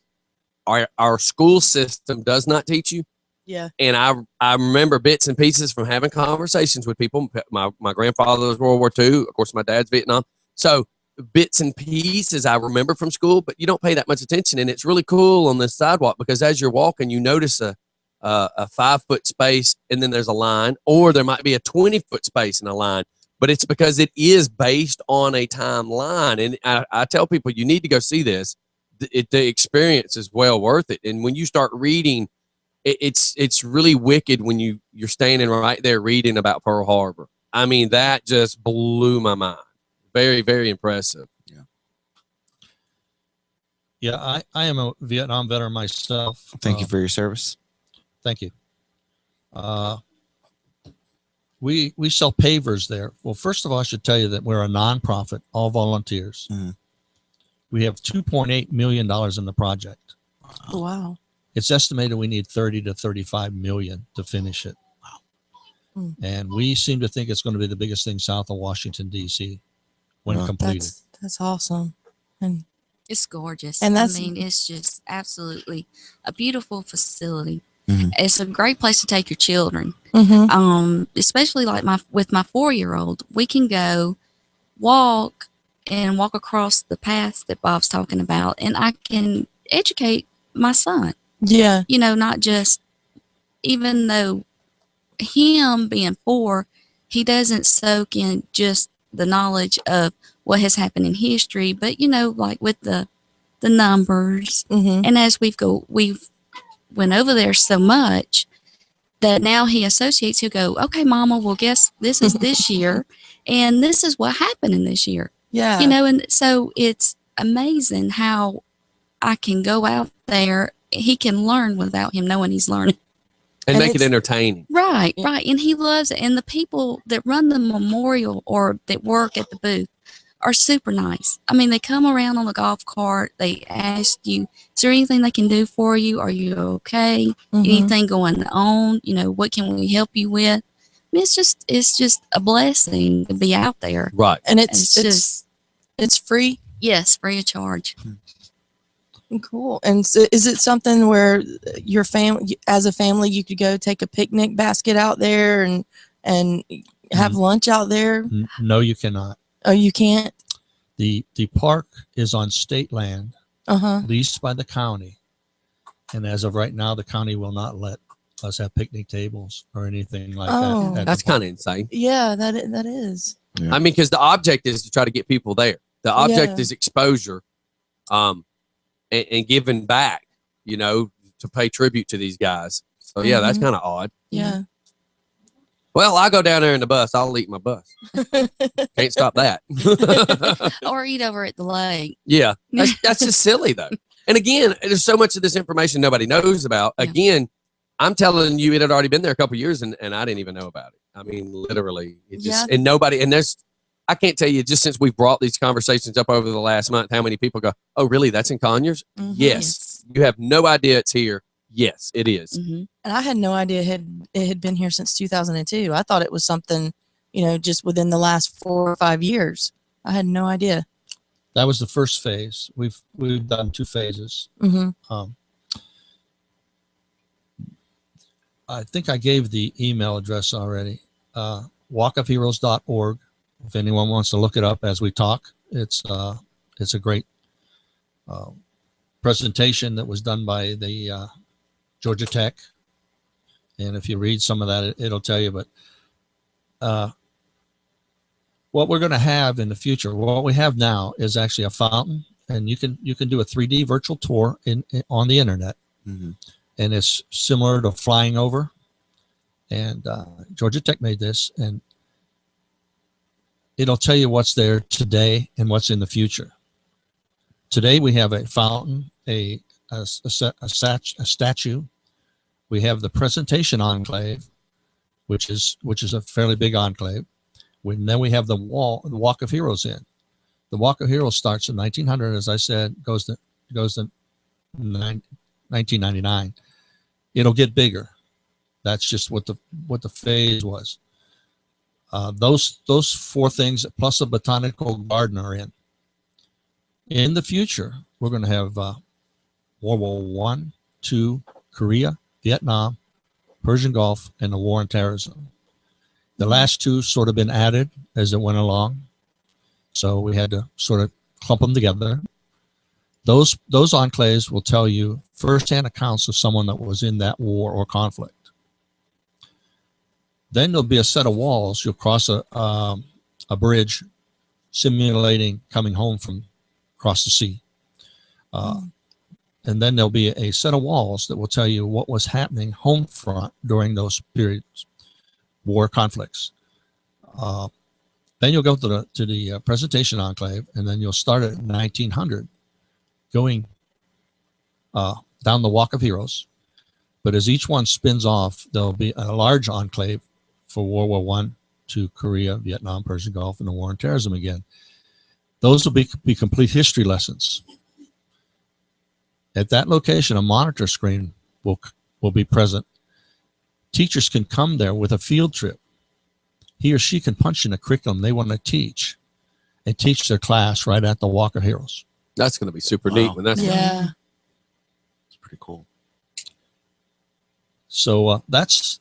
our school system does not teach you. Yeah. And I remember bits and pieces from having conversations with people. My grandfather was World War II. Of course, my dad's Vietnam. So bits and pieces I remember from school, but you don't pay that much attention. And it's really cool on this sidewalk because as you're walking, you notice a 5-foot space and then there's a line, or there might be a 20-foot space in a line. But it's because it is based on a timeline. And I tell people, you need to go see this. The experience is well worth it. And when you start reading, it's really wicked when you're standing right there reading about Pearl Harbor. I mean, that just blew my mind. Very, very impressive. Yeah, I am a Vietnam veteran myself. Thank you for your service. Thank you. We sell pavers there. Well, first of all, I should tell you that we're a nonprofit, all volunteers. We have $2.8 million in the project. Wow. It's estimated we need 30 to 35 million to finish it. Wow. And we seem to think it's going to be the biggest thing south of Washington, D.C. when completed. That's awesome. And it's gorgeous. And that's, I mean, it's just absolutely a beautiful facility. It's a great place to take your children. Especially like with my 4-year-old, we can go walk across the path that Bob's talking about, and I can educate my son. Yeah. You know, not just, even though him being 4, he doesn't soak in just the knowledge of what has happened in history, but, you know, like with the numbers. And as we've went over there so much that now he associates, he'll go, okay, Mama, well, guess this is this year, and this is what happened in this year. Yeah. You know, and so it's amazing how I can go out there. He can learn without him knowing he's learning. And make it entertaining. Right, right. And he loves it. And the people that run the memorial or that work at the booth are super nice. I mean, they come around on the golf cart. They ask you, is there anything they can do for you? Are you okay? Anything going on? You know, what can we help you with? I mean, it's just a blessing to be out there. Right. And it's free? Yes, free of charge. Cool. And so is it something where your family, as a family, you could go take a picnic basket out there and have lunch out there? No, you cannot. Oh, you can't? The park is on state land, leased by the county. And as of right now, the county will not let us have picnic tables or anything like that. That's kind of insane. Yeah, that is. I mean, because the object is to try to get people there. The object is exposure, and giving back, you know, to pay tribute to these guys. So yeah, that's kind of odd. Yeah. Well, I go down there in the bus. I'll eat my bus. Can't stop that. Or eat over at the lake. Yeah, that's just silly though. And again, there's so much of this information nobody knows about. Again, I'm telling you, it had already been there a couple of years, and I didn't even know about it. I mean, literally, it just and nobody. And I can't tell you, just since we've brought these conversations up over the last month, how many people go, "Oh, really? That's in Conyers?" Yes. You have no idea it's here. Yes, it is. And I had no idea it had been here since 2002. I thought it was something, you know, just within the last 4 or 5 years. I had no idea. That was the first phase. We've done 2 phases. I think I gave the email address already. walkofheroes.org. If anyone wants to look it up as we talk, it's a great presentation that was done by the Georgia Tech. And if you read some of that, it'll tell you. But what we're going to have in the future, what we have now is actually a fountain, and you can do a 3D virtual tour on the internet. And it's similar to flying over. And Georgia Tech made this, and it'll tell you what's there today and what's in the future. Today we have a fountain, a statue. We have the Presentation Enclave, which is a fairly big enclave. Then we have the Walk of Heroes in. The Walk of Heroes starts in 1900, as I said, goes to 1999. It'll get bigger. That's just what the phase was. Those four things plus a botanical garden are in. In the future, we're going to have World War I, II, Korea, Vietnam, Persian Gulf, and the war on terrorism. The last two sort of been added as it went along, so we had to sort of clump them together. Those enclaves will tell you firsthand accounts of someone that was in that war or conflict. Then there'll be a set of walls. You'll cross a bridge simulating coming home from across the sea. And then there'll be a set of walls that will tell you what was happening home front during those periods, war conflicts. Then you'll go to the presentation enclave, and then you'll start at 1900, going down the Walk of Heroes. But as each one spins off, there'll be a large enclave for World War I, II, Korea, Vietnam, Persian Gulf, and the war on terrorism again. Those will be complete history lessons. At that location, a monitor screen will be present. Teachers can come there with a field trip. He or she can punch in a curriculum they want to teach and teach their class right at the Walk of Heroes. That's going to be super neat when that's Yeah. It's pretty cool. So that's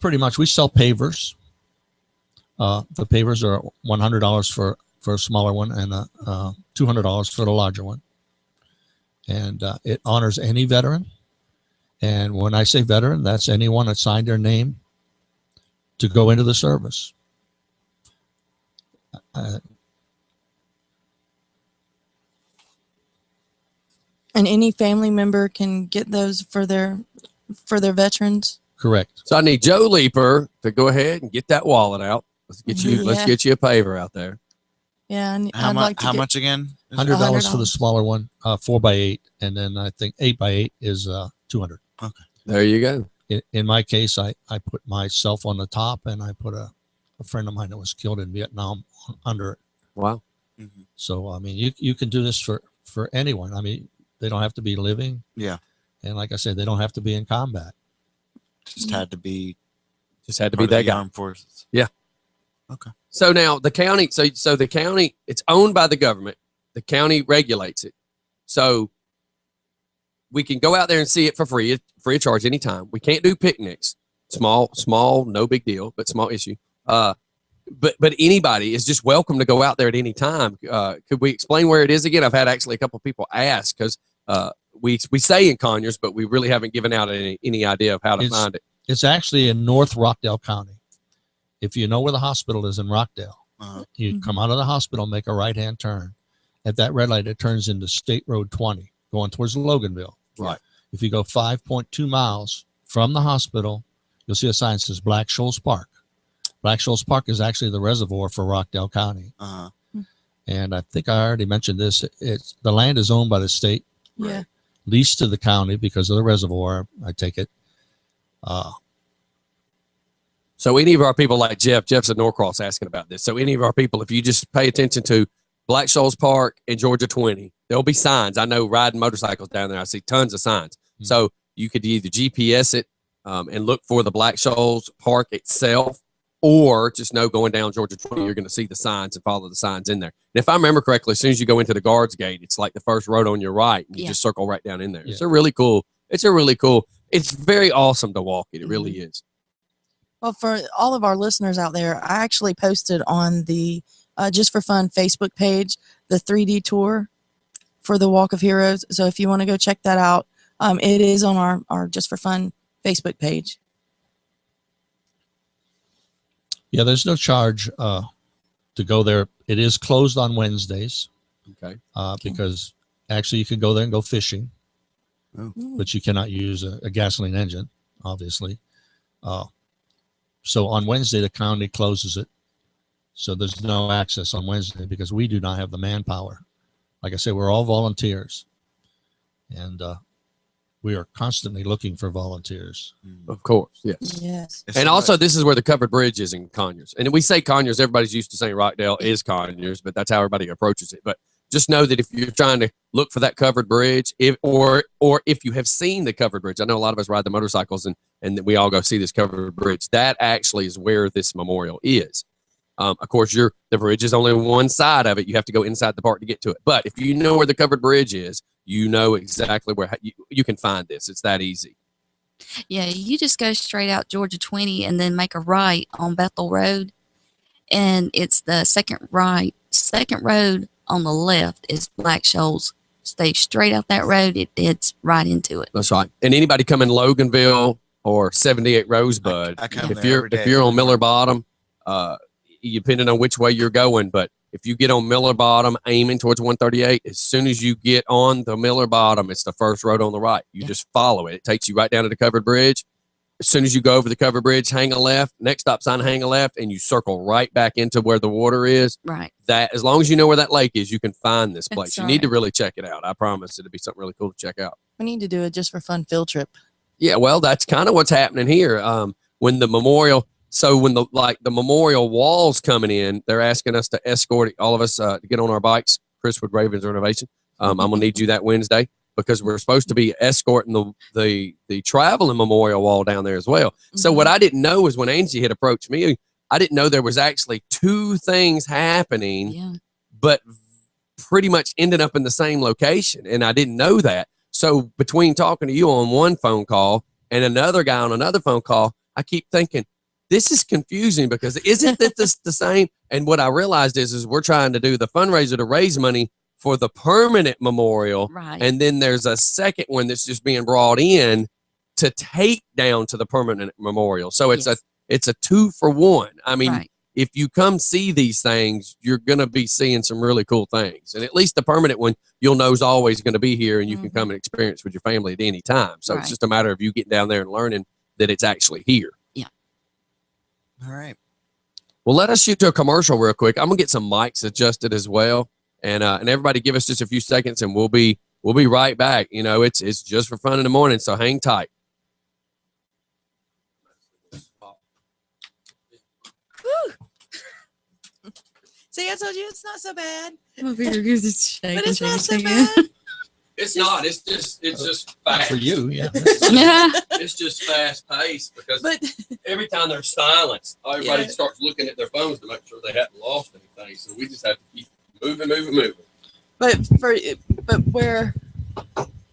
pretty much. We sell pavers. The pavers are $100 for a smaller one and $200 for the larger one. And it honors any veteran. And when I say veteran, that's anyone that signed their name to go into the service. And any family member can get those for their veterans. Correct. So I need Joe Leeper to go ahead and get that wallet out. Let's get you. Let's Yeah. get you a paver out there. Yeah, and How I'd much? like to How get, much again? $100 for the smaller one, 4x8, and then I think 8x8 is $200. Okay. There you go. In my case, I put myself on the top, and I put a friend of mine that was killed in Vietnam under it. Wow. Mhm. So I mean, you can do this for anyone. I mean, they don't have to be living, Yeah. and like I said, they don't have to be in combat. Just had to be. Just had to part be of that the guy. Armed Forces. Yeah. Okay. So now the county, so the county, it's owned by the government. The county regulates it. So we can go out there and see it for free of charge anytime. We can't do picnics. Small, no big deal, but small issue. But anybody is just welcome to go out there at any time. Could we explain where it is again? I've had actually a couple people ask because we say in Conyers, but we really haven't given out any idea of how to find it. It's actually in North Rockdale County. If you know where the hospital is in Rockdale, you come out of the hospital, make a right-hand turn. At that red light, it turns into State Road 20, going towards Loganville. Right. If you go 5.2 miles from the hospital, you'll see a sign that says Black Shoals Park. Black Shoals Park is actually the reservoir for Rockdale County. And I think I already mentioned this. The land is owned by the state, yeah. leased to the county because of the reservoir, I take it. So any of our people like Jeff's at Norcross asking about this. So any of our people, if you just pay attention to Black Shoals Park and Georgia 20, there'll be signs. I know riding motorcycles down there, I see tons of signs. So you could either GPS it and look for the Black Shoals Park itself, or just know going down Georgia 20, you're going to see the signs and follow the signs in there. And if I remember correctly, as soon as you go into the guards gate, it's like the first road on your right. And you just circle right down in there. It's a really cool. It's very awesome to walk it. It really is. Well, for all of our listeners out there, I actually posted on the Just for Fun Facebook page the 3D tour for the Walk of Heroes. So if you want to go check that out, it is on our Just for Fun Facebook page. Yeah, there's no charge to go there. It is closed on Wednesdays. Okay. Because actually you can go there and go fishing, but you cannot use a gasoline engine, obviously. So on Wednesday, the county closes it. So there's no access on Wednesday because we do not have the manpower. Like I said, we're all volunteers. And we are constantly looking for volunteers. Of course, yes. Yes. And also, this is where the covered bridge is in Conyers. And we say Conyers, everybody's used to saying Rockdale is Conyers, but that's how everybody approaches it. But just know that if you're trying to look for that covered bridge, or if you have seen the covered bridge, I know a lot of us ride the motorcycles and and then we all go see this covered bridge. That actually is where this memorial is. Of course, the bridge is only one side of it. You have to go inside the park to get to it. But if you know where the covered bridge is, you know exactly where you can find this. It's that easy. Yeah, you just go straight out Georgia 20 and then make a right on Bethel Road. And it's the second road on the left is Black Shoals. Stay straight out that road. It's right into it. That's right. And anybody coming Loganville or 78 Rosebud, I come if there every day. you're on Miller Bottom, depending on which way you're going, but if you get on Miller Bottom aiming towards 138, as soon as you get on the Miller Bottom, it's the first road on the right. You just follow it. It takes you right down to the covered bridge. As soon as you go over the covered bridge, hang a left, next stop sign, hang a left, and you circle right back into where the water is. Right. That, as long as you know where that lake is, you can find this place. That's You need to right. really check it out. I promise it'll be something really cool to check out. We need to do it just for fun field trip. Yeah, well, that's kind of what's happening here. When the memorial, when the memorial wall's coming in, they're asking us to escort all of us to get on our bikes. Chris with Ravens Renovation. I'm gonna need you that Wednesday because we're supposed to be escorting the traveling memorial wall down there as well. So what I didn't know is when Angie had approached me, I didn't know there was actually two things happening, but pretty much ended up in the same location, and I didn't know that. So between talking to you on one phone call and another guy on another phone call, I keep thinking, this is confusing because isn't this the same? And what I realized is we're trying to do the fundraiser to raise money for the permanent memorial. Right. And then there's a second one that's just being brought in to take down to the permanent memorial. So it's a 2-for-1. I mean, if you come see these things, you're going to be seeing some really cool things. And at least the permanent one, you'll know is always going to be here and you can come and experience with your family at any time. So it's just a matter of you getting down there and learning that it's actually here. Yeah. All right. Well, let us shoot to a commercial real quick. I'm going to get some mics adjusted as well. And everybody give us just a few seconds and we'll be right back. You know, it's just for fun in the morning. So hang tight. See, I told you it's not so bad. But it's not so bad. It's not. It's just fast. For you, yeah. It's just fast paced because every time there's silence, everybody starts looking at their phones to make sure they haven't lost anything. So we just have to keep moving. But where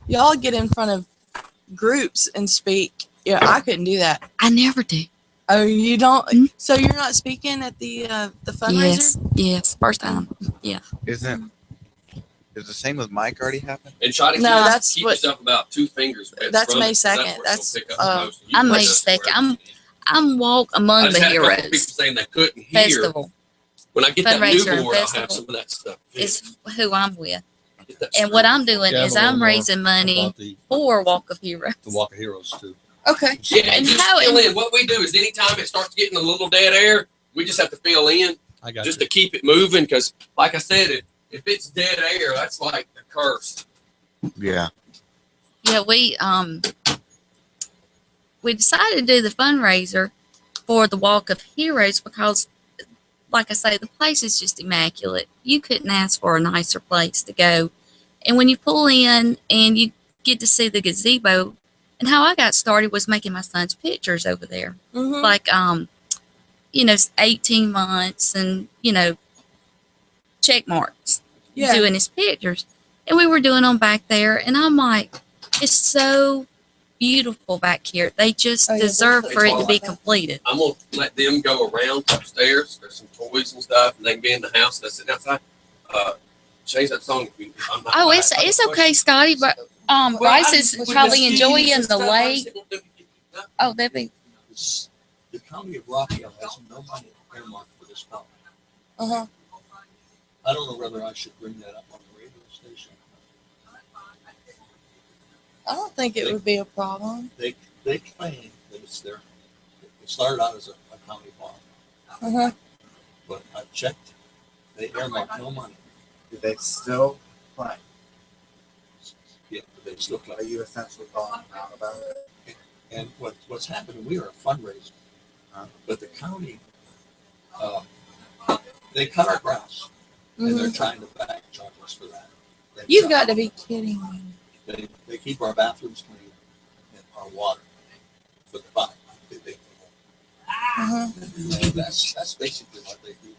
y'all get in front of groups and speak, I couldn't do that. I never do. Oh, you don't? So you're not speaking at the fundraiser? Yes, first time. Yeah. Is the same with Mike already happened? And try to keep yourself about 2 fingers. That's May 2nd. I'm May 2nd. I'm walk among the heroes. People saying they couldn't hear. Festival. When I get that new Fundraiser board, I'll have festival some of that stuff. Is who I'm with. And what I'm doing is I'm raising money for Walk of Heroes. The Walk of Heroes too. Okay. Yeah, and just fill in. What we do is anytime it starts getting a little dead air, we just have to fill in to keep it moving. Because, like I said, if it's dead air, that's like a curse. Yeah. Yeah, we decided to do the fundraiser for the Walk of Heroes because, like I say, the place is just immaculate. You couldn't ask for a nicer place to go. And when you pull in and you get to see the gazebo, and how I got started was making my son's pictures over there. Mm-hmm. Like, 18 months and, check marks doing his pictures. And we were doing them back there. And I'm like, it's so beautiful back here. They just deserve for it to be completed. I'm going to let them go around upstairs. There's some toys and stuff. And they can be in the house. They're sitting outside. Change that song. Oh, it's okay, Scotty. But Bryce is probably enjoying the lake. Oh, that'd be. The county of Rockdale has no money earmarked for this problem. Uh-huh. I don't know whether I should bring that up on the radio station. I don't think it would be a problem. They claim that it's their. It started out as a county farm. Uh-huh. But I checked. They earmarked no money. Do they still play? Yeah, but they still play. Are you essentially calling out about it? And what's happening, we are a fundraiser, but the county, they cut our grass, and they're trying to back charge us for that. You've got to be kidding me. They keep our bathrooms clean and our water. with the bike. Mhm. That's basically what they do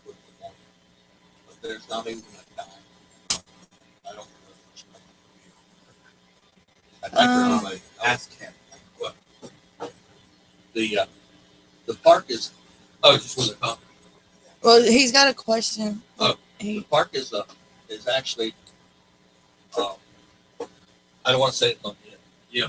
with the morning. But there's not even a time. I don't know. I'd like to ask him. What? The park is just with the company. Well, he's got a question. Oh, the park is actually. I don't want to say it on yet. Yeah.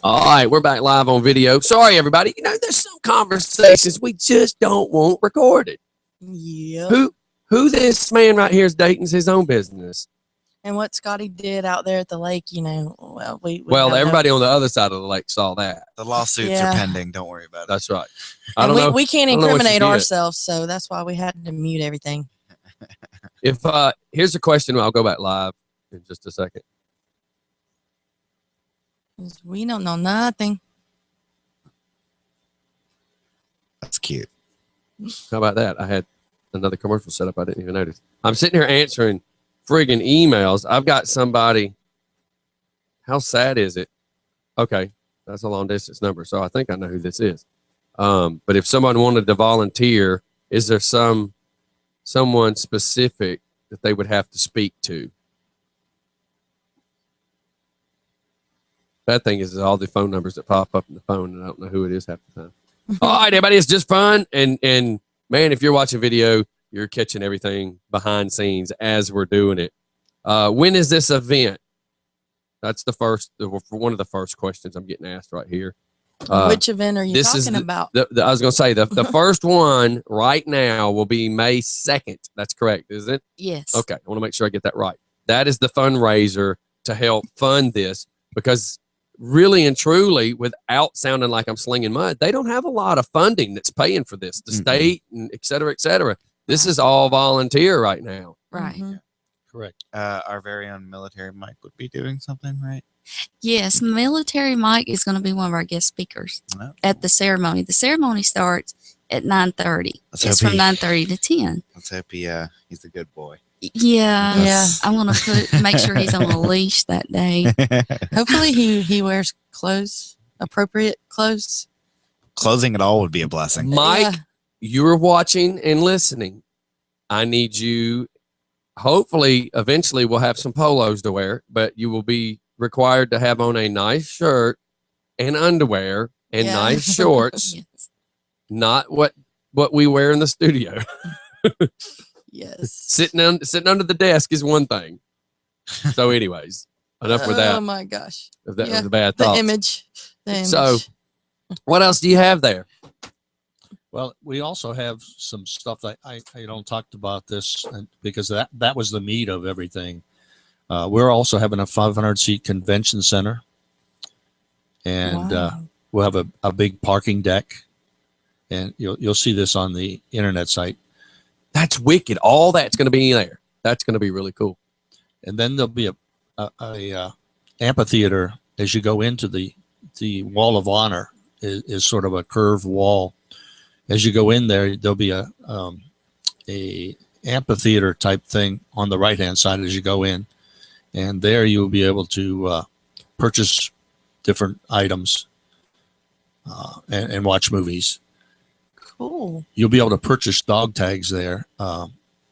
All right, we're back live on video. Sorry, everybody. You know, there's some conversations we just don't want recorded. Yeah. Who this man right here is dating's his own business. And what Scotty did out there at the lake, you know, well, we Well, have everybody on the other side of the lake saw that. The lawsuits Yeah. are pending. Don't worry about it. That's right. no, I don't know. we can't I don't know what you incriminate did. ourselves, so that's why we had to mute everything. If here's a question, I'll go back live in just a second. 'Cause we don't know nothing. That's cute. How about that? I had another commercial set up. I didn't even notice. I'm sitting here answering friggin' emails. I've got somebody. How sad is it? Okay, that's a long distance number, so I think I know who this is. But if someone wanted to volunteer, is there someone specific that they would have to speak to? Bad thing is all the phone numbers that pop up in the phone, and I don't know who it is half the time. All right, everybody, it's just fun. And man, if you're watching video, you're catching everything behind scenes as we're doing it. When is this event? That's one of the first questions I'm getting asked right here. Which event are you talking about? I was going to say the first one right now will be May 2nd. That's correct, isn't it? Yes. Okay. I want to make sure I get that right. That is the fundraiser to help fund this, because really and truly, without sounding like I'm slinging mud, they don't have a lot of funding that's paying for this. The state and et cetera, et cetera. This is all volunteer right now. Right. Correct. Our very own military Mike would be doing something, right? Yes, Military Mike is going to be one of our guest speakers at the ceremony. The ceremony starts at 9:30. It's from 9:30 to 10. Let's hope he's a good boy. Yeah. I'm going to make sure he's on a leash that day. Hopefully he wears clothes, appropriate clothes. Closing it all would be a blessing. Mike, you're watching and listening. I need you. Hopefully, eventually we'll have some polos to wear, but you will be required to have on a nice shirt and underwear and nice shorts. Not what we wear in the studio. Yes. Sitting under the desk is one thing. So anyways, enough with that. Oh my gosh. If that was a bad thought. The image. So what else do you have there? Well, we also have some stuff that I talked about this, because that was the meat of everything. We're also having a 500-seat convention center, and we'll have a big parking deck, and you'll see this on the internet site. That's wicked. All that's going to be there. That's going to be really cool. And then there'll be a amphitheater as you go into the Wall of Honor. Is sort of a curved wall. As you go in there, there'll be a amphitheater type thing on the right-hand side as you go in. And there you'll be able to purchase different items and watch movies. Cool. You'll be able to purchase dog tags there.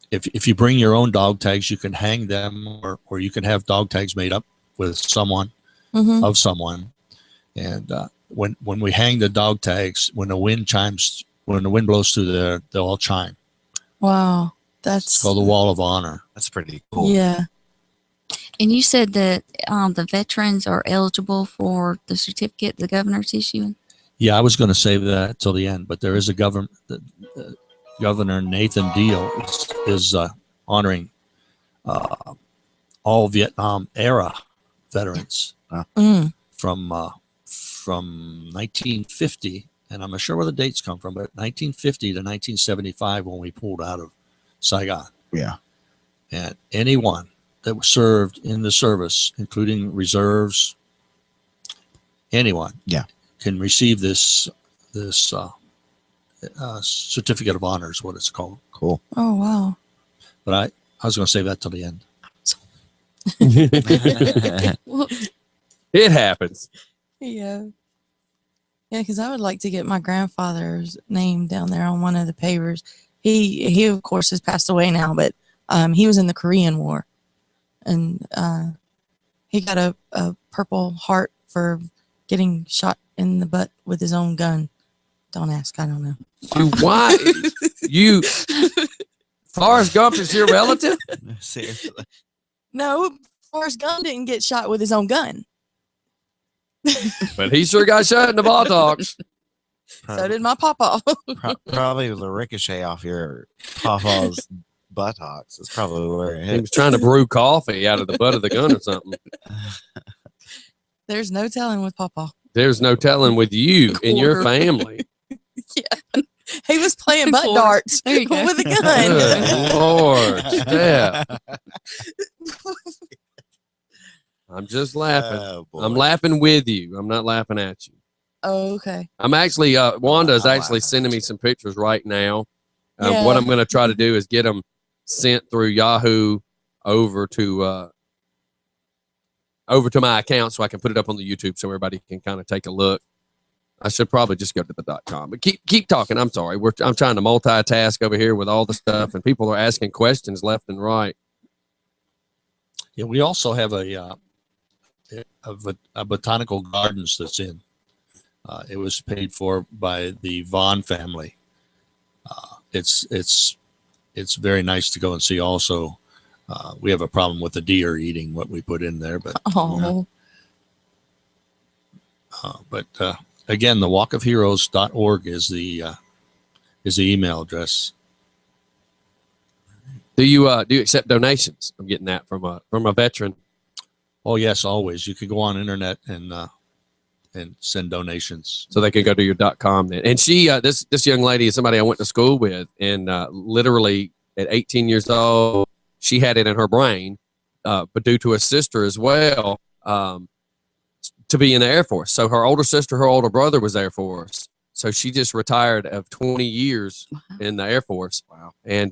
If you bring your own dog tags, you can hang them, or you can have dog tags made up with someone, of someone. And when we hang the dog tags, when the wind blows through there, they'll all chime. Wow. It's called the Wall of Honor. That's pretty cool. Yeah. And you said that the veterans are eligible for the certificate the governor's issuing? Yeah, I was going to save that till the end, but there is a Governor Nathan Deal is honoring all Vietnam era veterans from 1950, and I'm not sure where the dates come from, but 1950 to 1975 when we pulled out of Saigon. Yeah. And anyone that was served in the service, including reserves, anyone can receive this certificate of honor is what it's called. Cool. Oh, wow. But I was going to save that till the end. It happens. Yeah. Yeah, because I would like to get my grandfather's name down there on one of the pavers. He of course has passed away now, but he was in the Korean War, and he got a Purple Heart for getting shot in the butt with his own gun. Don't ask, I don't know. Why? Forrest Gump is your relative? Seriously. No, Forrest Gump didn't get shot with his own gun. But he sure got shot in the buttocks. So did my papa. Probably with a ricochet off your papa's buttocks. That's probably where it hit. He was trying to brew coffee out of the butt of the gun or something. There's no telling with papa. There's no telling with you and your family. Yeah. He was playing butt darts with a gun. Good Lord, yeah. I'm just laughing. Oh, I'm laughing with you. I'm not laughing at you. Oh, okay. I'm actually, Wanda is actually sending me some pictures right now. Yeah. What I'm going to try to do is get them sent through Yahoo over to my account so I can put it up on the YouTube so everybody can kind of take a look. I should probably just go to the .com, but keep talking. I'm sorry. I'm trying to multitask over here with all the stuff, and people are asking questions left and right. Yeah, we also have a botanical gardens that's in It was paid for by the Vaughn family. It's very nice to go and see. Also, we have a problem with the deer eating what we put in there, but Oh, again, the walkofheroes.org is the email address. Do you accept donations? I'm getting that from a veteran. Oh yes, always. You can go on internet and send donations. So they can go to your .com then. And she, this young lady is somebody I went to school with, and literally at 18 years old, she had it in her brain, but due to a sister as well, to be in the Air Force. So her older sister, her older brother was Air Force. So she just retired of 20 years in the Air Force. Wow. And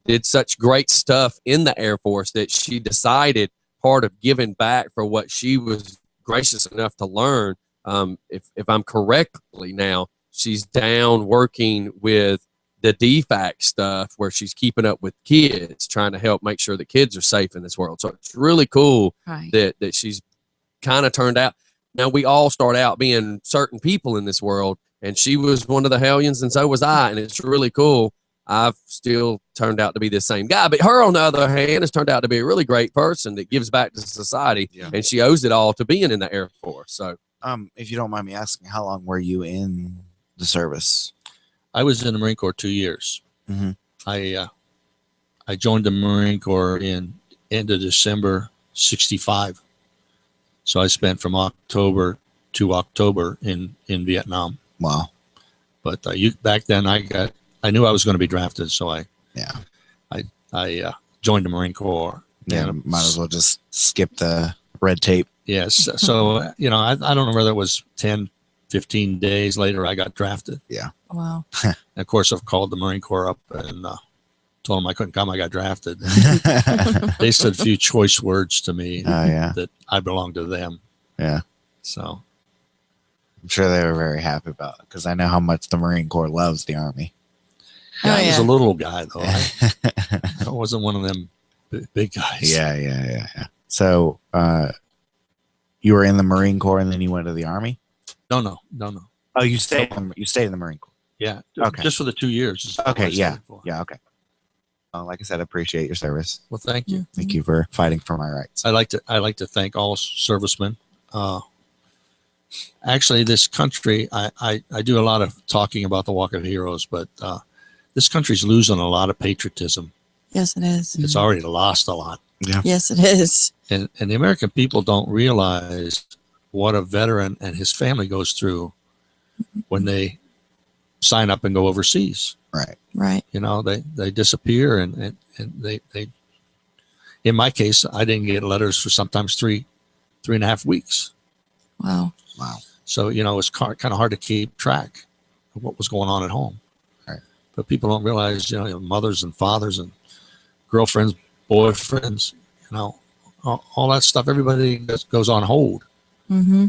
did such great stuff in the Air Force that she decided part of giving back for what she was gracious enough to learn. If I'm correctly now, she's down working with the DFAC stuff where she's keeping up with kids, trying to help make sure the kids are safe in this world. So it's really cool that she's kind of turned out. Now, we all start out being certain people in this world, and she was one of the hellions, and so was I, and it's really cool. I've still turned out to be the same guy, but her, on the other hand, has turned out to be a really great person that gives back to society, and she owes it all to being in the Air Force. So, if you don't mind me asking, how long were you in the service? I was in the Marine Corps 2 years. Mm-hmm. I joined the Marine Corps in end of December '65. So I spent from October to October in Vietnam. Wow. But back then I knew I was going to be drafted, so I joined the Marine Corps. Yeah, might as well just skip the red tape. Yes. So, I don't know whether it was 10, 15 days later I got drafted. Yeah. Wow. And of course, I've called the Marine Corps up and told them I couldn't come. I got drafted. They said a few choice words to me that I belong to them. Yeah. So I'm sure they were very happy about it because I know how much the Marine Corps loves the Army. I was a little guy, though. I wasn't one of them big guys. Yeah. So you were in the Marine Corps and then you went to the Army? No. Oh, you stayed in the Marine Corps? Yeah. Okay. Just for the 2 years. Okay, yeah. Okay. Like I said, I appreciate your service. Well, thank you. Thank you for fighting for my rights. I like to thank all servicemen. Actually, this country, I do a lot of talking about the Walk of Heroes, but this country's losing a lot of patriotism. Yes, it is. It's already lost a lot. Yeah. Yes, it is. And the American people don't realize what a veteran and his family goes through when they sign up and go overseas. Right. They disappear and they in my case, I didn't get letters for sometimes 3.5 weeks. Wow. So, it's kind of hard to keep track of what was going on at home. Right. But people don't realize, mothers and fathers and girlfriends, boyfriends, all that stuff, everybody goes on hold. Mm-hmm.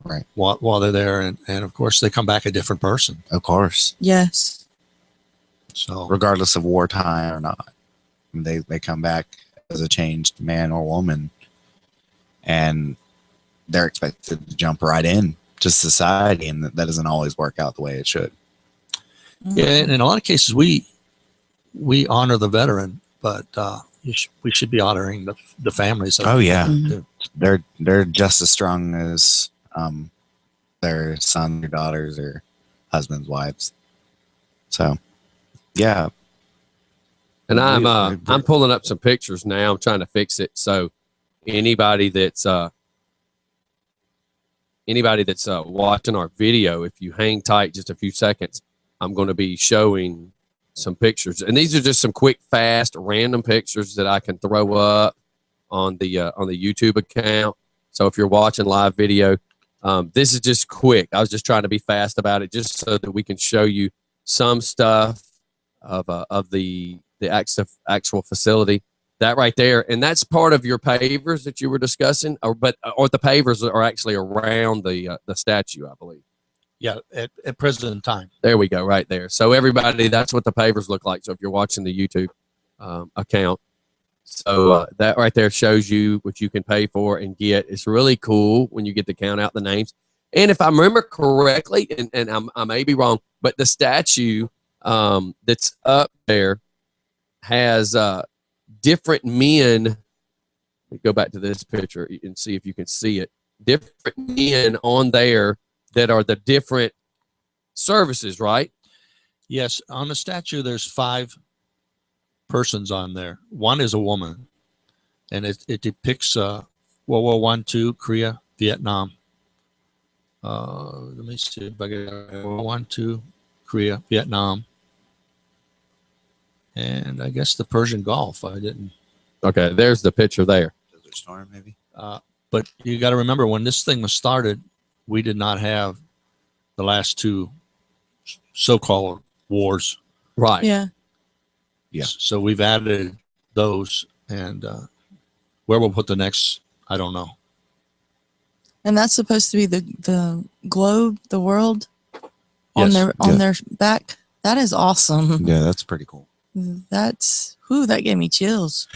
Right. While they're there. And of course, they come back a different person. Of course. Yes. So regardless of wartime or not, they come back as a changed man or woman, and they're expected to jump right in to society, and that doesn't always work out the way it should. Yeah, and in a lot of cases, we honor the veteran, but we should be honoring the families. Oh yeah, too. They're just as strong as their sons, their daughters, or husbands, wives. So, yeah. And I'm pulling up some pictures now. I'm trying to fix it. So anybody that's watching our video, if you hang tight just a few seconds, I'm going to be showing some pictures. And these are just some quick, fast, random pictures that I can throw up on the YouTube account. So if you're watching live video, this is just quick. I was just trying to be fast about it, just so that we can show you some stuff of the actual facility. That right there, and that's part of your pavers that you were discussing, or the pavers are actually around the statue, I believe. Yeah, at present time. There we go, right there. So everybody, that's what the pavers look like. So if you're watching the YouTube account, so that right there shows you what you can pay for and get. It's really cool when you get to count out the names. And if I remember correctly, and I may be wrong, but the statue that's up there has different men. Let me go back to this picture and see if you can see it. Different men on there that are the different services, right? Yes, on the statue, there's 5 persons on there. One is a woman, and it depicts World War I, II, Korea, Vietnam. Let me see if I get World War I, II, Korea, Vietnam, and I guess the Persian Gulf. I didn't. Okay, there's the picture there. Desert Storm, maybe. But you got to remember, when this thing was started, we did not have the last 2 so-called wars. Right. Yeah. Yeah. So we've added those, and where we'll put the next, I don't know. And that's supposed to be the globe, the world on Yes. their back. That is awesome. Yeah, that's pretty cool. That gave me chills.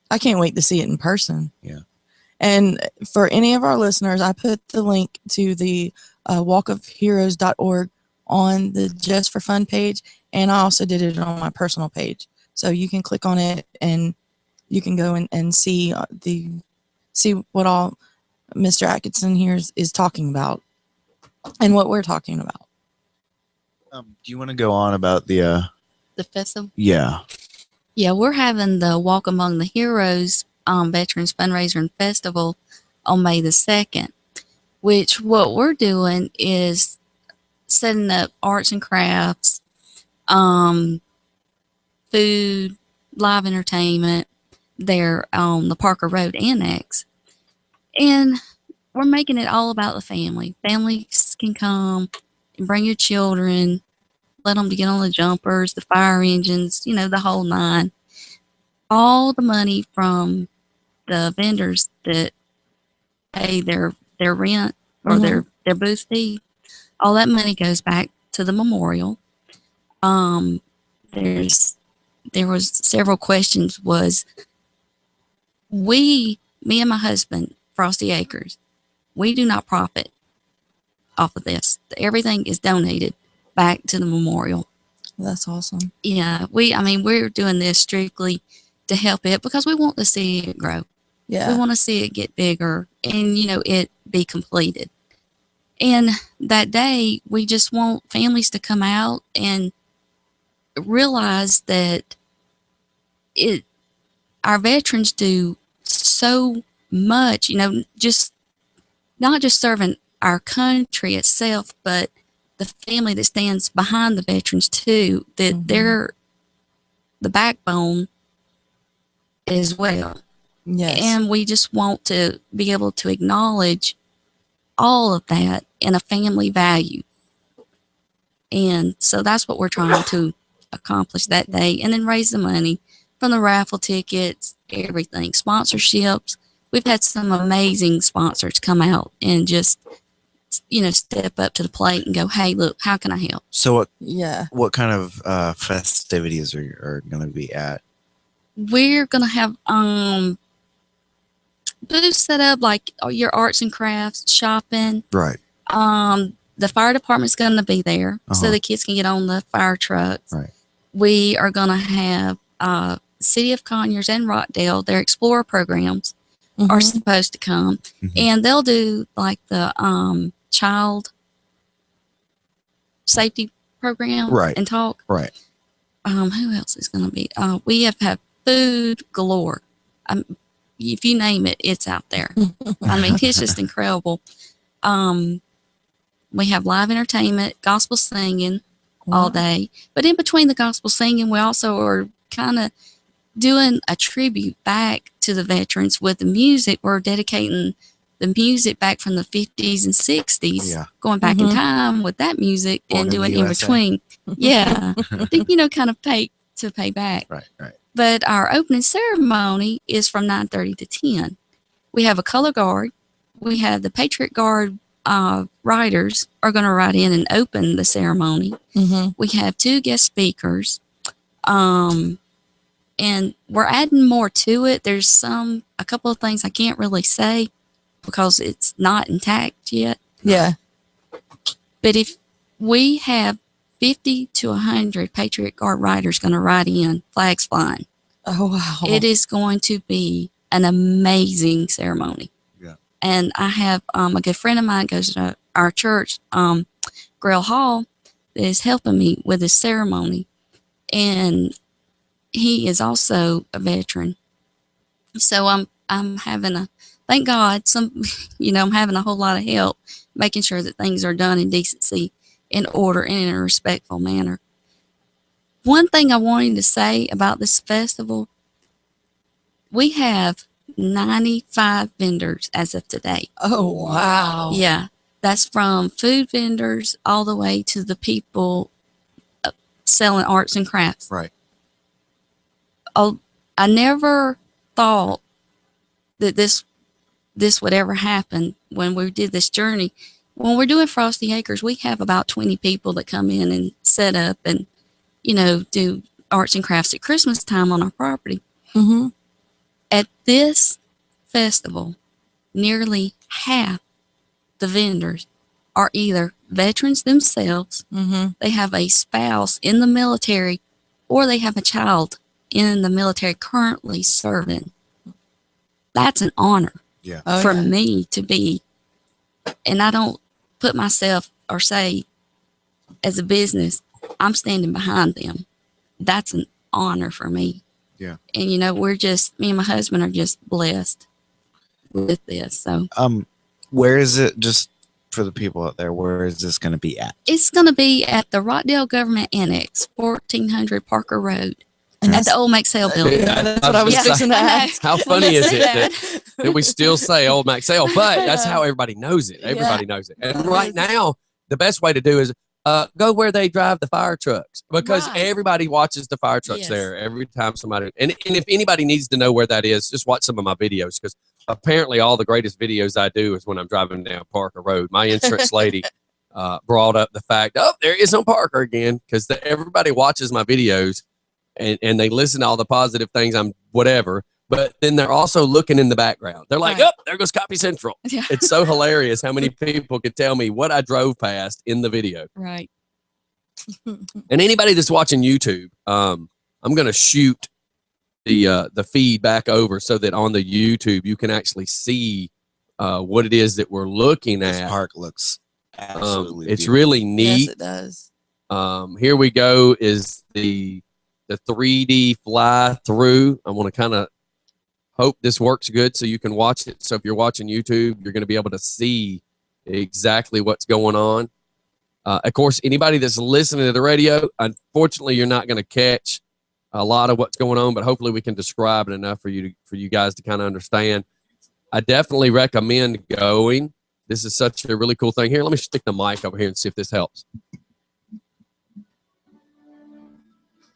I can't wait to see it in person. Yeah. And for any of our listeners, I put the link to the walkofheroes.org on the Just for Fun page, and I also did it on my personal page. So you can click on it and you can go and see what all Mr. Atkinson here is talking about and what we're talking about. Do you want to go on about the festival? Yeah. Yeah, we're having the Walk Among the Heroes Veterans Fundraiser and Festival on May the 2nd, which what we're doing is setting up arts and crafts, food, live entertainment there on the Parker Road Annex. And we're making it all about the family. Families can come and bring your children, let them to get on the jumpers, the fire engines, the whole 9. All the money from the vendors that pay their rent or their booth fee, all that money goes back to the memorial. There was several questions. Me and my husband, Frosty Acres, we do not profit off of this. Everything is donated back to the memorial. That's awesome. Yeah, we're doing this strictly to help it because we want to see it grow. Yeah. We want to see it get bigger and, it be completed. And that day, we just want families to come out and realize that our veterans do so much, just not just serving our country itself, but the family that stands behind the veterans too, that they're the backbone as well. Yes. And we just want to be able to acknowledge all of that in a family value. And so that's what we're trying to accomplish that day, and then raise the money from the raffle tickets, everything, sponsorships. We've had some amazing sponsors come out and just, step up to the plate and go, hey, look, how can I help? So what kind of festivities are going to be at? We're going to have booths set up like your arts and crafts, shopping. Right. The fire department's going to be there so the kids can get on the fire trucks. Right. We are going to have City of Conyers and Rockdale, their Explorer programs are supposed to come. And they'll do like the child safety program and talk. Right. Who else is going to be? We have food galore. If you name it, it's out there. It's just incredible. We have live entertainment, gospel singing all day. But in between the gospel singing, we also are kind of doing a tribute back to the veterans with the music. We're dedicating the music back from the 50s and 60s, going back in time with that music and doing in between. Yeah. To, kind of pay back. Right, right. But our opening ceremony is from 9:30 to 10. We have a color guard. We have the Patriot Guard riders are going to ride in and open the ceremony. We have 2 guest speakers. And we're adding more to it. There's a couple of things I can't really say because it's not intact yet. Yeah. But if we have 50 to 100 Patriot Guard riders going to ride in, flags flying. Oh, wow. It is going to be an amazing ceremony. Yeah. And I have a good friend of mine goes to our church, Grail Hall, that is helping me with this ceremony. And he is also a veteran. So I'm having thank God, I'm having a whole lot of help making sure that things are done in decency, in order, and in a respectful manner. One thing I wanted to say about this festival, we have 95 vendors as of today. Oh, wow. Yeah. That's from food vendors all the way to the people selling arts and crafts. Right. Oh, I never thought that this would ever happen when we did this journey. When we're doing Frosty Acres, we have about 20 people that come in and set up and, do arts and crafts at Christmas time on our property. Mm-hmm. At this festival, nearly half the vendors are either veterans themselves, Mm-hmm. they have a spouse in the military, or they have a child in the military currently serving. That's an honor Yeah. for me to be. And I don't put myself or say as a business, I'm standing behind them. That's an honor for me. Yeah. And me and my husband are just blessed with this. So Where is it, just for the people out there, where is this going to be at? it's going to be at the Rockdale Government Annex, 1400 Parker Road, at the old Maxell building. That's what I was fixing to ask. How funny is it that we still say Old Maxell, but that's how everybody knows it. Everybody knows it. And right now, the best way to do is go where they drive the fire trucks, because everybody watches the fire trucks there every time somebody. And if anybody needs to know where that is, just watch some of my videos, because apparently all the greatest videos I do is when I'm driving down Parker Road. My insurance lady brought up the fact, there is on Parker again, because everybody watches my videos and they listen to all the positive things, whatever. But then they're also looking in the background. They're like, there goes Copy Central. Yeah. It's so hilarious how many people could tell me what I drove past in the video. Right. And anybody that's watching YouTube, I'm going to shoot the feed back over so that on the YouTube you can actually see what it is that we're looking at. This park looks absolutely it's beautiful. really neat. Yes, it does. Here we go is the 3D fly through. I want to kind of hope this works good so you can watch it. So if you're watching YouTube, you're going to be able to see exactly what's going on. Of course, anybody that's listening to the radio, unfortunately, you're not going to catch a lot of what's going on, but hopefully we can describe it enough for you guys to kind of understand. I definitely recommend going. This is such a really cool thing. Here, let me stick the mic over here and see if this helps.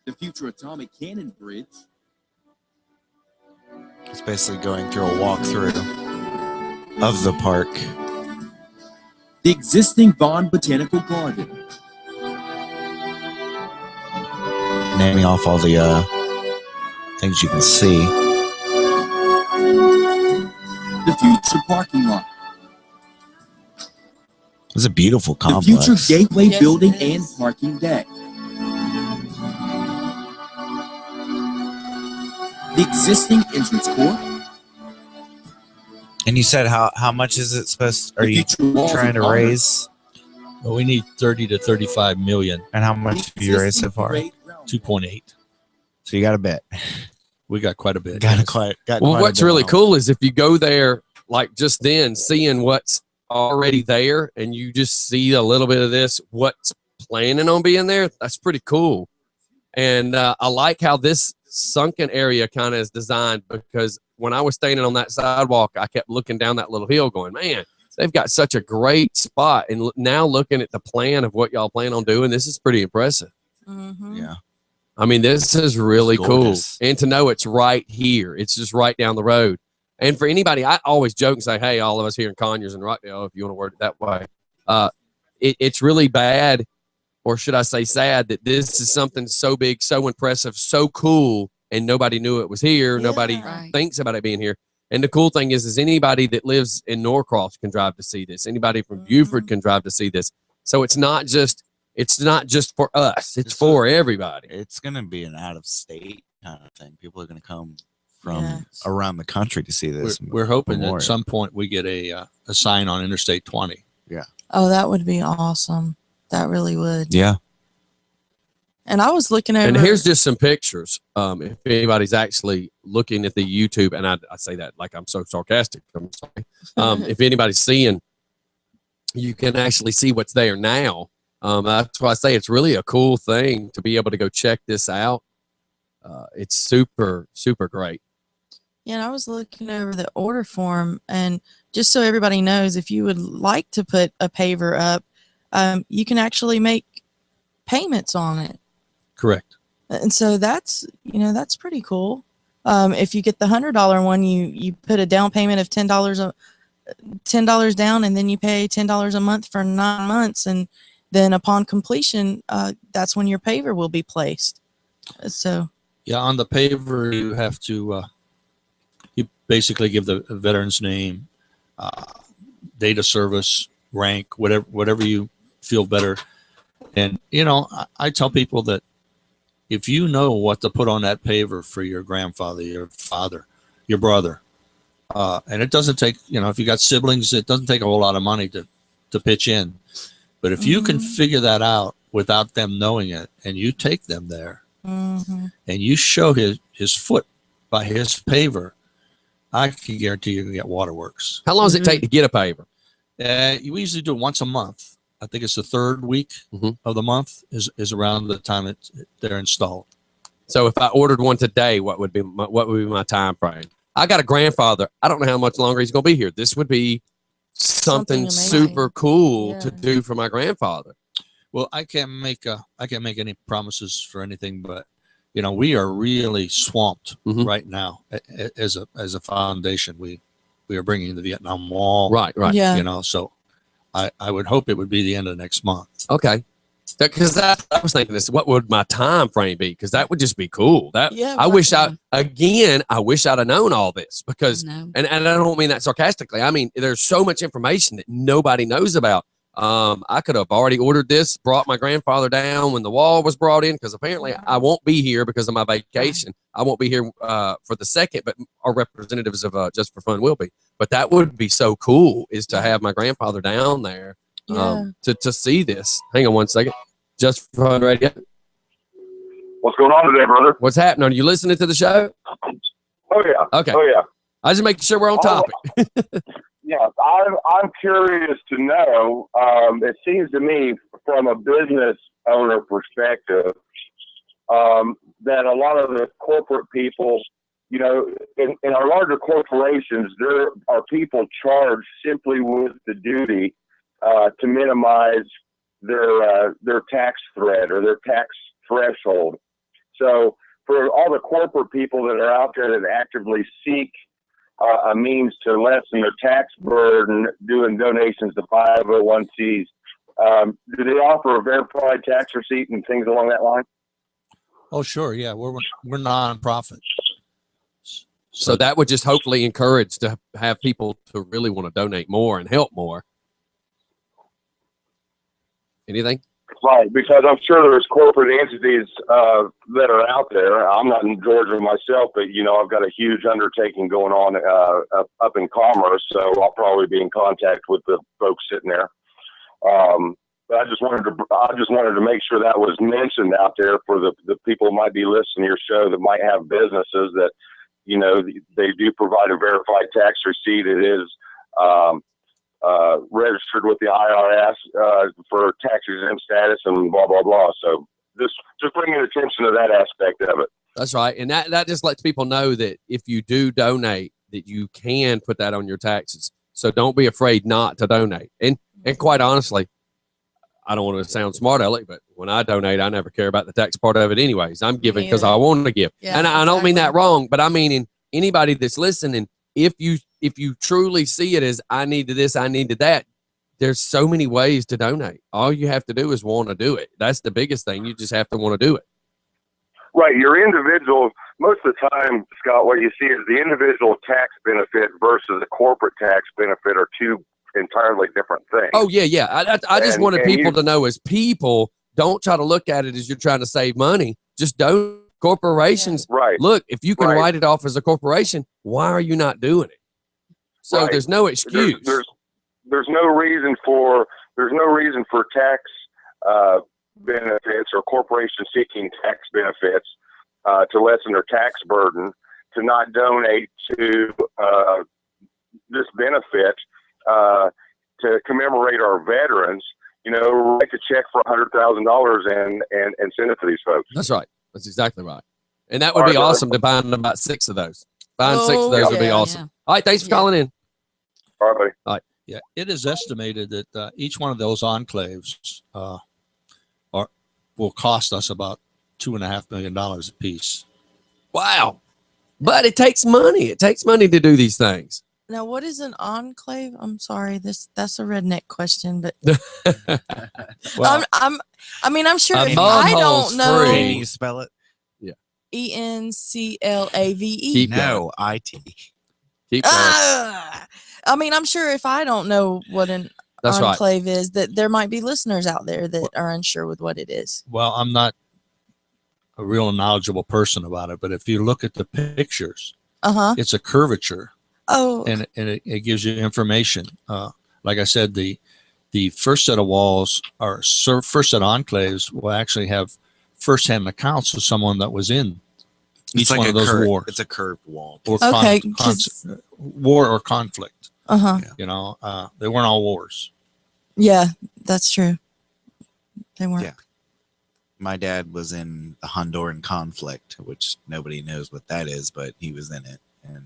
The Future Atomic Cannon Bridge. It's basically going through a walkthrough of the park. The existing Vaughn Botanical Garden. Naming off all the things you can see. The Future Parking Lot. It's a beautiful The complex. Future Gateway Building and Parking Deck. The existing entrance court. And you said how much is it supposed? Are you trying to raise? Well, we need 30 to 35 million. And how much have you raised so far? 2.8. So you got a bit. We got quite a bit. Got yes. quite. Got Well, quite a what's bit really on. cool is if you go there, like just then, seeing what's already there, and you just see a little bit of this, what's planning on being there, that's pretty cool. And I like how this sunken area kind of is designed, because when I was standing on that sidewalk, I kept looking down that little hill going, man, they've got such a great spot. And now looking at the plan of what y'all plan on doing, this is pretty impressive. Mm-hmm. Yeah. I mean, this is really It's cool. gorgeous. And to know it's right here, it's just right down the road. And for anybody, I always joke and say, hey, all of us here in Conyers and Rockdale, if you want to word it that way, it's really bad, or should I say sad, that this is something so big, so impressive, so cool, and nobody knew it was here. Nobody thinks about it being here. And the cool thing is anybody that lives in Norcross can drive to see this. Anybody from Buford can drive to see this. So it's not just for us. It's for everybody. It's going to be an out of state kind of thing. People are going to come from around the country to see this. We're hoping memorial. at some point we get a sign on Interstate 20. Yeah. Oh, that would be awesome. That really would. Yeah. And I was looking over. And here's just some pictures. If anybody's actually looking at the YouTube, and I say that like I'm so sarcastic. I'm sorry. If anybody's seeing, you can actually see what's there now. That's why I say it's really a cool thing to be able to go check this out. It's super, super great. Yeah, and I was looking over the order form, and just so everybody knows, if you would like to put a paver up, you can actually make payments on it. Correct. And so that's pretty cool. If you get the $100 one, you put a down payment of $10 down, and then you pay $10 a month for 9 months, and then upon completion, that's when your paver will be placed. So yeah, on the paver you have to you basically give the veteran's name, date of service, rank, whatever you feel better. And I tell people that if you know what to put on that paver for your grandfather, your father, your brother, and it doesn't take, if you got siblings, it doesn't take a whole lot of money to pitch in. But if you can figure that out without them knowing it, and you take them there and you show his foot by his paver, I can guarantee you can get waterworks. How long does it take to get a paver? We usually do it once a month. I think it's the third week of the month is around the time they're installed. So if I ordered one today, what would be my time frame? I got a grandfather. I don't know how much longer he's going to be here. This would be something super cool to do for my grandfather. Well, I can't make any promises for anything, but we are really swamped right now as a foundation. We are bringing the Vietnam Wall, right. Yeah. So I would hope it would be the end of next month. Okay. Because I was thinking this, what would my time frame be? Because that would just be cool. I wish I'd have known all this because, and I don't mean that sarcastically. I mean, there's so much information that nobody knows about. I could have already ordered this, brought my grandfather down when the wall was brought in, because apparently I won't be here because of my vacation. I won't be here for the second, but our representatives of Just for Fun will be. But that would be so cool, is to have my grandfather down there to see this. Hang on one second. Just for Fun Radio. What's going on today, brother? What's happening? Are you listening to the show? Oh yeah. Okay. Oh yeah. I just making sure we're on topic. Yeah, I'm curious to know. It seems to me, from a business owner perspective, that a lot of the corporate people, in our larger corporations, there are people charged simply with the duty to minimize their tax threat or their tax threshold. So for all the corporate people that are out there that actively seek a means to lessen their tax burden doing donations to 501c3s, do they offer a verified tax receipt and things along that line? Oh, sure. Yeah. We're nonprofit. So that would just hopefully encourage to have people to really want to donate more and help more. Anything? Right, because I'm sure there's corporate entities that are out there. I'm not in Georgia myself, but I've got a huge undertaking going on up in Commerce, so I'll probably be in contact with the folks sitting there. But I just wanted to make sure that was mentioned out there for the people who might be listening to your show that might have businesses that they do provide a verified tax receipt. It is registered with the IRS for tax exempt status and blah, blah, blah. So just bringing attention to that aspect of it. That's right. And that just lets people know that if you do donate, that you can put that on your taxes. So don't be afraid not to donate. And quite honestly, I don't want to sound smart aleck, but when I donate, I never care about the tax part of it anyways. I'm giving because I want to give. Yeah, and I don't mean that wrong, but I mean anybody that's listening, if you truly see it as I needed this, I needed that, there's so many ways to donate. All you have to do is want to do it. That's the biggest thing. You just have to want to do it. Right. Your individual, most of the time, Scott, what you see is the individual tax benefit versus the corporate tax benefit are two entirely different things. Oh, yeah. I just And- wanted and people you- to know, as people, don't try to look at it as you're trying to save money. Just don't. Corporations, Right. look, if you can Right. write it off as a corporation, why are you not doing it? So Right. there's no excuse. There's no reason for tax benefits or corporations seeking tax benefits to lessen their tax burden to not donate to this benefit to commemorate our veterans. Write a check for $100,000 and send it to these folks. That's right. That's exactly right. And that would be All right, awesome to find about 6 of those. Find 6 of those would be yeah, awesome. All right. Thanks for calling in. All right, buddy. All right. Yeah, it is estimated that each one of those enclaves will cost us about $2.5 million a piece. Wow. But it takes money. It takes money to do these things. Now, what is an enclave? I'm sorry, that's a redneck question, but Well, I'm sure A if mud I hole's don't know free. Can you spell it? ENCLAVE. Keep No, IT. Keep going. I'm sure if I don't know what an That's right. enclave is, that there might be listeners out there that are unsure with what it is. well, I'm not a real knowledgeable person about it, but if you look at the pictures, it's a curvature. Oh, and it gives you information. Like I said, the first set of walls or first set of enclaves will actually have firsthand accounts of someone that was in each It's like one of those curved, wars. It's a curved wall. Or Okay, war or conflict. Uh-huh. You know, they weren't all wars. Yeah, that's true. They weren't. Yeah. My dad was in the Honduran conflict, which nobody knows what that is, but he was in it, and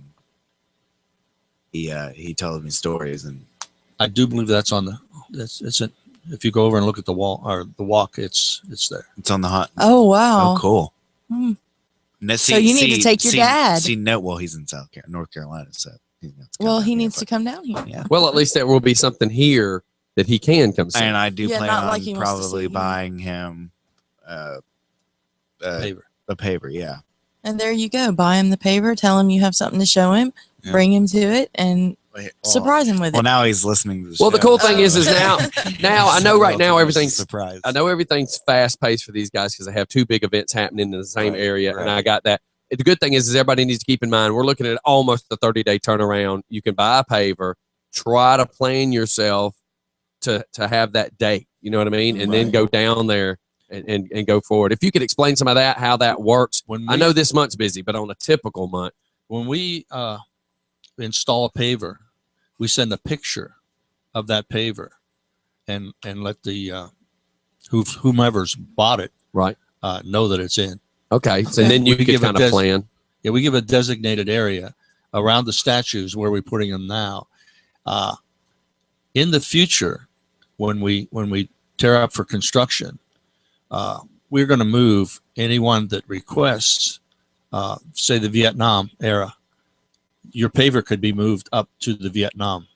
he told me stories. And I do believe that's on the. If you go over and look at the wall or the walk, it's there. it's on the hot. Oh, wow. Oh, cool. Hmm. No, So you need to take your dad. Well, he's in North Carolina, so he's gonna have to come Well, down he here, needs to come down here. Yeah. Well, at least there will be something here that he can come see. And I do Yeah, plan not on like he wants to probably see you. buying him Paver. a paver. Yeah. And there you go. Buy him the paper. Tell him you have something to show him. Yeah. Bring him to it and Well, surprise him with Well, it. now he's listening to the Well, the show, cool thing is so- now I know right now It's a everything's surprise. I know everything's fast paced for these guys because they have 2 big events happening in the same Right, area, and right. I got that. The good thing is everybody needs to keep in mind we're looking at almost a 30-day turnaround. You can buy a paver, try to plan yourself to have that date. You know what I mean, and then go down there and go forward. If you could explain some of that, how that works. I know this month's busy, but on a typical month, When we install a paver, we send a picture of that paver and let the whomever's bought it right know that it's in. Okay, so then you We could give a kind of plan. Yeah, we give a designated area around the statues where we're putting them now. In the future, when we tear up for construction, we're going to move anyone that requests, say the Vietnam era. Your paver could be moved up to the Vietnam.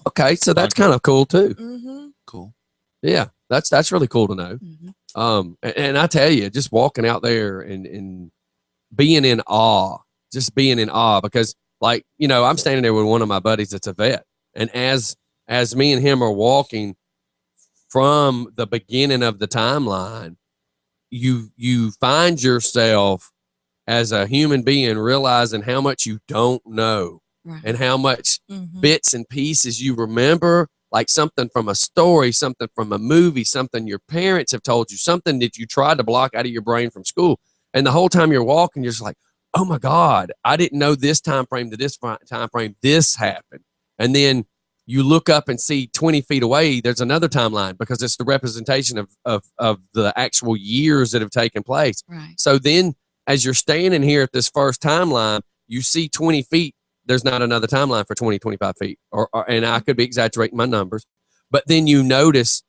Okay, so that's kind of cool too. Mm-hmm. Cool. Yeah, that's really cool to know. And I tell you, just walking out there and being in awe, because like, you know, I'm standing there with one of my buddies that's a vet. And as me and him are walking from the beginning of the timeline, you find yourself as a human being realizing how much you don't know and how much bits and pieces you remember, like something from a story, something from a movie, something your parents have told you, something that you tried to block out of your brain from school. And the whole time you're walking, you're just like, oh my God, I didn't know this time frame to this time frame, this happened. And then you look up and see 20 feet away, there's another timeline because it's the representation of the actual years that have taken place. Right. So then as you're standing here at this first timeline, you see 20 feet. There's not another timeline for 20, 25 feet. And I could be exaggerating my numbers. But then you notice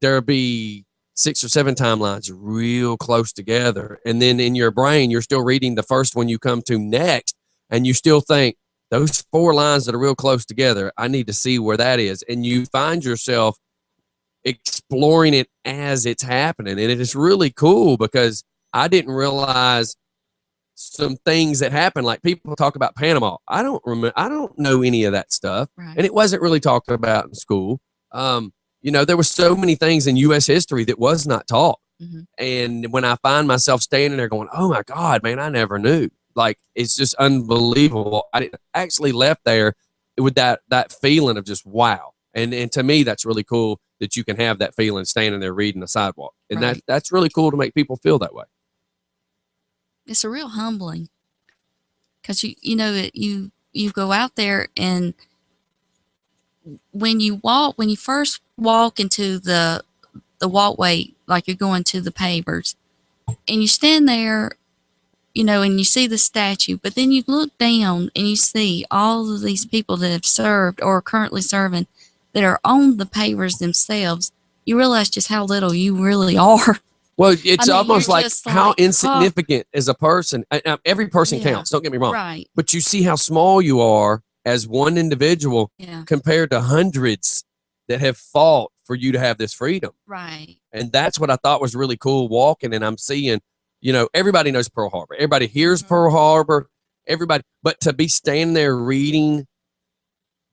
there'll be 6 or 7 timelines real close together. And then in your brain, you're still reading the first one you come to next. And you still think, those 4 lines that are real close together, I need to see where that is. And you find yourself exploring it as it's happening. And it is really cool because I didn't realize some things that happened. Like people talk about Panama. I don't remember. I don't know any of that stuff, and it wasn't really talked about in school. You know, there were so many things in U.S. history that was not taught. And when I find myself standing there going, "Oh my God, man, I never knew." Like, it's just unbelievable. I actually left there with that feeling of just wow. And to me, that's really cool that you can have that feeling standing there reading the sidewalk. And that's really cool to make people feel that way. It's a real humbling, because you know that you go out there, and when you first walk into the walkway, like you're going to the pavers, and you stand there, you know, and you see the statue, but then you look down and you see all of these people that have served or are currently serving that are on the pavers themselves. You realize just how little you really are. Well, it's almost like how insignificant as a person. Every person counts, don't get me wrong. Right. But you see how small you are as one individual compared to hundreds that have fought for you to have this freedom. Right. And that's what I thought was really cool walking. And I'm seeing, you know, everybody knows Pearl Harbor. Everybody hears Pearl Harbor. Everybody. But to be standing there reading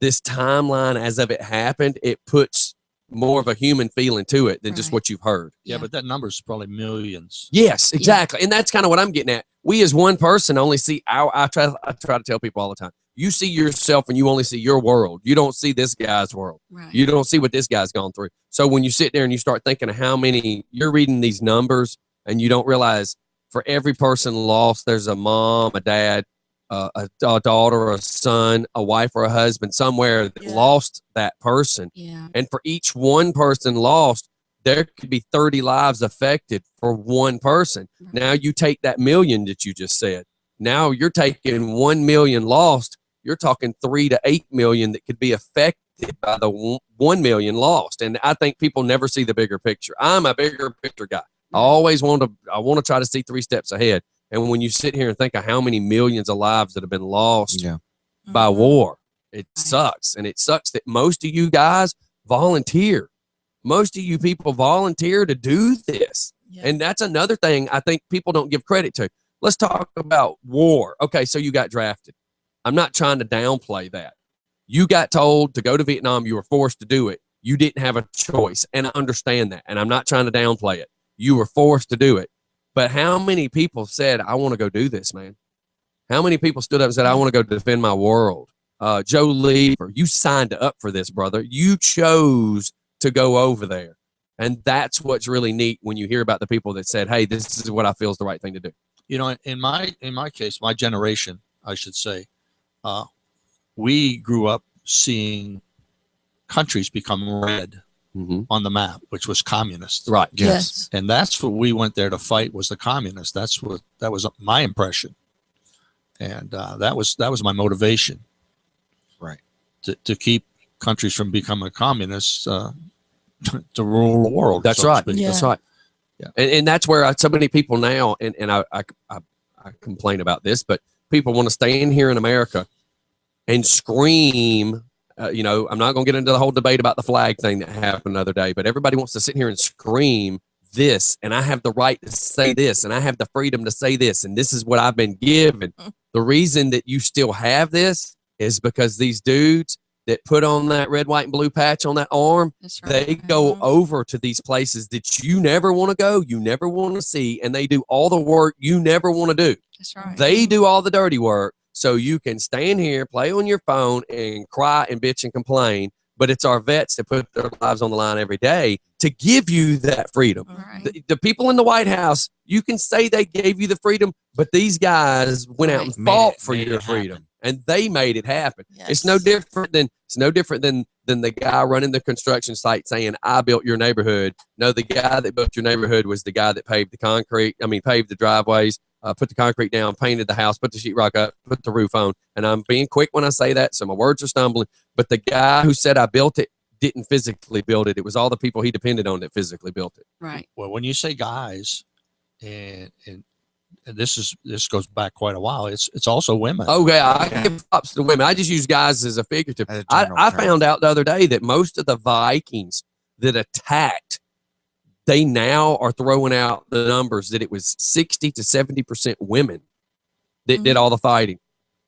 this timeline as of it happened, it puts more of a human feeling to it than just what you've heard. Yeah, but that number is probably millions. Yes, exactly. And that's kind of what I'm getting at. We as one person only see I try to tell people all the time. You see yourself and you only see your world. You don't see this guy's world. Right. You don't see what this guy's gone through. So when you sit there and you start thinking of how many, you're reading these numbers and you don't realize for every person lost, there's a mom, a dad, a daughter, a son, a wife, or a husband somewhere that lost that person. Yeah. And for each one person lost, there could be 30 lives affected for one person. Now you take that million that you just said. Now you're taking 1 million lost. You're talking 3 to 8 million that could be affected by the 1 million lost. And I think people never see the bigger picture. I'm a bigger picture guy. I always want to try to see 3 steps ahead. And when you sit here and think of how many millions of lives that have been lost by war, it sucks. And it sucks that most of you guys volunteer. Most of you people volunteer to do this. And that's another thing I think people don't give credit to. Let's talk about war. Okay, so you got drafted. I'm not trying to downplay that. You got told to go to Vietnam. You were forced to do it. You didn't have a choice. And I understand that. And I'm not trying to downplay it. You were forced to do it. But how many people said, I want to go do this, man? How many people stood up and said, I want to go defend my world? Joe Lee, you signed up for this, brother. You chose to go over there. And that's what's really neat when you hear about the people that said, hey, this is what I feel is the right thing to do. You know, in my case, my generation, I should say, we grew up seeing countries become red on the map, which was communist. Right. Yes. And that's what we went there to fight, was the communists. That was my impression. And that was my motivation. Right. To keep countries from becoming communists, to rule the world. That's so to right. speak. That's right. Yeah. And that's where so many people now, and I complain about this, but people want to stay in here in America and scream. You know, I'm not going to get into the whole debate about the flag thing that happened the other day, but everybody wants to sit here and scream this, and I have the right to say this, and I have the freedom to say this, and this is what I've been given. The reason that you still have this is because these dudes that put on that red, white, and blue patch on that arm, they go over to these places that you never want to go, you never want to see, and they do all the work you never want to do. That's right. They do all the dirty work, so you can stand here, play on your phone, and cry and bitch and complain. But it's our vets that put their lives on the line every day to give you that freedom. Right. The people in the White House, you can say they gave you the freedom, but these guys went out and fought for your freedom, and they made it happen. Yes. It's no different than the guy running the construction site saying, "I built your neighborhood." No, the guy that built your neighborhood was the guy that paved the driveways, put the concrete down, painted the house, put the sheetrock up, put the roof on. And I'm being quick when I say that, so my words are stumbling. But the guy who said I built it didn't physically build it. It was all the people he depended on that physically built it. Right. Well, when you say guys, and this goes back quite a while, it's also women. Okay, I give props to the women. I just use guys as a figurative. I found out the other day that most of the Vikings that attacked they now are throwing out the numbers that it was 60 to 70% women that did all the fighting.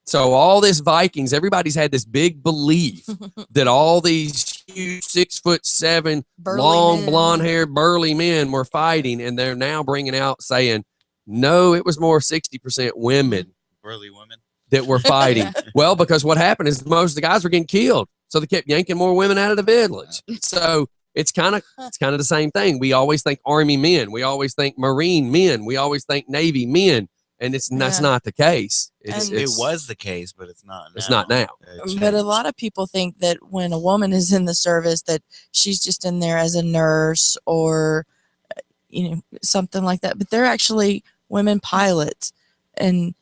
So all this Vikings, everybody's had this big belief that all these huge 6'7", long blonde haired burly men were fighting, and they're now bringing out saying, no, it was more 60% women. Burly women that were fighting. Well, because what happened is most of the guys were getting killed, so they kept yanking more women out of the village. So it's kind of the same thing. We always think Army men, we always think Marine men, we always think Navy men, and that's not the case. It was the case, but it's not now. It's not now. But a lot of people think that when a woman is in the service that she's just in there as a nurse or something like that. But they're actually women pilots, and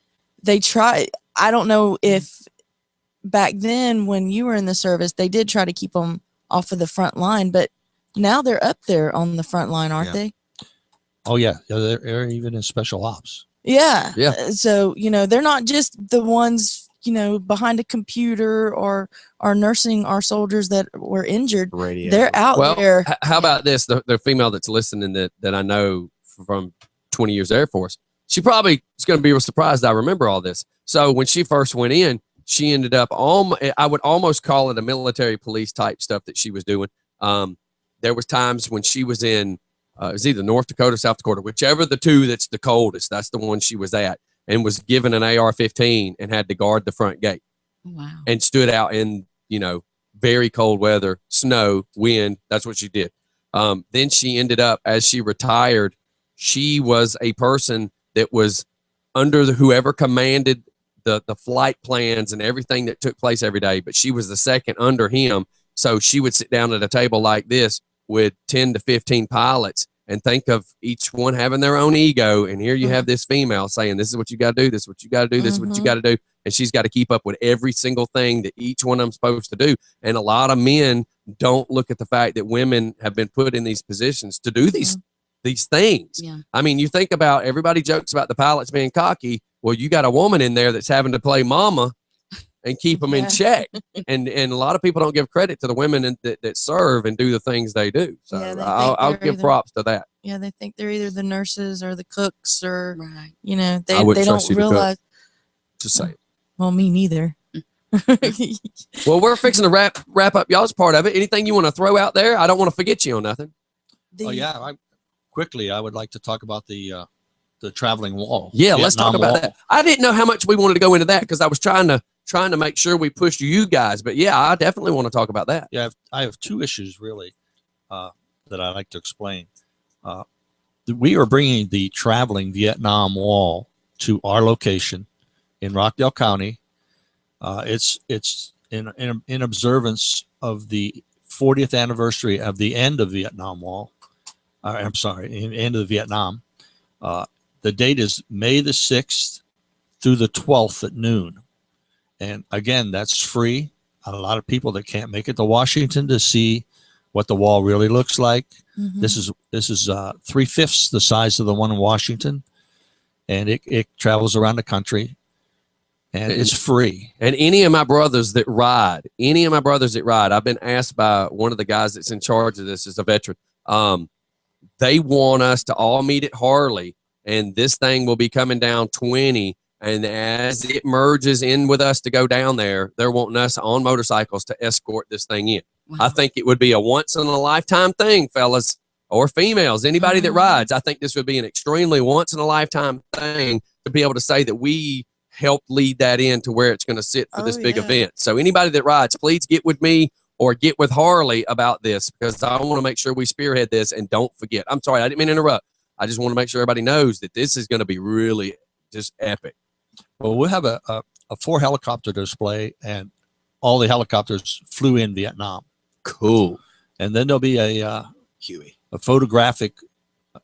they try. I don't know if back then when you were in the service, they did try to keep them off of the front line, but now they're up there on the front line, aren't they? Oh yeah, they're even in special ops. Yeah. So, they're not just the ones, behind a computer or are nursing our soldiers that were injured. Radio. They're out there. How about this? The female that's listening that I know from 20 years Air Force, she probably is going to be surprised I remember all this. So when she first went in, she ended up, I would almost call it a military police type stuff that she was doing. There was times when she was in, it was either North Dakota or South Dakota, whichever the two that's the coldest, that's the one she was at, and was given an AR-15 and had to guard the front gate. Wow. And stood out in, very cold weather, snow, wind. That's what she did. Then she ended up, as she retired, she was a person that was under whoever commanded the flight plans and everything that took place every day, but she was the second under him. So she would sit down at a table like this with 10 to 15 pilots and think of each one having their own ego. And here you have this female saying, this is what you got to do. This is what you got to do. This is what you got to do. And she's got to keep up with every single thing that each one of them's supposed to do. And a lot of men don't look at the fact that women have been put in these positions to do these things. Yeah. I mean, you think about, everybody jokes about the pilots being cocky. Well, you got a woman in there that's having to play mama and keep them in check. And a lot of people don't give credit to the women that serve and do the things they do. So I'll give props to that. Yeah, they think they're either the nurses or the cooks or, right. They I wouldn't don't trust you to cook. realize. Just say it. Well, me neither. Well, we're fixing to wrap up y'all's part of it. Anything you want to throw out there? I don't want to forget you on nothing. I would like to talk about the traveling wall. Yeah, let's talk about that. I didn't know how much we wanted to go into that because I was trying to make sure we pushed you guys. But yeah, I definitely want to talk about that. Yeah, I have two issues really that I'd like to explain. We are bringing the traveling Vietnam Wall to our location in Rockdale County. It's in observance of the 40th anniversary of the end of Vietnam Wall. I'm sorry, end of Vietnam. The date is May the 6th through the 12th at noon. And again, that's free. A lot of people that can't make it to Washington to see what the wall really looks like. Mm-hmm. This is 3/5 the size of the one in Washington, and it travels around the country, and it's free. And any of my brothers that ride, I've been asked by one of the guys that's in charge of this, is a veteran. They want us to all meet at Harley, and this thing will be coming down 20. And as it merges in with us to go down there, they're wanting us on motorcycles to escort this thing in. Wow. I think it would be a once in a lifetime thing, fellas or females, anybody that rides. I think this would be an extremely once in a lifetime thing to be able to say that we helped lead that in to where it's going to sit for this big event. So anybody that rides, please get with me or get with Harley about this, because I want to make sure we spearhead this. And don't forget, I'm sorry, I didn't mean to interrupt. I just want to make sure everybody knows that this is going to be really just epic. Well, we'll have a 4-helicopter display, and all the helicopters flew in Vietnam. Cool. And then there'll be a photographic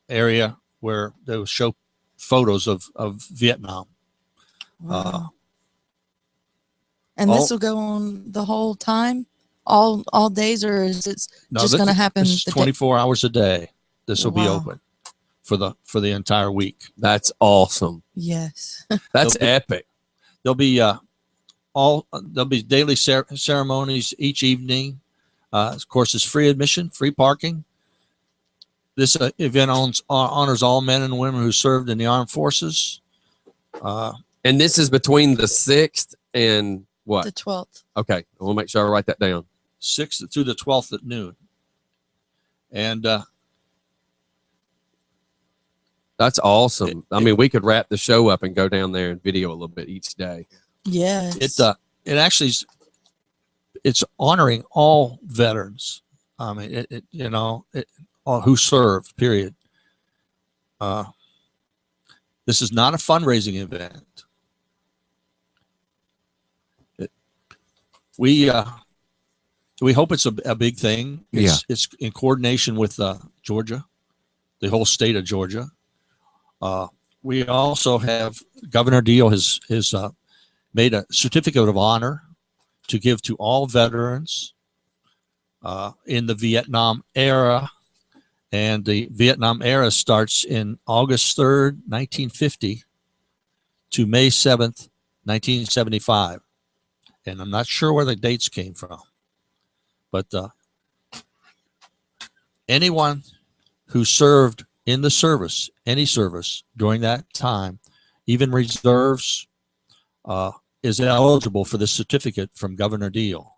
area where they will show photos of Vietnam. Wow. And this will go on the whole time, all days, or is it just going to happen? This is 24 hours a day. This will be open for the entire week. That's awesome. Yes. That's epic. There'll be there'll be daily ceremonies each evening. Of course, it's free admission, free parking. This event honors all men and women who served in the armed forces. And this is between the 6th and what? The 12th. Okay, I want to make sure I write that down. 6th through the 12th at noon. And that's awesome. I mean, we could wrap the show up and go down there and video a little bit each day. Yes. It actually it's honoring all veterans. I mean, all who served. Period. This is not a fundraising event. We hope it's a big thing. It's in coordination with Georgia, the whole state of Georgia. We also have Governor Deal has made a certificate of honor to give to all veterans in the Vietnam era. And the Vietnam era starts in August 3rd, 1950 to May 7th, 1975. And I'm not sure where the dates came from. But anyone who served in the service, any service during that time, even reserves, is eligible for this certificate from Governor Deal.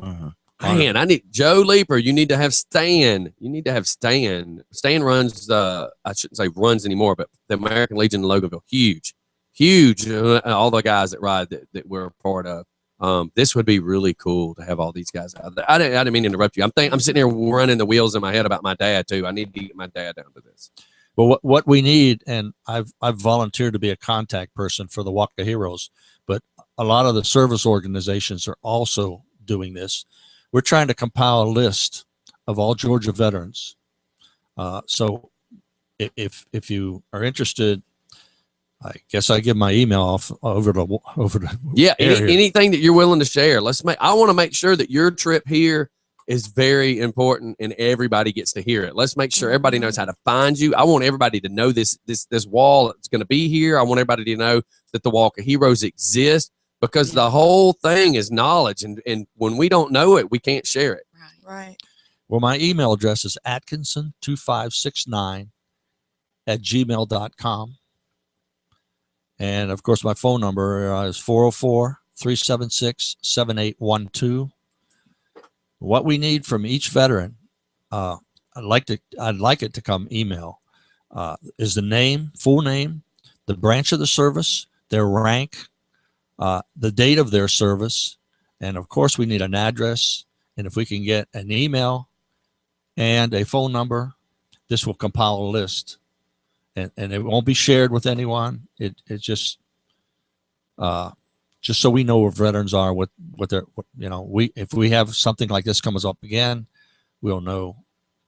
Man, I need Joe Leeper. You need to have Stan. You need to have Stan. Stan runs I shouldn't say runs anymore, but the American Legion in Loganville, huge. All the guys that ride that we're a part of. This would be really cool to have all these guys out there. I didn't mean to interrupt you. I'm sitting here running the wheels in my head about my dad too. I need to get my dad down to this. Well, what we need, and I've volunteered to be a contact person for the Walk of Heroes, but a lot of the service organizations are also doing this. We're trying to compile a list of all Georgia veterans. So if you are interested, I guess I give my email off over to yeah. Anything that you're willing to share. I want to make sure that your trip here is very important and everybody gets to hear it. Let's make sure everybody knows how to find you. I want everybody to know this wall that's going to be here. I want everybody to know that the Walk of Heroes exists, because the whole thing is knowledge, and when we don't know it, we can't share it. Right. Well, my email address is atkinson2569@gmail.com. And of course, my phone number is 404-376-7812. What we need from each veteran, I'd like it to come email, is the name, full name, the branch of the service, their rank, the date of their service, and of course we need an address. And if we can get an email and a phone number, this will compile a list, and it won't be shared with anyone. It's just so we know where veterans are, what they're, if we have something like this comes up again, we'll know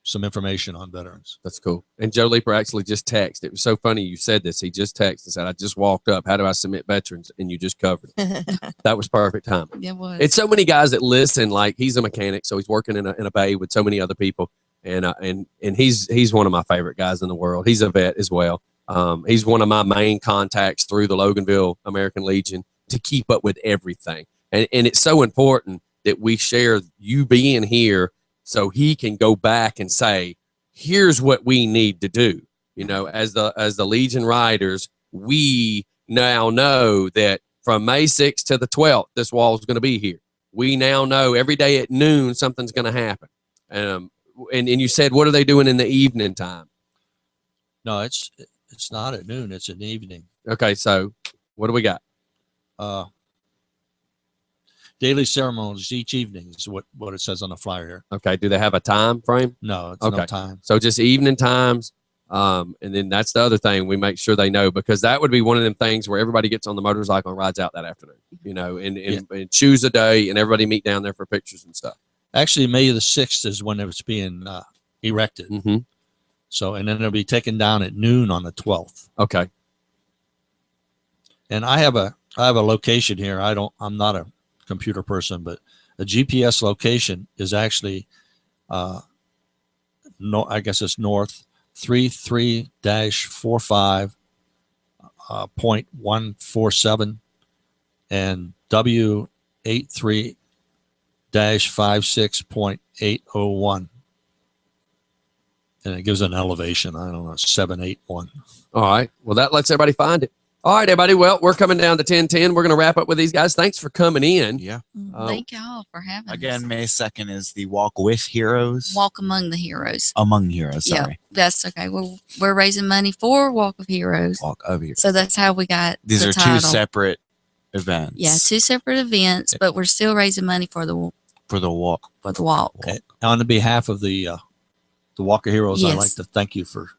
some information on veterans. That's cool. And Joe Leeper actually just texted. It was so funny you said this. He just texted and said, I just walked up. How do I submit veterans? And you just covered it. That was perfect time. It was. It's so many guys that listen. Like, he's a mechanic, so he's working in a bay with so many other people. And he's one of my favorite guys in the world. He's a vet as well. He's one of my main contacts through the Loganville American Legion to keep up with everything. And it's so important that we share you being here, so he can go back and say, here's what we need to do. As the Legion riders, we now know that from May 6th to the 12th, this wall is going to be here. We now know every day at noon, something's going to happen. And you said, what are they doing in the evening time? No, it's not at noon. It's in the evening. Okay. So what do we got? Daily ceremonies each evening is what it says on the flyer here. Okay. Do they have a time frame? No, it's okay. no time. So just evening times. And then that's the other thing we make sure they know, because that would be one of them things where everybody gets on the motorcycle and rides out that afternoon, and choose a day and everybody meet down there for pictures and stuff. Actually, May the 6th is when it's being erected. Mm-hmm. So, and then it'll be taken down at noon on the 12th. Okay. And I have a location here. I'm not a computer person, but a GPS location is actually, I guess it's north 33-45.147 and W83-56.801. and it gives an elevation. I don't know, 781. All right. Well, that lets everybody find it. All right, everybody. Well, we're coming down to 10:10. We're going to wrap up with these guys. Thanks for coming in. Yeah. Thank y'all for having us. Again, May 2nd is the Walk with Heroes. Walk Among the Heroes. Among Heroes, Yeah, sorry. that's okay. We're raising money for Walk of Heroes. Walk of Heroes. So that's how we got These the are title. two separate events. Yeah, two separate events, but we're still raising money for the walk. For the walk. On the behalf of the Walk of Heroes, I'd Yes. like to thank you for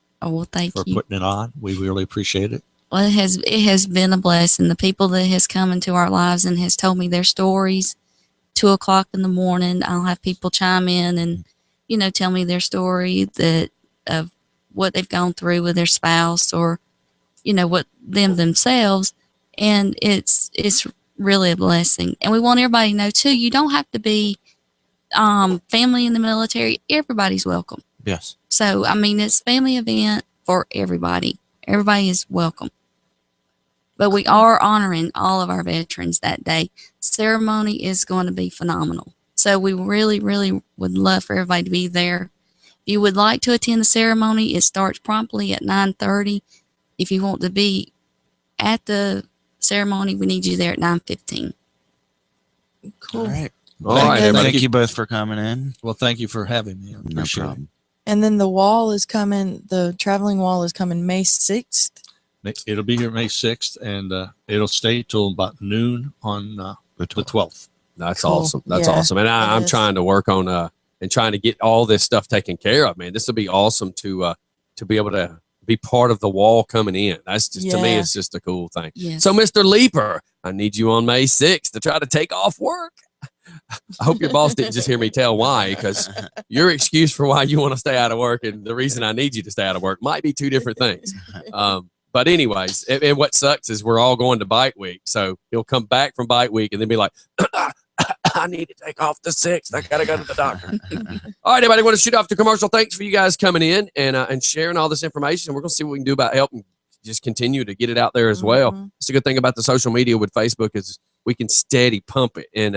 thank for you. putting it on. We really appreciate it. Well, it has been a blessing. The people that has come into our lives and has told me their stories. 2:00 in the morning, I'll have people chime in and, tell me their story of what they've gone through with their spouse or, what themselves. And it's really a blessing. And we want everybody to know too, you don't have to be family in the military. Everybody's welcome. Yes. So, it's a family event for everybody. Everybody is welcome. But we are honoring all of our veterans that day. Ceremony is going to be phenomenal. So we really, really would love for everybody to be there. If you would like to attend the ceremony, it starts promptly at 9:30. If you want to be at the ceremony, we need you there at 9:15. Cool. All right. All right, everybody. Thank you both for coming in. Well, thank you for having me. I No appreciate it. problem. And then the wall is coming. The traveling wall is coming May 6th. It'll be here May 6th, and it'll stay till about noon on the 12th. That's Cool. awesome. That's Yeah, awesome. And it I'm is. trying to work on and trying to get all this stuff taken care of, man. This will be awesome to be able to be part of the wall coming in. That's just to me, Yeah. it's just a cool thing. Yes. So, Mr. Leaper, I need you on May 6th to try to take off work. I hope your boss didn't just hear me tell why, because your excuse for why you want to stay out of work and the reason I need you to stay out of work might be two different things. But anyways, and what sucks is we're all going to bite week. So he'll come back from bite week and then be like, I need to take off the 6th. I got to go to the doctor. All right, everybody, want to shoot off the commercial. Thanks for you guys coming in and sharing all this information. We're going to see what we can do about helping just continue to get it out there as well. It's a good thing about the social media with Facebook is we can steady pump it. And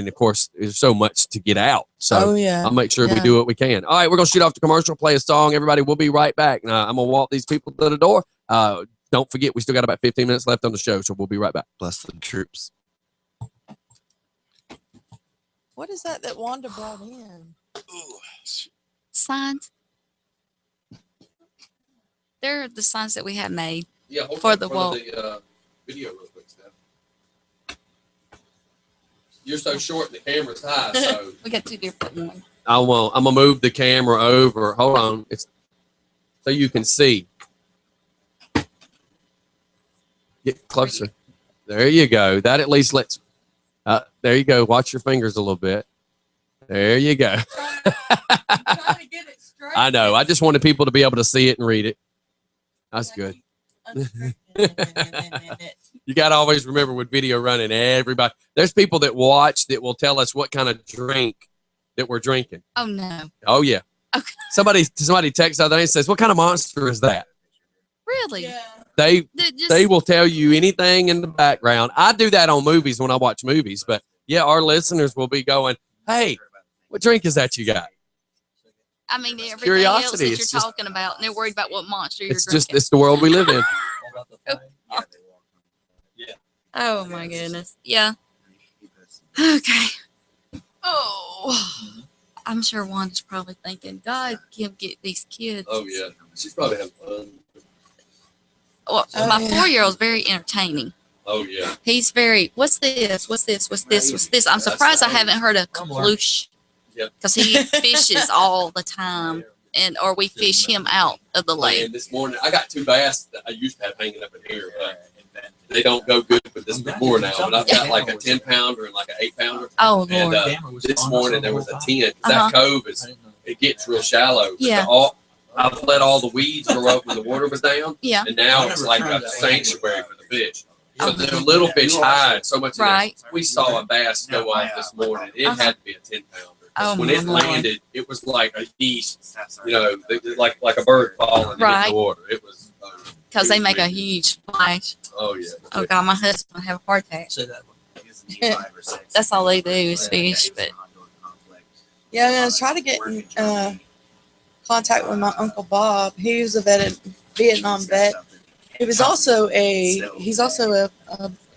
of course, there's so much to get out. So I'll make sure we do what we can. All right, we're going to shoot off the commercial, play a song. Everybody, we'll be right back. I'm going to walk these people to the door. Don't forget, we still got about 15 minutes left on the show, so we'll be right back. Bless the troops. What is that Wanda brought in? Signs. They're the signs that we have made hold for up the in front wall. of the video real quick, Steph. You're so short and the camera's high, so We got two different ones. I'm gonna move the camera over. Hold on, it's so you can see. Get closer. There you go. That at least lets. There you go. Watch your fingers a little bit. There you go. I know. I just wanted people to be able to see it and read it. That's good. You got to always remember with video running, everybody. There's people that watch that will tell us what kind of drink that we're drinking. Oh no. Oh yeah. Okay. Somebody texts out there and says, "What kind of monster is that?" Really? They will tell you anything in the background. I do that on movies when I watch movies, but yeah, our listeners will be going, "Hey, what drink is that you got?" I mean, everything else Curiosity. that you're It's just- talking about, and they're worried about what monster you're It's drinking. it's the world we live in. Oh my goodness. Yeah. Okay. Oh. I'm sure Wanda's probably thinking, God, Kim, get these kids. Oh yeah, she's probably having fun. Well, my 4-year-old's very entertaining. Oh yeah. He's very, what's this? What's this? What's this? What's this? I'm surprised I haven't heard a kaploosh. Yep. Because he fishes all the time, or we fish him out of the lake. And this morning, I got 2 bass that I used to have hanging up in here, but they don't go good with this before now. But I've got like a 10-pounder and like an 8-pounder. Oh, And Lord. this morning there was a 10. 'Cause Uh-huh. That cove it gets real shallow. But Yeah. I've let all the weeds grow up when the water was down. Yeah. And now it's like a sanctuary for the fish. So the little fish hide so much. of that. Right. We saw a bass go off this morning. It had to be a 10-pounder. Oh, When my it Lord. landed, it was like a yeast, like a bird falling into Right. the water. It was. Because they make a huge splash. Oh yeah. Oh, God, my husband would have a heart attack. That's all they do is fish. But Yeah, I'm gonna try to get contact with my Uncle Bob. He was a Vietnam vet. He's also a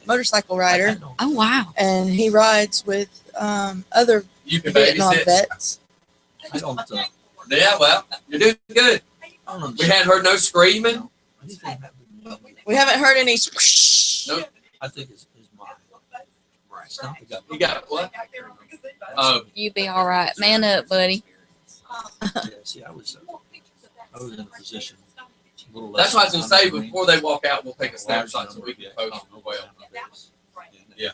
motorcycle rider. Oh wow! And he rides with other You can Vietnam babysit. vets. I don't. Yeah, well, you're doing good. We hadn't heard no screaming. We haven't heard any. Nope. I think it's mine. Right. You got what? Oh, You be all right. Man up, buddy. Yeah, see, I was in a position. A little less that's why I was gonna say green. before they walk out, we'll take a snapshot so we can post them well. Yeah.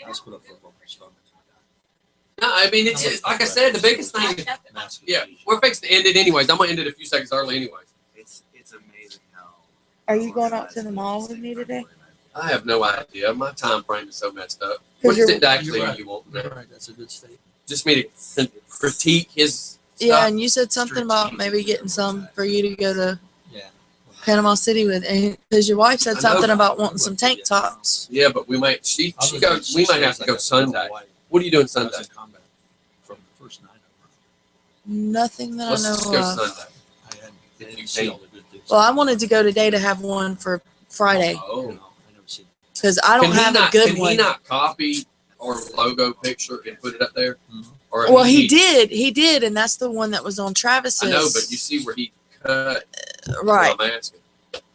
I was put up for a broken stomach. No, I mean it's like I said, the biggest thing is, yeah, we're fixing to end it anyways. I'm gonna end it a few seconds early anyways. It's amazing how. Are you going out to the mall with me today? I have no idea. My time frame is so messed up. What is it actually you want? You're right. That's a good statement. Just me to critique his Yeah, stuff? and you said something about maybe getting some for you to go to Yeah. Panama City with, because your wife said I know. something about wanting some tank tops. Yeah, but we might. She goes. We might have to go Sunday. What are you doing I Sunday? was in combat from the first night. Nothing that Let's I just know go of. Sunday. I had didn't see all the good things. Well, I wanted to go today to have one for Friday Oh. I never seen. because I don't have a good Can one. he not copy our logo picture and put it up there? Or Well, he did. He did, and that's the one that was on Travis's. I know, but you see where he cut. Right. I'm asking.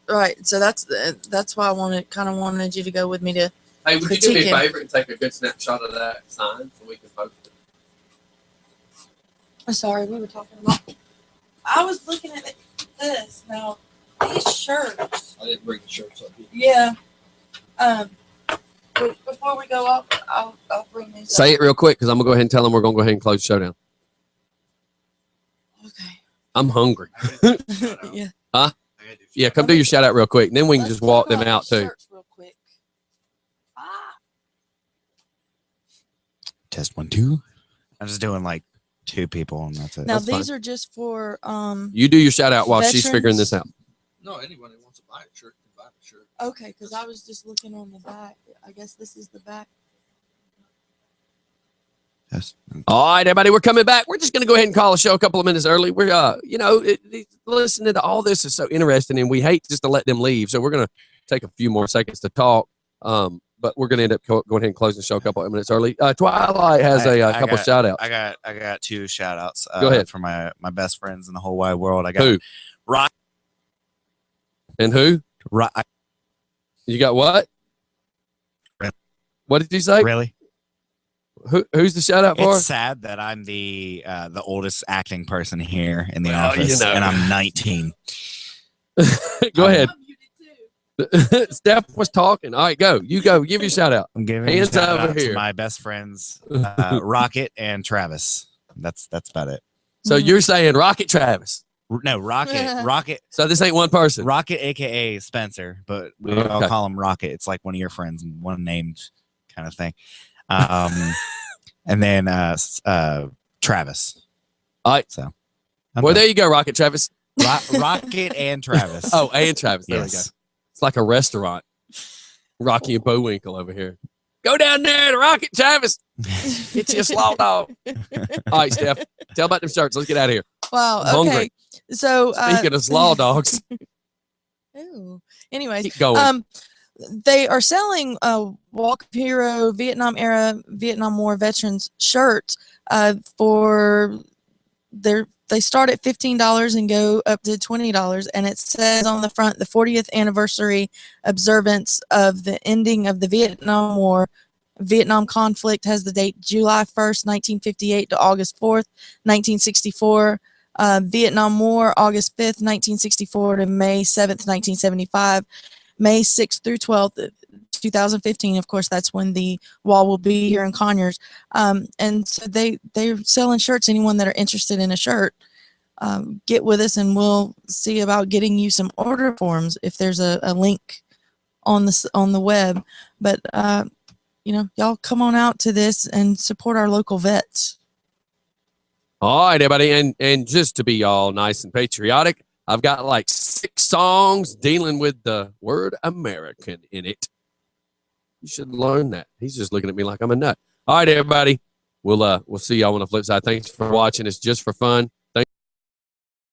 Right. So that's why I wanted you to go with me to. Hey, would you do me critique a him. favor and take a good snapshot of that sign so we can post it? I'm sorry, we were talking about. I was looking at this now. These shirts. I didn't bring the shirts up. Yeah. Before we go up, I'll bring these. Say it real quick because I'm gonna go ahead and tell them we're gonna go ahead and close the showdown. Okay. I'm hungry. Yeah. Huh? Yeah, come do your shout out real quick, and then we can just walk them out too. Real quick. Test 1, 2. I'm just doing like 2 people, and that's it. Now That's these fine. are just for You do your shout out while she's figuring this out. No, anyone who wants to buy a shirt can buy a shirt. Okay, because I was just looking on the back. I guess this is the back. Yes. All right, everybody, we're coming back. We're just going to go ahead and call the show a couple of minutes early. We're, listening to all this is so interesting, and we hate just to let them leave. So we're going to take a few more seconds to talk. But we're going to end up going ahead and closing the show a couple of minutes early. Twilight has a couple shout outs. I got 2 shout outs. Go ahead. For my best friends in the whole wide world. I got Who? Rock. And who? You got what? What did you say? Really? Who's the shout out for? It's sad that I'm the oldest acting person here in the Well, office, you know. and I'm 19. Go ahead. Steph was talking. All right, go. You go. Give your shout out. I'm giving Hands a shout over out to here. my best friends, Rocket and Travis. That's about it. So you're saying Rocket Travis? No, Rocket. So this ain't one person. Rocket, aka Spencer, but we all Okay. call him Rocket. It's like one of your friends, one named kind of thing. And then Travis. All right. So, Well, there you go, Rocket Travis. Rocket and Travis. Oh, and Travis. There we go. Yes. It's like a restaurant. Rocky and Bullwinkle over here. Go down there to Rocket Travis. Get you a slaw dog. All right, Steph. Tell about them shirts. Let's get out of here. Wow. I'm Okay. hungry. So Speaking of slaw dogs. Ew. Anyways, Keep going. They are selling Walk of Hero Vietnam era Vietnam War veterans shirts for they start at $15 and go up to $20, and it says on the front the 40th anniversary observance of the ending of the Vietnam War. Vietnam conflict has the date July 1st, 1958 to August 4th, 1964. Vietnam War, August 5th, 1964 to May 7th, 1975. May 6th through 12th, 2015. Of course, that's when the wall will be here in Conyers. And so they're selling shirts. Anyone that are interested in a shirt, get with us and we'll see about getting you some order forms if there's a link on the web. But y'all come on out to this and support our local vets. All right, everybody. And just to be all nice and patriotic, I've got like 6 songs dealing with the word American in it. You should learn that. He's just looking at me like I'm a nut. All right, everybody. We'll see y'all on the flip side. Thanks for watching. It's just for fun.